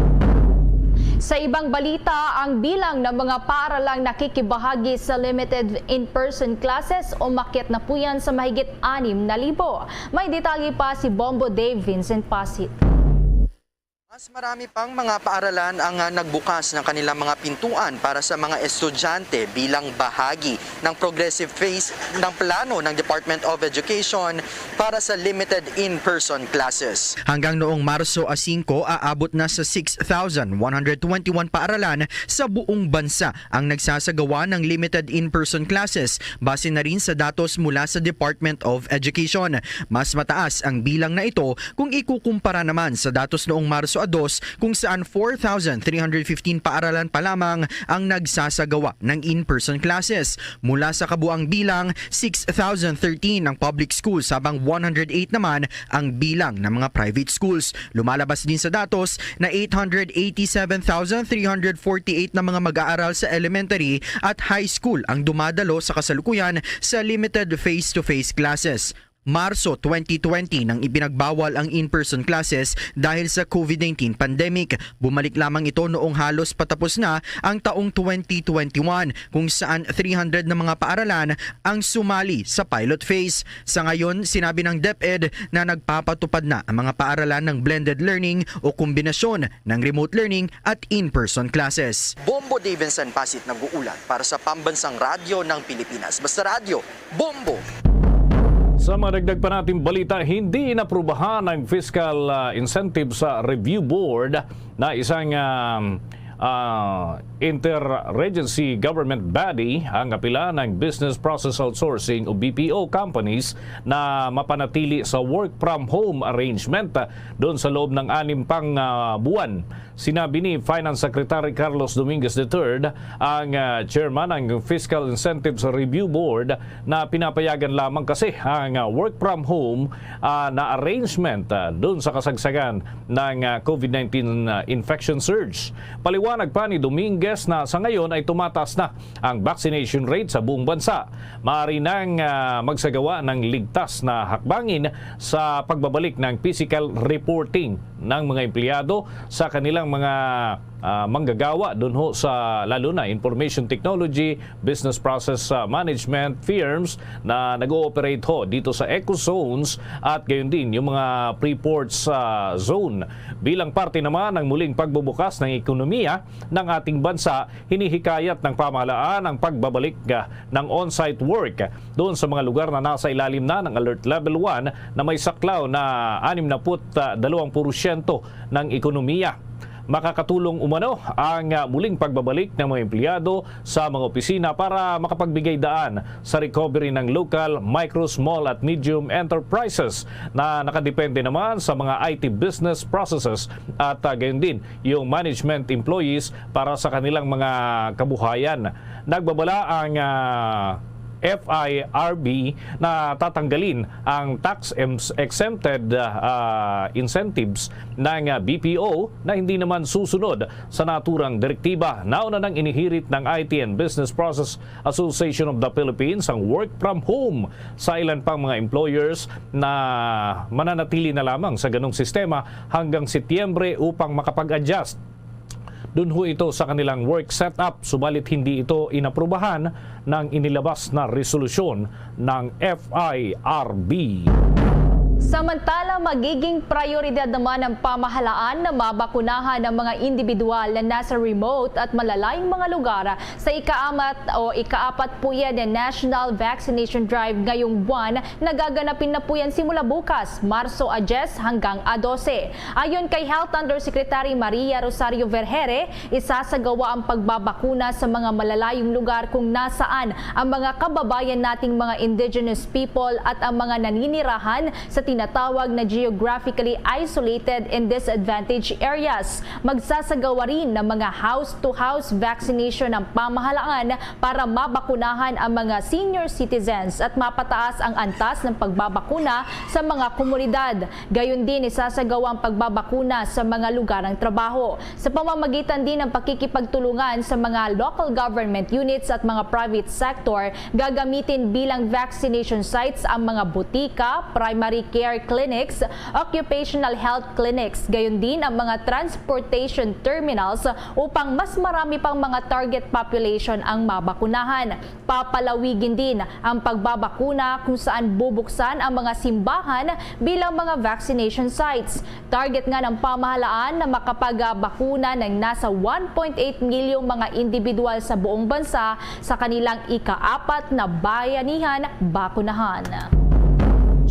Sa ibang balita, ang bilang ng mga paaralang nakikibahagi sa limited in-person classes umakyat na po yan sa mahigit 6,000. May detalye pa si Bombo Dave Vincent Pasit. Mas marami pang mga paaralan ang nagbukas ng kanilang mga pintuan para sa mga estudyante bilang bahagi ng progressive phase ng plano ng Department of Education para sa limited in-person classes. Hanggang noong Marso 5, aabot na sa 6,121 paaralan sa buong bansa ang nagsasagawa ng limited in-person classes base na rin sa datos mula sa Department of Education. Mas mataas ang bilang na ito kung ikukumpara naman sa datos noong Marso 2 kung saan 4,315 paaralan pa lamang ang nagsasagawa ng in-person classes. Mula sa kabuang bilang, 6,013 ang public schools habang 108 naman ang bilang ng mga private schools. Lumalabas din sa datos na 887,348 na mga mag-aaral sa elementary at high school ang dumadalo sa kasalukuyan sa limited face-to-face classes. Marso 2020 nang ipinagbawal ang in-person classes dahil sa COVID-19 pandemic. Bumalik lamang ito noong halos patapos na ang taong 2021 kung saan 300 na mga paaralan ang sumali sa pilot phase. Sa ngayon, sinabi ng DepEd na nagpapatupad na ang mga paaralan ng blended learning o kombinasyon ng remote learning at in-person classes. Bombo Davidson Pasit nag-uulat para sa Pambansang Radyo ng Pilipinas. Basta radyo, Bombo! Sa mga dagdag pa natin balita, hindi inaprubahan ng Fiscal Incentive sa Review Board na isang interagency government body ang apila ng Business Process Outsourcing o BPO companies na mapanatili sa work from home arrangement doon sa loob ng 6 pang buwan. Sinabi ni Finance Secretary Carlos Dominguez III, ang chairman ng Fiscal Incentives Review Board, na pinapayagan lamang kasi ang work from home na arrangement doon sa kasagsagan ng COVID-19 infection surge. Paliwanag Ipinaliwanag pa ni Dominguez na sa ngayon ay tumataas na ang vaccination rate sa buong bansa. Maaari nang magsagawa ng ligtas na hakbangin sa pagbabalik ng physical reporting ng mga empleyado sa kanilang mga manggagawa doon ho sa lalo na information technology, business process management firms na nag-ooperate ho dito sa eco zones at gayon din yung mga pre-ports zone. Bilang parte naman ng muling pagbubukas ng ekonomiya ng ating bansa, hinihikayat ng pamahalaan ang pagbabalik ng on-site work doon sa mga lugar na nasa ilalim na ng Alert Level 1 na may saklaw na 62% ng ekonomiya. Makakatulong umano ang muling pagbabalik ng mga empleyado sa mga opisina para makapagbigay daan sa recovery ng local, micro, small at medium enterprises na nakadepende naman sa mga IT business processes at gayon din yung management employees para sa kanilang mga kabuhayan. Nagbabala ang FIRB na tatanggalin ang tax-exempted incentives ng BPO na hindi naman susunod sa naturang direktiba. Nauna nang inihirit ng IT and Business Process Association of the Philippines ang work from home sa ilan pang mga employers na mananatili na lamang sa ganong sistema hanggang Setyembre upang makapag-adjust. Doon ho ito sa kanilang work setup, subalit hindi ito inaprubahan ng inilabas na resolusyon ng FIRB. Samantala, magiging prioridad naman ng pamahalaan na mabakunahan ng mga individual na nasa remote at malalayong mga lugar sa ikaapat po yan ng National Vaccination Drive ngayong buwan na gaganapin na po yan simula bukas, Marso 10 hanggang 12. Ayon kay Health Undersecretary Maria Rosario Vergere, isasagawa ang pagbabakuna sa mga malalayong lugar kung nasaan ang mga kababayan nating mga indigenous people at ang mga naninirahan sa tinatawag na geographically isolated and disadvantaged areas. Magsasagawa rin ng mga house-to-house vaccination ng pamahalaan para mabakunahan ang mga senior citizens at mapataas ang antas ng pagbabakuna sa mga komunidad. Gayon din isasagawa ang pagbabakuna sa mga lugar ng trabaho. Sa pamamagitan din ng pakikipagtulungan sa mga local government units at mga private sector, gagamitin bilang vaccination sites ang mga butika, primary care clinics, occupational health clinics, gayon din ang mga transportation terminals upang mas marami pang mga target population ang mabakunahan. Papalawigin din ang pagbabakuna kung saan bubuksan ang mga simbahan bilang mga vaccination sites. Target nga ng pamahalaan na makapagbakuna ng nasa 1.8 milyong mga individual sa buong bansa sa kanilang ika-4 na bayanihan bakunahan.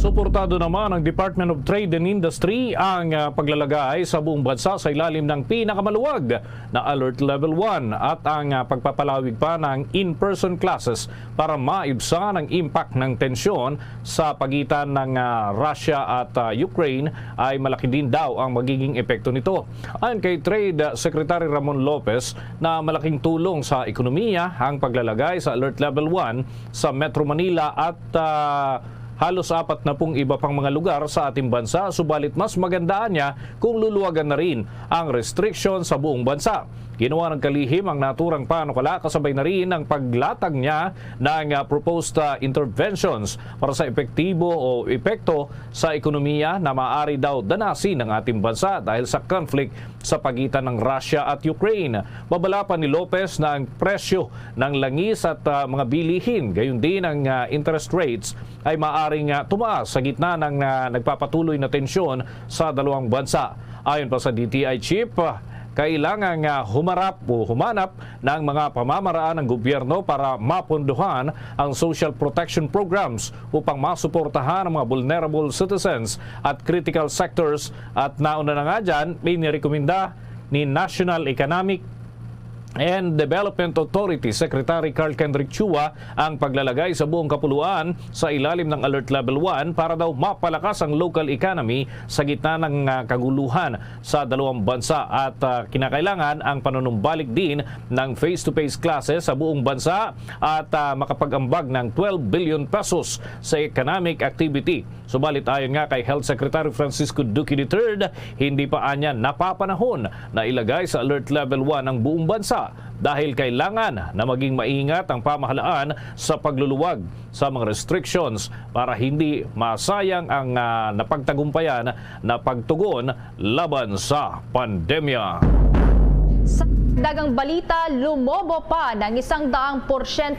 Suportado naman ng Department of Trade and Industry ang paglalagay sa buong bansa sa ilalim ng pinakamaluwag na Alert Level 1 at ang pagpapalawig pa ng in-person classes para maibsan ang impact ng tensyon sa pagitan ng Russia at Ukraine ay malaki din daw ang magiging epekto nito. Ayon kay Trade Secretary Ramon Lopez na malaking tulong sa ekonomiya ang paglalagay sa Alert Level 1 sa Metro Manila at halos 40 iba pang mga lugar sa ating bansa, subalit mas magandaan niya kung luluwagan na rin ang restriction sa buong bansa. Ginawa ng kalihim ang naturang panukala kasabay na rin ang paglatag niya ng proposed interventions para sa epektibo o epekto sa ekonomiya na maaari daw danasin ng ating bansa dahil sa conflict sa pagitan ng Russia at Ukraine. Babala pa ni Lopez na ang presyo ng langis at mga bilihin, gayon din ang interest rates ay maaaring tumaas sa gitna ng nagpapatuloy na tensyon sa dalawang bansa. Ayon pa sa DTI Chief, kailangan humanap ng mga pamamaraan ng gobyerno para mapunduhan ang social protection programs upang masuportahan ang mga vulnerable citizens at critical sectors at nauna na nga dyan, inirekomenda ni National Economic and Development Authority Secretary Carl Kendrick Chua ang paglalagay sa buong kapuluan sa ilalim ng Alert Level 1 para daw mapalakas ang local economy sa gitna ng kaguluhan sa dalawang bansa at kinakailangan ang panunumbalik din ng face-to-face classes sa buong bansa at makapag-ambag ng 12 billion pesos sa economic activity. Subalit ayon nga kay Health Secretary Francisco Duque III, hindi pa anya napapanahon na ilagay sa Alert Level 1 ang buong bansa dahil kailangan na maging maingat ang pamahalaan sa pagluluwag sa mga restrictions para hindi masayang ang napagtagumpayan na pagtugon laban sa pandemya. Sa dagang balita, lumobo pa ng 100%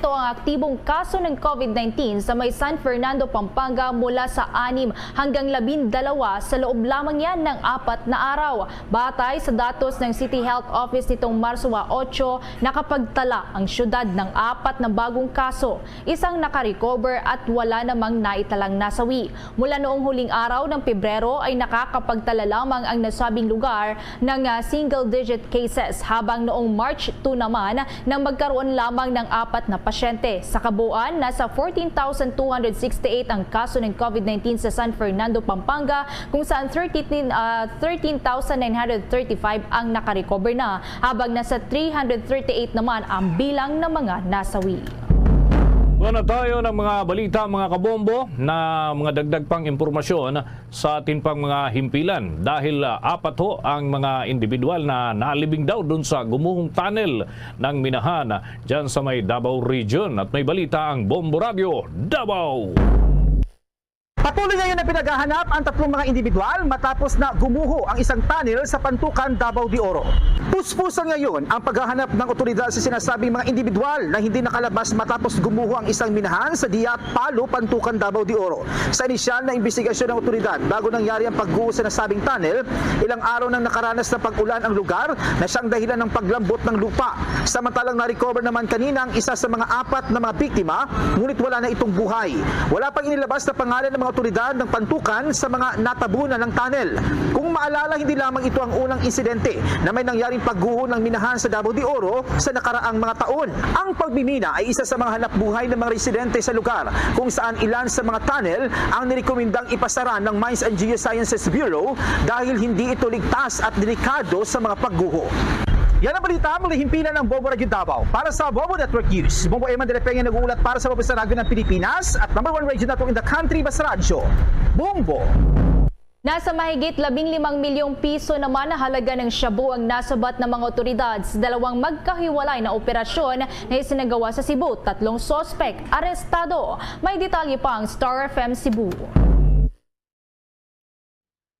ang aktibong kaso ng COVID-19 sa may San Fernando, Pampanga mula sa 6 hanggang 12 sa loob lamang yan ng 4 na araw. Batay sa datos ng City Health Office nitong Marso 8, nakapagtala ang syudad ng 4 na bagong kaso, isang nakarecover at wala namang naitalang nasawi. Mula noong huling araw ng Pebrero ay nakakapagtala lamang ang nasabing lugar ng single-digit cases, habang noong March 2 naman nang magkaroon lamang ng 4 na pasyente. Sa kabuuan, nasa 14,268 ang kaso ng COVID-19 sa San Fernando, Pampanga, kung saan 13,935 ang nakarecover na, habang nasa 338 naman ang bilang ng mga nasawi. Una tayo ng mga balita, mga kabombo, na mga dagdag pang impormasyon sa atin pang mga himpilan dahil 4 ang mga individual na nalibing daw dun sa gumuhong tunnel ng Minahan dyan sa may Davao Region. At may balita ang Bombo Radio Davao. Patuloy ngayon na pinaghahanap ang 3 mga individual matapos na gumuho ang isang tunnel sa Pantukan, Davao de Oro. Puspusan ngayon ang paghahanap ng otoridad sa sinasabing mga individual na hindi nakalabas matapos gumuho ang isang minahan sa Diat, Palo, Pantukan, Davao de Oro. Sa inisyal na investigasyon ng otoridad bago nangyari ang pagguho sa nasabing tunnel, ilang araw nang nakaranas na pag-ulan ang lugar na siyang dahilan ng paglambot ng lupa. Samantalang na-recover naman kanina ang isa sa mga 4 na mga biktima, ngunit wala na itong buhay. Wala pang inilabas na pangalan ng mga otoridad ng Pantukan sa mga natabunan ng tunnel. Kung maalala, hindi lamang ito ang unang insidente na may nangyaring pagguho ng minahan sa Davao de Oro sa nakaraang mga taon. Ang pagmimina ay isa sa mga hanapbuhay ng mga residente sa lugar, kung saan ilan sa mga tunnel ang nirekomendang ipasara ng Mines and Geosciences Bureau dahil hindi ito ligtas at delikado sa mga pagguho. Yan ang balita mula himpilan ng Bombo Radio Davao. Para sa Bombo Network News, Bombo Eman de Lepeña nag-uulat para sa Mabasa Radio ng Pilipinas at #1 radio network in the country, Bas Radio, Bombo. Nasa mahigit 15 milyong piso naman na halaga ng shabu ang nasabat ng mga otoridad sa 2 magkahiwalay na operasyon na isinagawa sa Cebu. 3 sospek arestado. May detalye pa ang Star FM Cebu.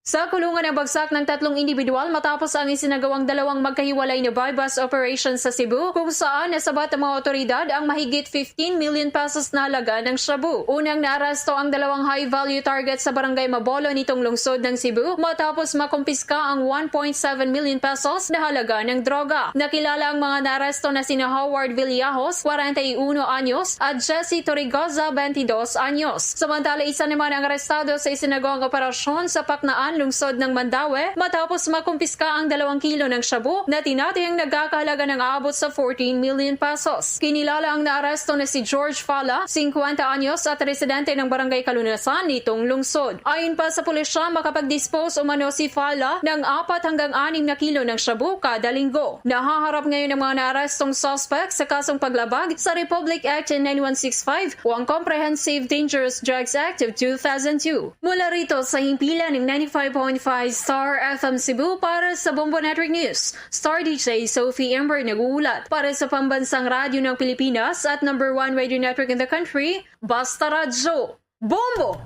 Sa kulungan ng bagsak ng 3 individual matapos ang isinagawang 2 magkahiwalay na buy-bust operation sa Cebu, kung saan nasabat ng mga otoridad ang mahigit 15 million pesos na halaga ng shabu. Unang naaresto ang 2 high-value target sa barangay Mabolo nitong lungsod ng Cebu matapos makumpiska ang 1.7 million pesos na halaga ng droga. Nakilala ang mga naaresto na sina Howard Villajos, 41 anyos, at Jesse Torrigoza, 22 anyos. Samantala, isa naman ang arestado sa isinagawang operasyon sa Paknaan, lungsod ng Mandaue, matapos makumpiska ang 2 kilo ng shabu na tinatayang nagkakahalaga ng aabot sa 14 million pesos. Kinilala ang naaresto na si George Fala, 50 anyos at residente ng Barangay Kalunasan nitong lungsod. Ayon pa sa pulisya, makapag-dispose umano si Fala ng 4 hanggang 6 na kilo ng shabu kada linggo. Nahaharap ngayon ng mga naarestong suspect sa kasong paglabag sa Republic Act 9165 o ang Comprehensive Dangerous Drugs Act of 2002. Mula rito sa himpilan ng 95.5 Star FM Cebu para sa Bombo Network News, Star DJ Sophie Ember nag-uulat para sa Pambansang Radyo ng Pilipinas at #1 radio network in the country, Basta Radio. Bombo!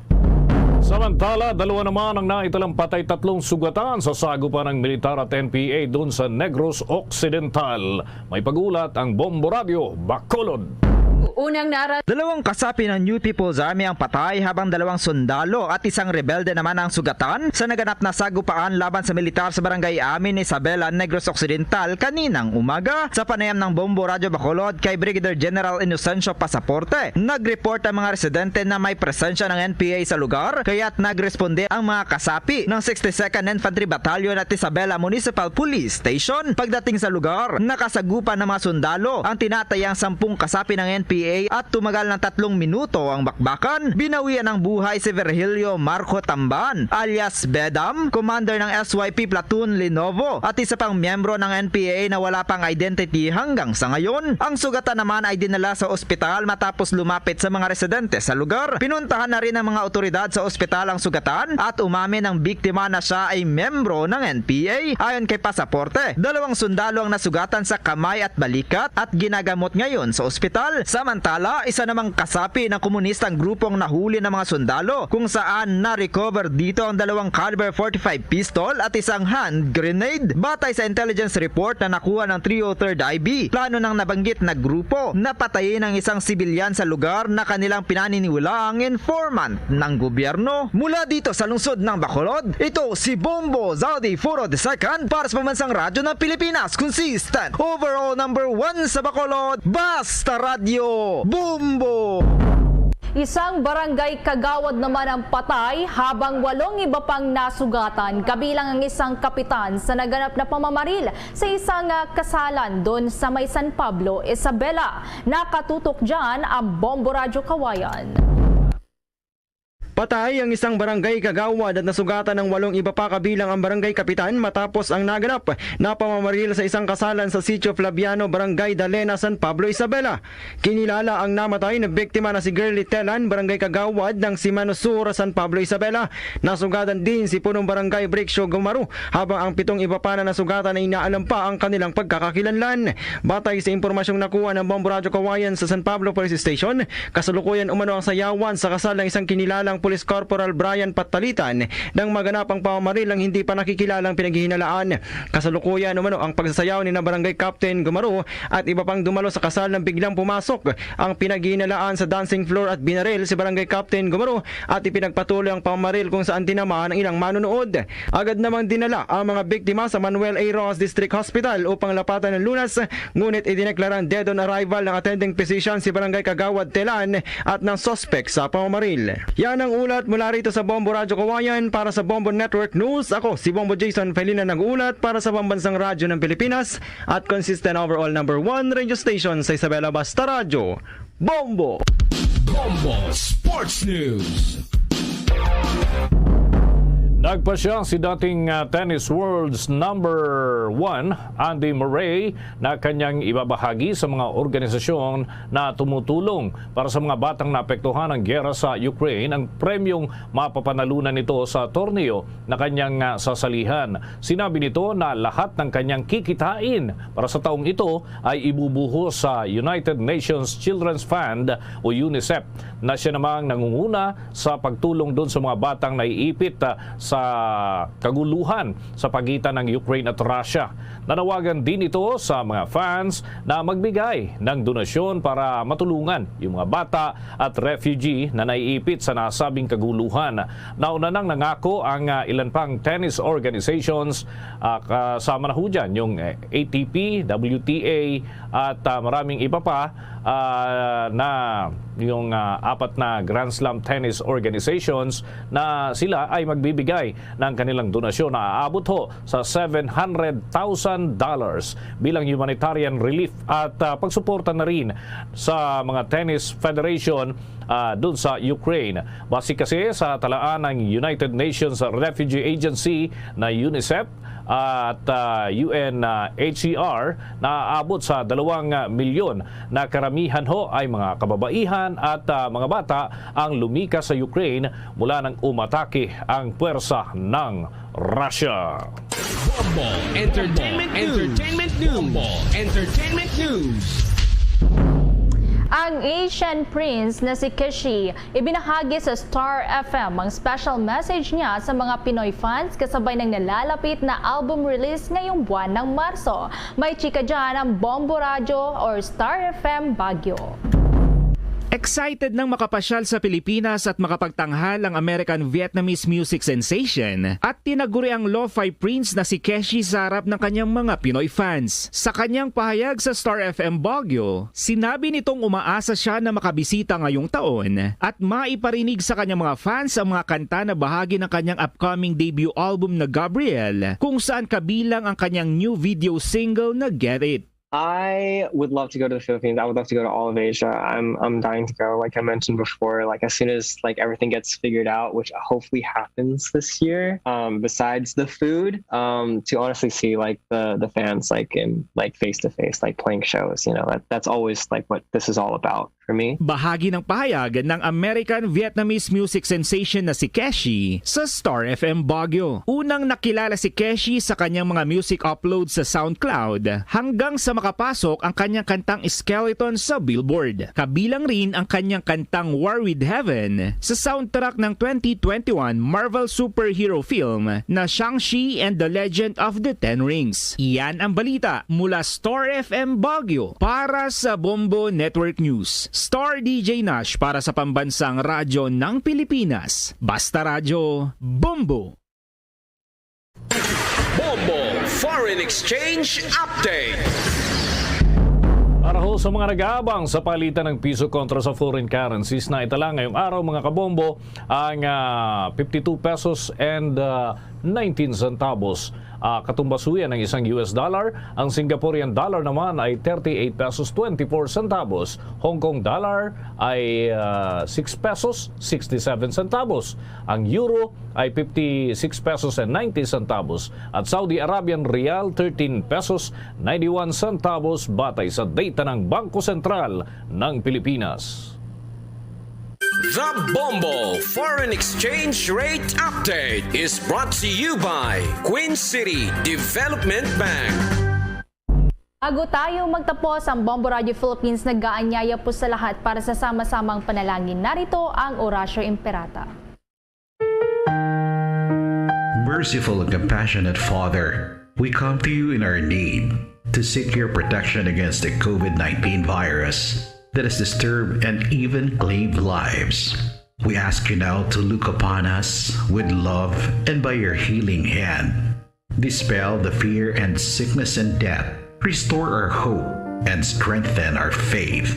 Samantala, 2 naman ang naitalang patay, 3 sugatan sa sagupan ng militar at NPA doon sa Negros Occidental. May pag-ulat ang Bombo Radio Bacolod. Unang naral. Dalawang kasapi ng New People's Army ang patay habang dalawang sundalo at isang rebelde naman ang sugatan sa naganap na sagupaan laban sa militar sa barangay Amin, Isabela, Negros Occidental kaninang umaga. Sa panayam ng Bombo Radyo Bacolod kay Brigadier General Inocencio Pasaporte, nag-report ang mga residente na may presensya ng NPA sa lugar kaya't nagresponde ang mga kasapi ng 62nd Infantry Battalion at Isabela Municipal Police Station. Pagdating sa lugar, nakasagupan ng mga sundalo ang tinatayang 10 kasapi ng NPA at tumagal ng 3 minuto ang bakbakan. Binawian ng buhay si Virgilio Marco Tamban alias Bedam, commander ng SYP Platoon Lenovo at isa pang miyembro ng NPA na wala pang identity hanggang sa ngayon. Ang sugatan naman ay dinala sa ospital matapos lumapit sa mga residente sa lugar. Pinuntahan na rin ng mga otoridad sa ospital ang sugatan at umamin ng biktima na siya ay miyembro ng NPA. Ayon kay Pasaporte, 2 sundalo ang nasugatan sa kamay at balikat at ginagamot ngayon sa ospital. Samantala, isa namang kasapi ng komunistang grupong nahuli ng mga sundalo kung saan na-recover dito ang 2 caliber 45 pistol at isang hand grenade. Batay sa intelligence report na nakuha ng 303rd IB, plano ng nabanggit na grupo na patayin ang isang sibilyan sa lugar na kanilang pinaniniwalaang informant ng gobyerno. Mula dito sa lungsod ng Bacolod, ito si Bombo Zaudi Furo II para sa Pambansang Radyo ng Pilipinas. Consistent overall number 1 sa Bacolod, Basta Radio Bombo! Isang barangay kagawad naman ang patay habang 8 iba pang nasugatan, kabilang ang isang kapitan sa naganap na pamamaril sa isang kasalan doon sa may San Pablo, Isabela. Nakatutok dyan ang Bombo Radyo Kawayan. Patay ang isang barangay kagawad at nasugatan ng 8 iba pa kabilang ang barangay kapitan matapos ang naganap na pamamaril sa isang kasalan sa Sitio Flaviano, Barangay Dalena, San Pablo, Isabela. Kinilala ang namatay na biktima na si Girly Telan, barangay kagawad ng Simano Sur, San Pablo, Isabela. Nasugatan din si punong barangay Brixio Gumaru habang ang 7 iba pa na nasugatan ay inaalam pa ang kanilang pagkakakilanlan. Batay sa impormasyong nakuha ng Bombo Radyo Kawayan sa San Pablo Police Station, kasalukuyan umano ang sayawan sa kasal ng isang kinilalang Police Corporal Brian Patalitan nang maganap ang pamamaril ng hindi pa nakikilalang pinaghihinalaan. Kasalukuyan umano ang pagsasayaw ni na Barangay Captain Gumaro at iba pang dumalo sa kasal nang biglang pumasok ang pinaghihinalaan sa dancing floor at binaril si Barangay Captain Gumaro at ipinagpatuloy ang pamamaril kung saan tinamaan ng ilang manunood. Agad namang dinala ang mga biktima sa Manuel A. Ross District Hospital upang lapatan ng lunas, ngunit idineklarang dead on arrival ng attending physician si Barangay Kagawad Telan at ng suspect sa pamamaril. Yan ang ulat mula rito sa Bombo Radyo Kawayan para sa Bombo Network News. Ako si Bombo Jason Felina nag-uulat para sa Pambansang Radyo ng Pilipinas at consistent overall number 1 radio station sa Isabela, Basta Radio Bombo. Bombo Sports News. Nagpasya si dating Tennis World's number 1, Andy Murray, na kanyang ibabahagi sa mga organisasyon na tumutulong para sa mga batang naapektuhan ng giyera sa Ukraine ang premyong mapapanalunan nito sa torneo na kanyang sasalihan. Sinabi nito na lahat ng kanyang kikitain para sa taong ito ay ibubuhos sa United Nations Children's Fund o UNICEF na siya namang nangunguna sa pagtulong doon sa mga batang naiipit sa kaguluhan sa pagitan ng Ukraine at Russia. Nanawagan din ito sa mga fans na magbigay ng donasyon para matulungan yung mga bata at refugee na naiipit sa nasabing kaguluhan. Nauna nang nangako ang ilan pang tennis organizations, kasama na ho dyan yung ATP, WTA at maraming iba pa na yung 4 na Grand Slam tennis organizations na sila ay magbibigay ng kanilang donasyon na aabot ho sa $700,000 bilang humanitarian relief at pagsuporta na rin sa mga tennis federation doon sa Ukraine. Base kasi sa talaan ng United Nations Refugee Agency na UNICEF at UNHCR na aabot sa 2 milyon na karamihan ho ay mga kababaihan at mga bata ang lumikas sa Ukraine mula nang umatake ang puwersa ng Russia. Bombo Entertainment News. Bombo Entertainment News. Ang Asian Prince na si Keshi ibinahagi sa Star FM ang special message niya sa mga Pinoy fans kasabay ng nalalapit na album release ngayong buwan ng Marso. May chika dyan ang Bombo Radio or Star FM Baguio. Excited nang makapasyal sa Pilipinas at makapagtanghal ang American-Vietnamese music sensation at tinaguri ang lo-fi prince na si Keshi sa harap ng kanyang mga Pinoy fans. Sa kanyang pahayag sa Star FM Baguio, sinabi nitong umaasa siya na makabisita ngayong taon at maiparinig sa kanyang mga fans ang mga kanta na bahagi ng kanyang upcoming debut album na Gabriel, kung saan kabilang ang kanyang new video single na Get It. I would love to go to the Philippines. I would love to go to all of Asia. I'm dying to go. Like I mentioned before, like as soon as like everything gets figured out, which hopefully happens this year. Besides the food, to honestly see like the fans like in like face to face, like playing shows. You know, that's always like what this is all about for me. Bahagi ng pahayag ng American-Vietnamese music sensation na si Keshi sa Star FM Baguio. Unang nakilala si Keshi sa kanyang mga music uploads sa SoundCloud hanggang sa makapasok ang kanyang kantang Skeleton sa Billboard. Kabilang rin ang kanyang kantang War with Heaven sa soundtrack ng 2021 Marvel superhero film na Shang-Chi and the Legend of the Ten Rings. Iyan ang balita mula Star FM Baguio para sa Bombo Network News. Star DJ Nash para sa pambansang radyo ng Pilipinas. Basta Radyo, Bombo! Bombo Foreign Exchange Update. Para ho sa mga nag-aabang sa palitan ng piso kontra sa foreign currencies na itala ngayong araw mga kabombo ang 52 pesos and 19 centavos. Katumbasuyan ng isang US dollar. Ang Singaporean dollar naman ay 38 pesos 24 centavos. Hong Kong dollar ay 6 pesos 67 centavos. Ang euro ay 56 pesos and 90 centavos. At Saudi Arabian rial 13 pesos 91 centavos batay sa data ng Bangko Sentral ng Pilipinas. The Bombo Foreign Exchange Rate Update is brought to you by Queen City Development Bank. Bago tayo magtapos ang Bombo Radio Philippines, nag-aanyaya po sa lahat para sa sama-samang panalangin. Narito ang Orasio Imperata. Merciful and compassionate Father, we come to you in our need to seek your protection against the COVID-19 virus that has disturbed and even claimed lives. We ask you now to look upon us with love and by your healing hand. Dispel the fear and sickness and death. Restore our hope and strengthen our faith.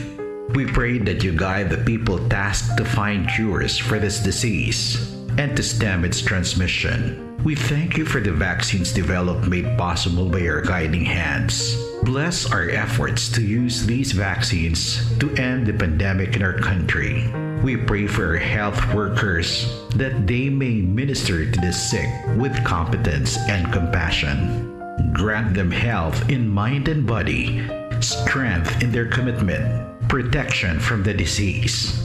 We pray that you guide the people tasked to find cures for this disease and to stem its transmission. We thank you for the vaccines developed made possible by your guiding hands. Bless our efforts to use these vaccines to end the pandemic in our country. We pray for our health workers that they may minister to the sick with competence and compassion. Grant them health in mind and body, strength in their commitment, protection from the disease.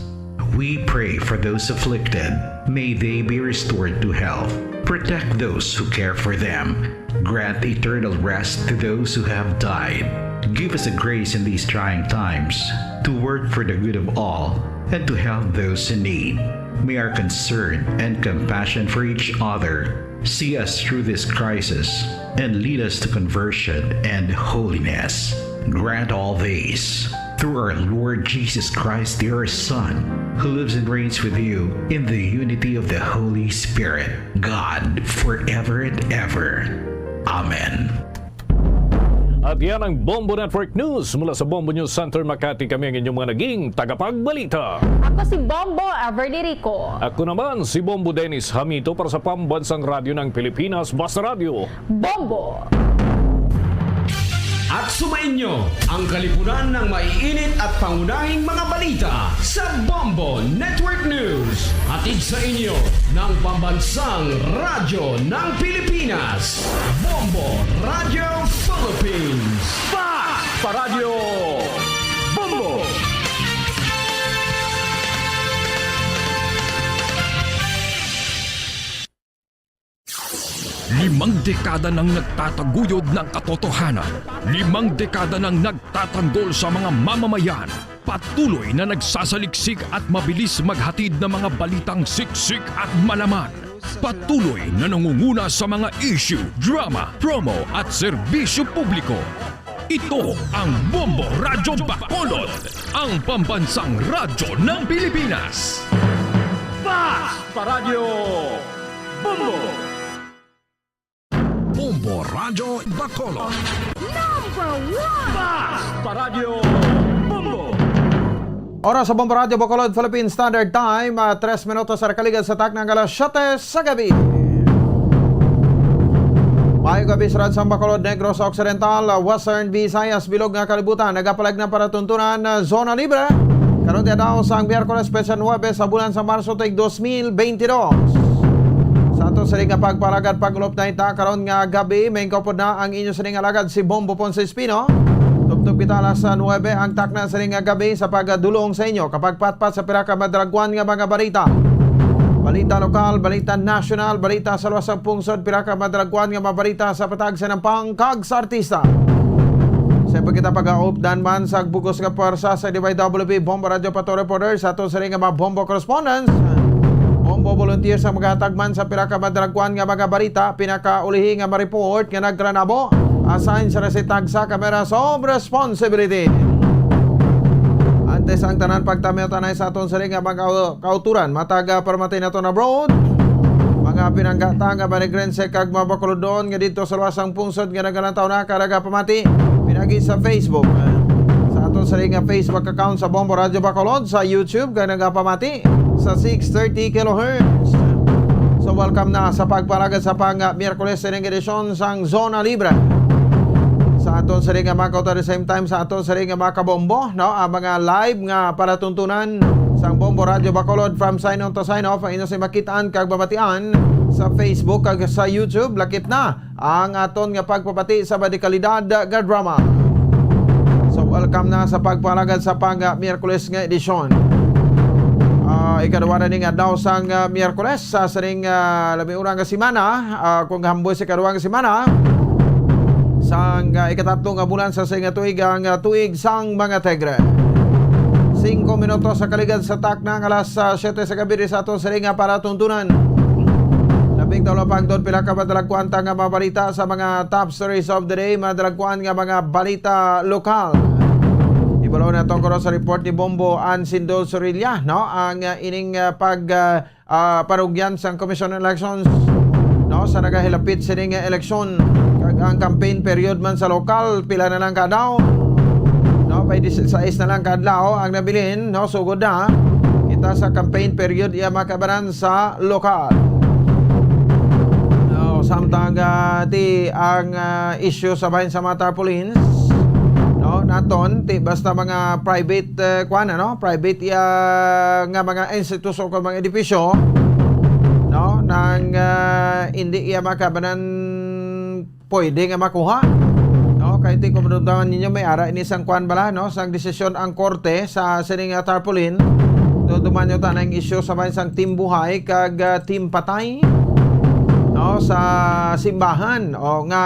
We pray for those afflicted. May they be restored to health. Protect those who care for them. Grant eternal rest to those who have died. Give us a grace in these trying times to work for the good of all and to help those in need. May our concern and compassion for each other see us through this crisis and lead us to conversion and holiness. Grant all these through our Lord Jesus Christ, your Son, who lives and reigns with you in the unity of the Holy Spirit, God, forever and ever. Amen. At yan ang Bombo Network News. Mula sa Bombo News Center Makati, kami ang inyong mga naging tagapagbalita. Ako si Bombo Everly Rico. Ako naman si Bombo Dennis Hamito para sa Pambansang Radyo ng Pilipinas, Basta Radio. Bombo! At sumainyo ang kalipunan ng maiinit at pangunahing mga balita sa Bombo Network News. Hatid sa inyo ng Pambansang Radyo ng Pilipinas, Bombo Radio Philippines. Pa Radio Bombo! Limang dekada nang nagtataguyod ng katotohanan. 5 dekada nang nagtatanggol sa mga mamamayan. Patuloy na nagsasaliksik at mabilis maghatid ng mga balitang siksik at malaman. Patuloy na nangunguna sa mga issue, drama, promo at serbisyo publiko. Ito ang Bombo Radyo Bacolod, ang pambansang radyo ng Pilipinas. Fast Paradyo Bombo! Bombo Radyo Bacolod. Number 1! Fast Paradyo Bombo! Oras sa Bombo Radio Bacolod, Philippine Standard Time, 3 minutos sa kaligan sa taknang alas 7 sa gabi. Mayong gabi sa Radsang Bacolod, Negros Occidental, Western Visayas, Bilog nga kalibutan, nagapalag na para tuntunan na Zona Libre. Karon dia daw sa Miyerkules Pecha 9 sa bulan sa Marso tig 2022. Sa ato sa nga pagpalagad pagulop na ita karon nga gabi, may kapod na ang inyo sa nga alagad si Bombo Ponce Espino. Tugtog pitala sa 9 ang takna sa nga gabi sa pagdulong sa inyo kapag patpat sa pira ka madragwan nga mga balita. Balita lokal, balita national, balita sa luwas ng pungsod, pira ka madragwan nga mabalita sa patag sa nampang kag sa artista. Sa pagkita pag-aupdan man sa bugos nga pwersa sa DYWP Bombo Radio Pato Reporters sa ato sa ring nga mga Bombo Correspondents, Bombo Volunteers sa mga tagman sa pira ka madragwan nga mga balita, pinakaulihi nga ma-report nga nagranabo, assign sa resitag sa Cameras of Responsibility. Antes ang tanan pagtamyo tanay sa aton sa ring nga mga kauturan, mataga permatay na to na broad, mga pinanggata nga manigrense kag mabakulodon nga dito sa luwasang pungsod nga nagalantaw na karaga pamati, pinagi sa Facebook. Sa aton sa ring nga Facebook account sa Bombo Radio Bacolod, sa YouTube nga nagapamati sa 630 kHz. So welcome na sa pagpalagad sa Miyerkules sa edisyon sang Zona Libre. Sa aton sa ring nga mga at the same time sa aton sa ring nga mga kabombo, no? Ang mga live nga para tuntunan sa Bombo Radio Bacolod from sign on to sign off ang inyo sa makitaan kag babatian sa Facebook kag sa YouTube. Lakip na ang aton nga pagpapati sa badikalidad nga drama. So welcome na sa pagpalagad sa Miyerkules nga edisyon. Ikaduwa na nga daw sang Miyerkules sa ring labi urang nga semana, kung hamboy sa ikaduwa nga semana sang ikatatlo nga bulan sa nga tuig ang tuig sang mga Tegre. 5 minutos sa kaligad sa takna ng alas 7 sa gabi sa aton sa ring para tuntunan. Labing tawla pagdon pila ka madalagkuan nga mabalita sa mga top stories of the day, madalagkuan nga mga balita lokal. Ibalaw na itong koro sa report ni Bombo Ancindol Sorilla, no? Ang ining parugyan sa Commission on Elections, no? Sa nagahilapit sa ning eleksyon kag ang campaign period man sa lokal, pila na lang kadaw, no? Pwede sa is na lang kadlaw ang nabilin, no? Sugod na kita sa campaign period iya makabaran sa lokal. No, samtang ti ang issue sa bahin sa mga tarpaulins, no? Naton ti basta mga private private nga mga institusyon ko mga edipisyo, no? Nang hindi iya makabaran pwede nga makuha, no? Kahit di kumunundangan ninyo may ara inisang kwan bala, no? Sang desisyon ang korte sa sining tarpaulin, duduman nyo tanang issue sa bansang team buhay kag team patay, no? Sa simbahan o nga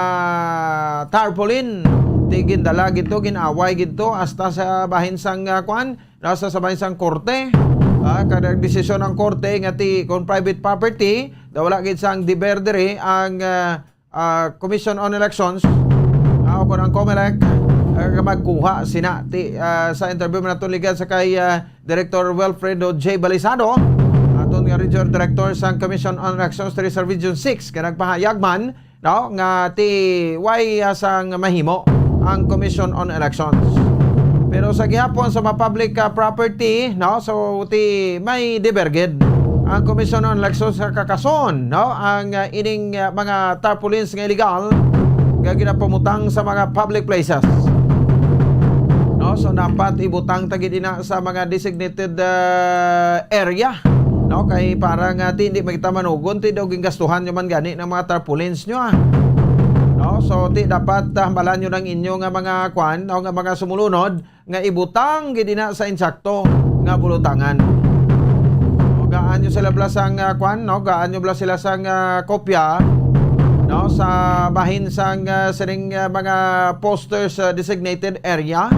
tarpaulin tigin dala gito, ginaway gito hasta sa bahin sang kwan, nasa sa bahin sang korte. Kada desisyon ng korte nga ti kung private property daw wala gid sang diberdere ang Commission on Elections o kung ang COMELEC magkuha sina sa interview na tuligan sa kay Director Wilfredo J. Balisado, aton nga Regional Director sa Commission on Elections sa Region 6 kaya nagpahayag man, no, nga ti way sang mahimo ang Commission on Elections. Pero sa gihapon sa mga public property, no, so ti may diverged ang Commission on Elections sa kakason, no, ang ining mga tarpaulins nga illegal nga ginapamutang sa mga public places, no. So dapat ibutang tagid ina sa mga designated area, no, kay parang hindi makita manugon ti daw gingastuhan nyo man gani ng mga tarpaulins nyo, no. So ti dapat hambalan nyo ng inyo nga mga kwan o nga mga sumulunod nga ibutang gid ina sa insakto nga bulutangan. Gaan nyo sila blasang kwan, no? Gaan nyo blas sila sang kopya, no? Sa bahin sang sining mga posters designated area,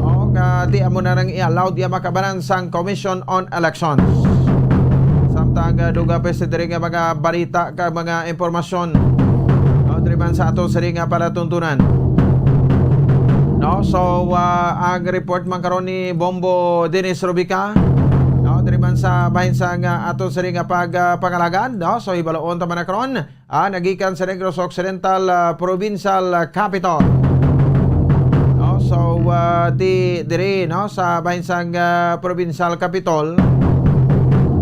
no? Di amo na nang i-allow di makabanan sang Commission on Elections. Samtang duga pa sa diri nga mga balita kag mga impormasyon, no? Driban sa ato sa ring para tuntunan. No, so ang report man karon ni Bombo Dennis Rubica, no, diri man sa bahin sang aton sa nga pangalagaan, no. So ibaloon ta man karon nagikan sa Negros Occidental Provincial Capital. No, so diri no sa bahin sang Provincial Capital,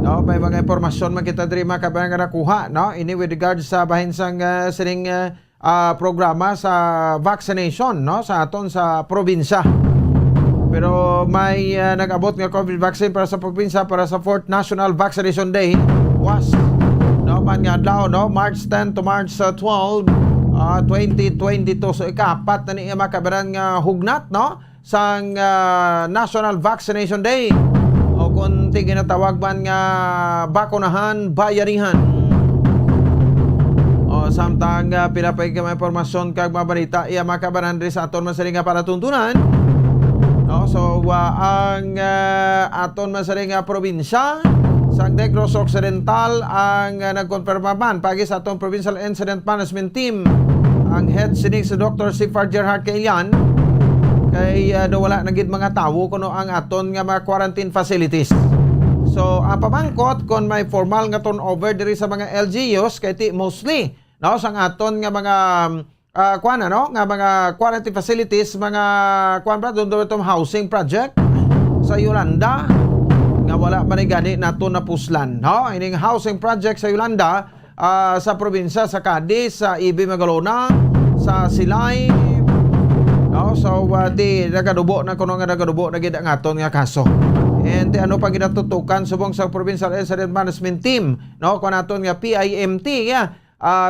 no, may mga impormasyon man kita diri makabanang nakuha, no, ini with regards sa bahin sang sining programa sa vaccination, no, sa aton sa probinsya. Pero may nag-abot nga COVID vaccine para sa probinsya para sa 4th National Vaccination Day was, no, man nga adlaw, no, March 10 to March 12 2022. So ikapat na niya makabaran nga hugnat, no, sang National Vaccination Day o kung ginatawag man nga bakunahan bayanihan. Samtang pinapay ka may informasyon kag mabalita iya makabanan rin sa aton masaling nga palatuntunan, no? So ang aton masaling nga probinsya sa Negros Occidental ang nagkonfirma man pagi sa aton Provincial Incident Management Team ang head sining si Dr. Sifar Gerhard Kailian kay wala nagid mga tawo kuno ang aton nga mga quarantine facilities. So ang pamangkot kon may formal nga turnover diri sa mga LGUs kay ti mostly, no, sang aton nga mga no, nga mga quarantine facilities, mga itong housing project sa Yolanda nga wala man gani nato napuslan, no, ining housing project sa Yolanda sa probinsya sa Cadiz, sa Ibi Magalona, sa Silay, no. So di nagadubo na kuno nga nagadubo na gid ang aton nga kaso. And ano pa ginatutukan subong sa Provincial Incident Management Team, no, kun aton nga PIMT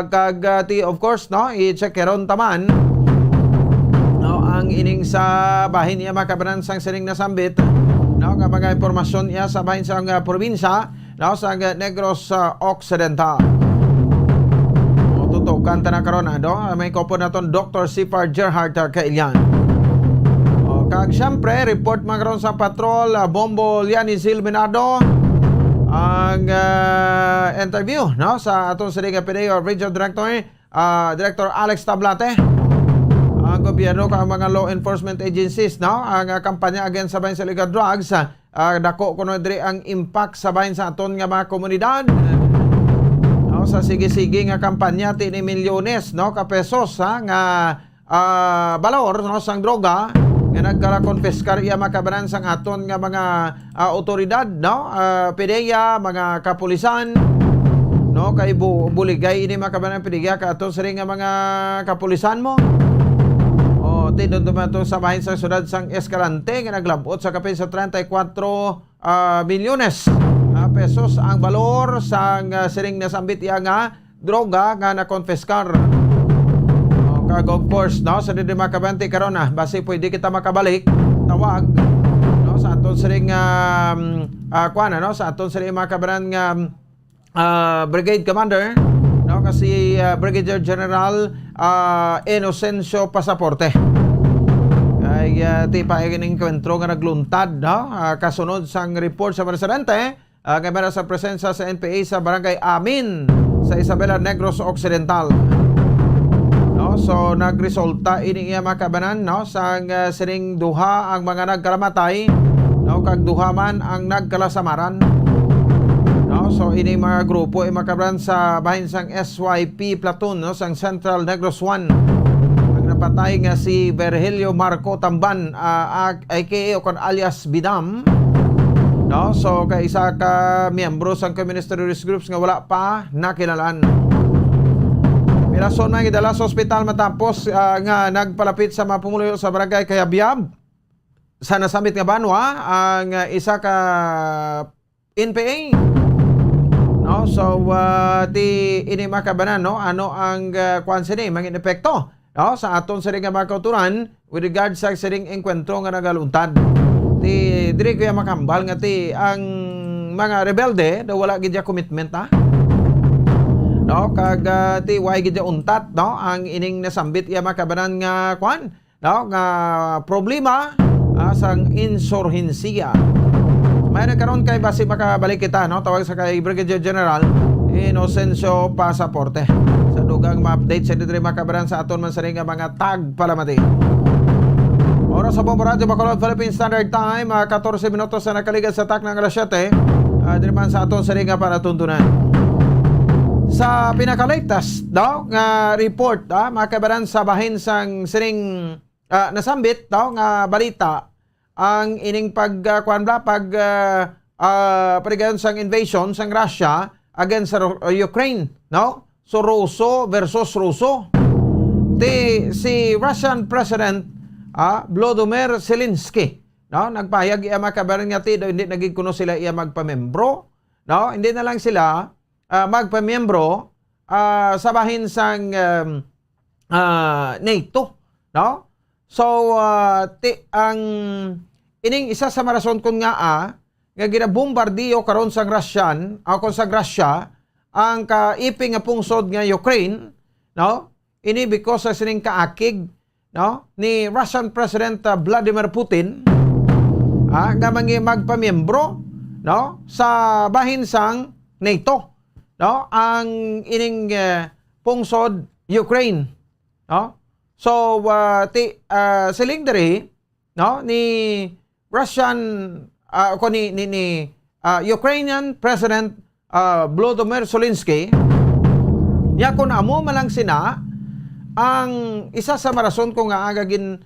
kag of course, no, i-check karon taman, no, ang ining sa bahin niya makabanan sang sining nasambit, no, nga mga impormasyon niya sa bahin sa probinsya, no, sa Negros Occidental. O tutukan ta na karon, no, may kopo naton Dr. Sifar Gerhard Kailian. Kag syempre report man karon sa patrol Bombo Liani Silminado ang interview, no, sa atong sining PDEO Regional Director Alex Tablate. Ang gobyerno kang mga law enforcement agencies, no, ang kampanya against sa bahin sa illegal drugs, dako kuno diri ang impact sa bahin sa aton nga mga komunidad, no, sa sige-sige nga kampanya ti ni milyones, no, ka pesos nga balor, no, sang droga nga nagkala-confiscar iya makabanan sang aton nga mga otoridad, no, PDEA, mga kapulisan, no, kay buligay ini makabanan PDEA ka aton siri nga mga kapulisan mo. O tidon tumato sa bahin sa syudad sang Escalante nga naglabot sa kapin sa 34 milyones pesos ang balor sang siring nasambit iya nga droga nga na-confiscar. Kag of course, no, sa di makabante karon basi pwede kita makabalik tawag, no, sa aton siring no, sa aton siring makabaran nga brigade commander, no, kasi Brigadier General Inocencio Pasaporte kay ti paiging kwentro nga nagluntad, no, kasunod sang report sa presidente kay para sa presensya sa NPA sa barangay Amin sa Isabela Negros Occidental. So nagresulta ini iya makabanan, no, sang sining duha ang mga nagkalamatay, no, kag duha man ang nagkalasamaran, no. So ini mga grupo ay makabanan sa bahin sang SYP platoon, no, sang Central Negros 1 ang napatay nga si Virgilio Marco Tamban aka kon alias Bidam, no. So kay isa ka miyembro sang communist terrorist groups nga wala pa nakilalaan. Pinason man gidala sa ospital matapos nga nagpalapit sa mapumulo sa barangay Kayabyab sa nasambit nga banwa ang isa ka NPA, no. So ti ini makabanan, no, ano ang kwan sini mangin epekto, no, sa aton siring nga mga kauturan with regard sa siring engkwentro nga nagaluntad ti diri kaya makambal nga ti ang mga rebelde daw wala gid commitment, no, kag ti way gid untat, no, ang ining nasambit iya makabanan nga kwan, no, nga problema sang insurhensiya. May nagkaroon kay basi makabalik kita, no, tawag sa kay Brigadier General Inocencio Pasaporte sa dugang ma-update sa diri makabanan sa aton man sa mga tag palamati. Oras sa Bombo Radio Bacolod Philippine Standard Time, 14 minutos na nakaligan sa tak ng alas 7. Diriman sa aton sa ringa para tuntunan. Sa pinaka-latest daw nga report, makabaran sa bahin sang sining nasambit daw nga balita ang ining parigayon sang invasion sang Russia against Ukraine, no? So Russo versus Russo. Si Russian President Volodymyr Zelensky, no, nagpahayag iya makabaran nga ti hindi nagikuno sila iya magpamembro, no, hindi na lang sila magpamembro sa bahin sang NATO, no. So ang ining isa sa marason kun nga ginabombardiyo karon sang Russian sang Russia ang kaiping nga pungsod nga Ukraine, no, ini because sa sining kaakig, no, ni Russian President Vladimir Putin nga magpamiyembro, no, sa bahin sang NATO, no, ang ining pungsod Ukraine, no. So siling diri, no, ni Russian Ukrainian President Volodymyr Zelensky ya kun amo malang sina ang isa sa marason ko nga agagin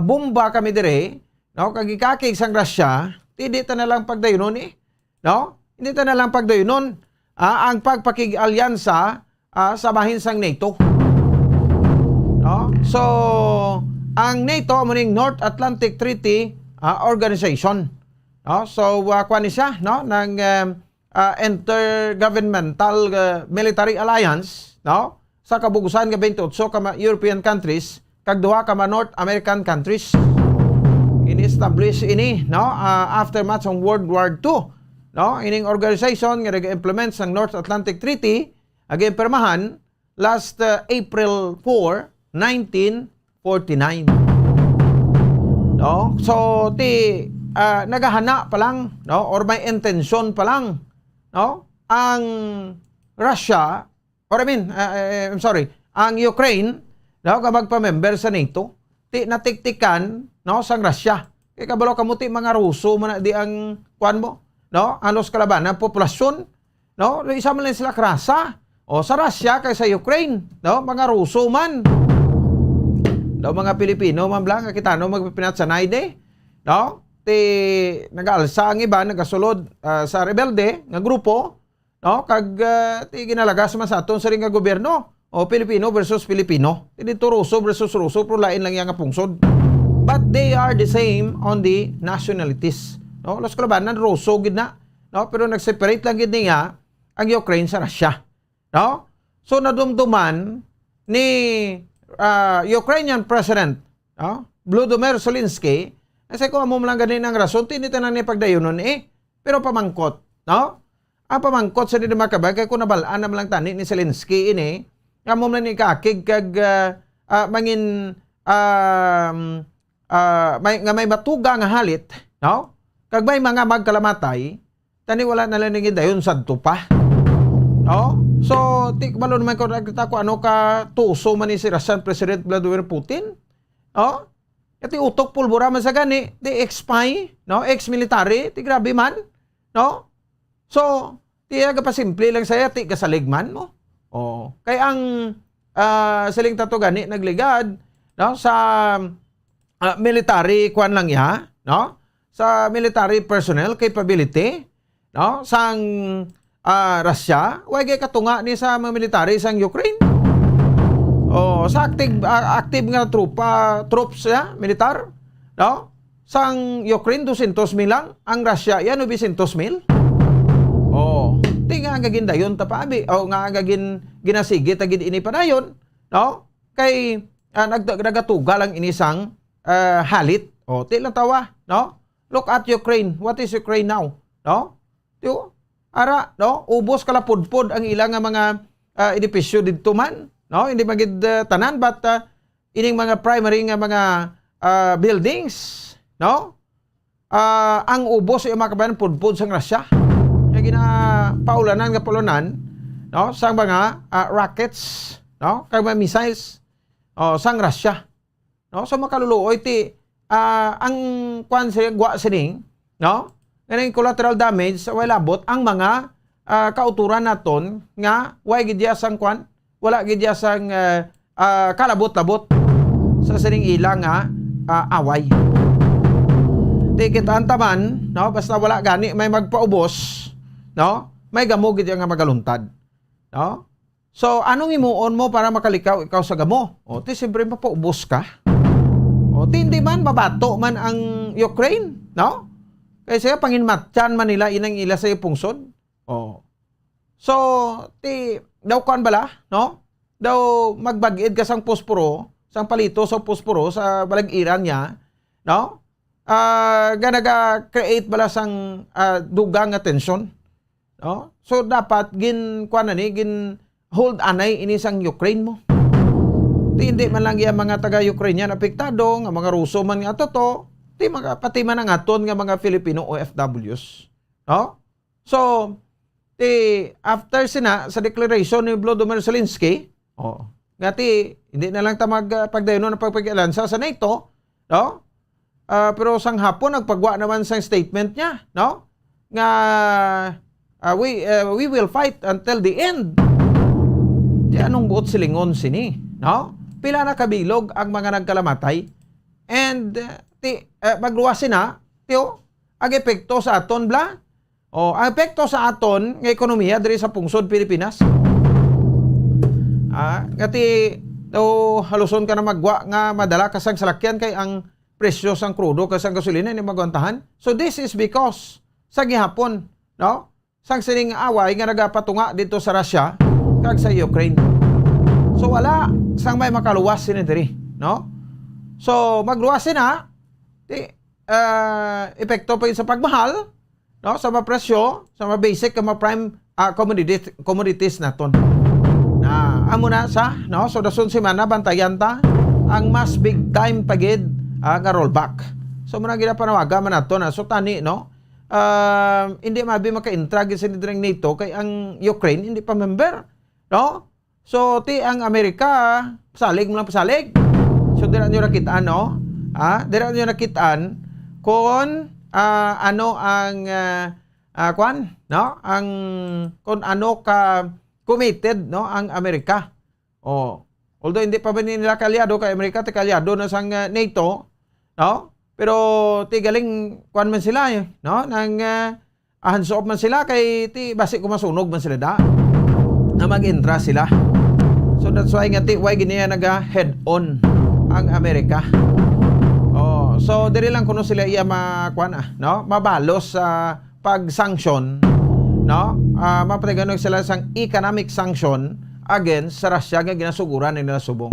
bomba kami dire, no, kagikakig sang Russia, hindi ta na lang pagdayunon no, hindi ta na lang pagdayunon ang pagpakig-alyansa sa bahin sang NATO, no. So ang NATO muning North Atlantic Treaty Organization, no. So kuan siya, no, ng Intergovernmental Military Alliance, no, sa kabugusan nga 28 ka European countries kag 2 ka North American countries. Ini-establish ini, no, after match ng World War II, no, ining organization nga nag-implement sang North Atlantic Treaty again permahan last April 4, 1949. No, so nagahana pa lang, no, or may intention pa lang, no, ang Russia, or ang Ukraine, no, kapag pa-member sa NATO, natiktikan, no, sang Russia. Kaya kabalo kamuti mga Ruso man di ang kuan mo, no, anos kalabanan populasyon, no, isa man lang sila krasa. O sa Russia kay sa Ukraine, no, mga Ruso man. No, mga Pilipino man blang kita no magpipinat sa naide, no? Nag-alsa ang iba, nagasulod sa rebelde nga grupo, no, kag ginalagas man sa aton sa ring nga gobyerno, o Pilipino versus Pilipino. Dito Ruso versus Ruso, pero lain lang yang pungsod. But they are the same on the nationalities, no. Los kalabanan Ruso gid na, no, pero nag-separate lang gid niya ang Ukraine sa Russia, no. So nadumduman ni Ukrainian President, no, Volodymyr Zelensky, kasi kung amo lang ganin ang rason, tinita na ni pagdayunon pero pamangkot, no? Ang pamangkot sa di makabay, kaya kung nabalaan naman lang tani ni Zelensky amo lang ni kakig kag may matuga nga halit, no? Kag may mga magkalamatay, tani wala na lang ningin dayon sadto pa, no? So, tikbalo naman ko nagkita ko ano ka tuso man ni si Russian President Vladimir Putin, no? Iti utok pulbura man sa gani, di ex-spy, no, ex-military, ti grabe man, no? So, ti aga simple lang saya, ti kasaligman mo. Oh, kay ang siling tato gani nagligad, no, sa military kwan lang ya, no? Sa military personnel capability, no, sang Russia, wag katunga ni sa mga military sang Ukraine. Oh, sa active nga troops ya, militar, no? Sang Ukraine 200,000 lang, ang Russia yan 900,000. Oh, di nga gagin dayon ta paabi. O nga gagin ginasigi tagid ini padayon, no? Kay nagatuga lang ini sang halit. Oh, ti lang tawa, no? Look at Ukraine. What is Ukraine now? No? Tiyo, ara, no? Ubos kala pudpod ang ilang nga mga edipisyo didto man. No, hindi magid tanan, but ining mga primary nga mga buildings, no? Ang ubos ay makabayan pudpud sang Russia. Nga ginapaulanan nga pulunan, no, sang mga rockets, no, kag mga missiles sang Russia. No, so makaluluoy ti ang kwan siya gwa sining, no? Ngayon collateral damage wala labot ang mga kauturan naton nga way gidya sang kwan, wala gidya sang kalabot-labot sa sining ilang nga away. Tikitaan taman, no? Basta wala gani may magpaubos, no? May gamo gidya nga magaluntad, no? So anong imuon mo para makalikaw ikaw sa gamo? O ti siyempre mapaubos ka. O ti hindi man babato man ang Ukraine, no? Kasi panginmatyan man nila inang ila sa pungsod. Oh. So, daw kan bala, no? Daw magbag-id ka sang posporo, sang palito sa posporo sa balag-iran niya, no? Ganaga-create bala sang dugang nga tension, no? So, dapat gin hold anay ini sang Ukraine mo. Hindi man lang yung mga taga-Ukrainian apektado, nga mga Ruso man nga toto, pati man ang aton nga mga Filipino OFWs. No? So, after sa declaration ni Volodymyr Zelensky, hindi na lang pagdayon ng pagpag-alansa sa NATO, no? Pero sang hapon nagpagwa naman sa statement niya, no? Nga we will fight until the end. Di anong buot silingon sini, no? Pila na kabilog ang mga nagkalamatay and magluwasin na, ang epekto sa aton bla? O, ang epekto sa aton ng ekonomiya diri sa pungsod Pilipinas. Ngati daw haluson ka na magwa nga madala kasang salakyan kay ang presyo sang krudo kasang gasolina ni magwantahan. So this is because sa gihapon, no? Sang sining away nga nagapatunga dito sa Russia kag sa Ukraine. So wala sang may makaluwas sini diri, no? So magluwasin na epekto pa yun sa pagmahal, no? Sa mga presyo, sa mga basic, mga prime commodities naton. Na amo na sa, no? So dason semana bantayan ta ang mas big time pagid nga rollback. So muna gina panawaga man nato na so tani, no? Hindi mabi maka-intra sa nidring NATO kay ang Ukraine hindi pa member, no? So ang Amerika pasalig mo lang pasalig. So dira nyo nakitaan, no? Dira nyo nakitaan kung ano ang no? Ang kung ano ka committed, no, ang Amerika. Although hindi pa ba nila kalyado kay Amerika ti kalyado na sang NATO, no? Pero galing kuan man sila, no? Nang hands off man sila kay basi kumasunog man sila da na mag-intra sila. So that's why nga why giniya naga head on ang Amerika. So diri lang kuno sila iya no? Mabalos sa pag-sanction, no? Mapataganog sila sang economic sanction against sa Russia nga ginasuguran nila subong.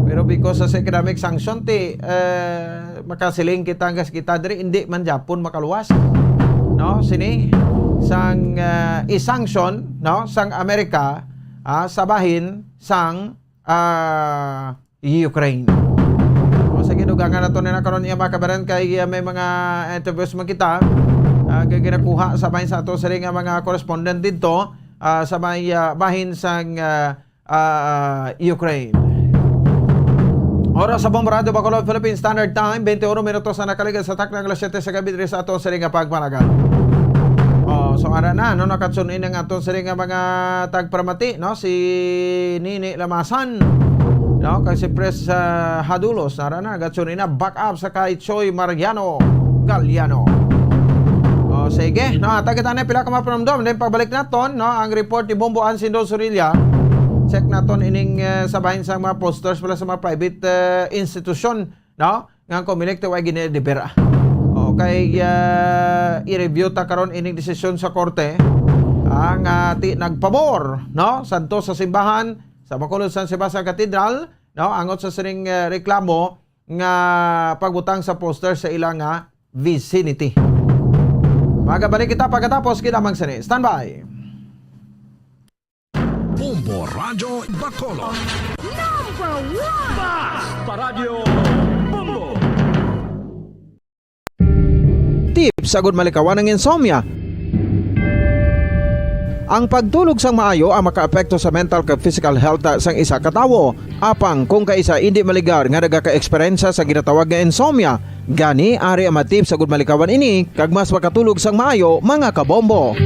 Pero because sa economic sanction makasiling kita diri hindi man Japon makaluwas, no? Sini sang i-sanction, no, sang Amerika sa bahin sang Ukraine. Sige, dugangan na ito na karon iya makabaran kay may mga interviews man kita ginakuha sa bahin sa ato sa mga correspondent dito sa may bahin sang Ukraine. Oras sa Bombarado Bacolod, Philippine Standard Time, 21 minutos na nakaligas sa takna ng alas 7 sa gabi diri sa ato sa pagpanagan. So ara na no nakatsunin ang ato sa mga tagpramati, no, si Nini Lamasan, no, kay si Pres Hadulos nara na gatsunin na back up sa kay Choy Mariano Galliano. Sige, no, tagitan na pila ka maparamdam then pagbalik naton, no, ang report ni Bombo Ansindo Surilla. Check naton ining sabahin sa mga posters pala sa mga private institution, no, nga Comelec te way ginedibera. Okay, i-review ta karon ining desisyon sa korte ang nagpabor, no, santo sa simbahan sa Bacolod San Sebastian Cathedral, no, angot sa sining reklamo nga pagbutang sa poster sa ilang vicinity. Magabalik kita pagkatapos kinamang sini. Stand by. Bombo Radio Bacolod. Number 1 Basta Radio Bombo. Tips sagud malikawan ng insomnia. Ang pagtulog sang maayo ang makaapekto sa mental kag physical health sang isa ka tawo. Apang kung kaisa hindi maligar nga nagaka-eksperyensya sa ginatawag nga insomnia, gani ari ang matip sa gud malikawan ini kag mas makatulog sang maayo mga kabombo.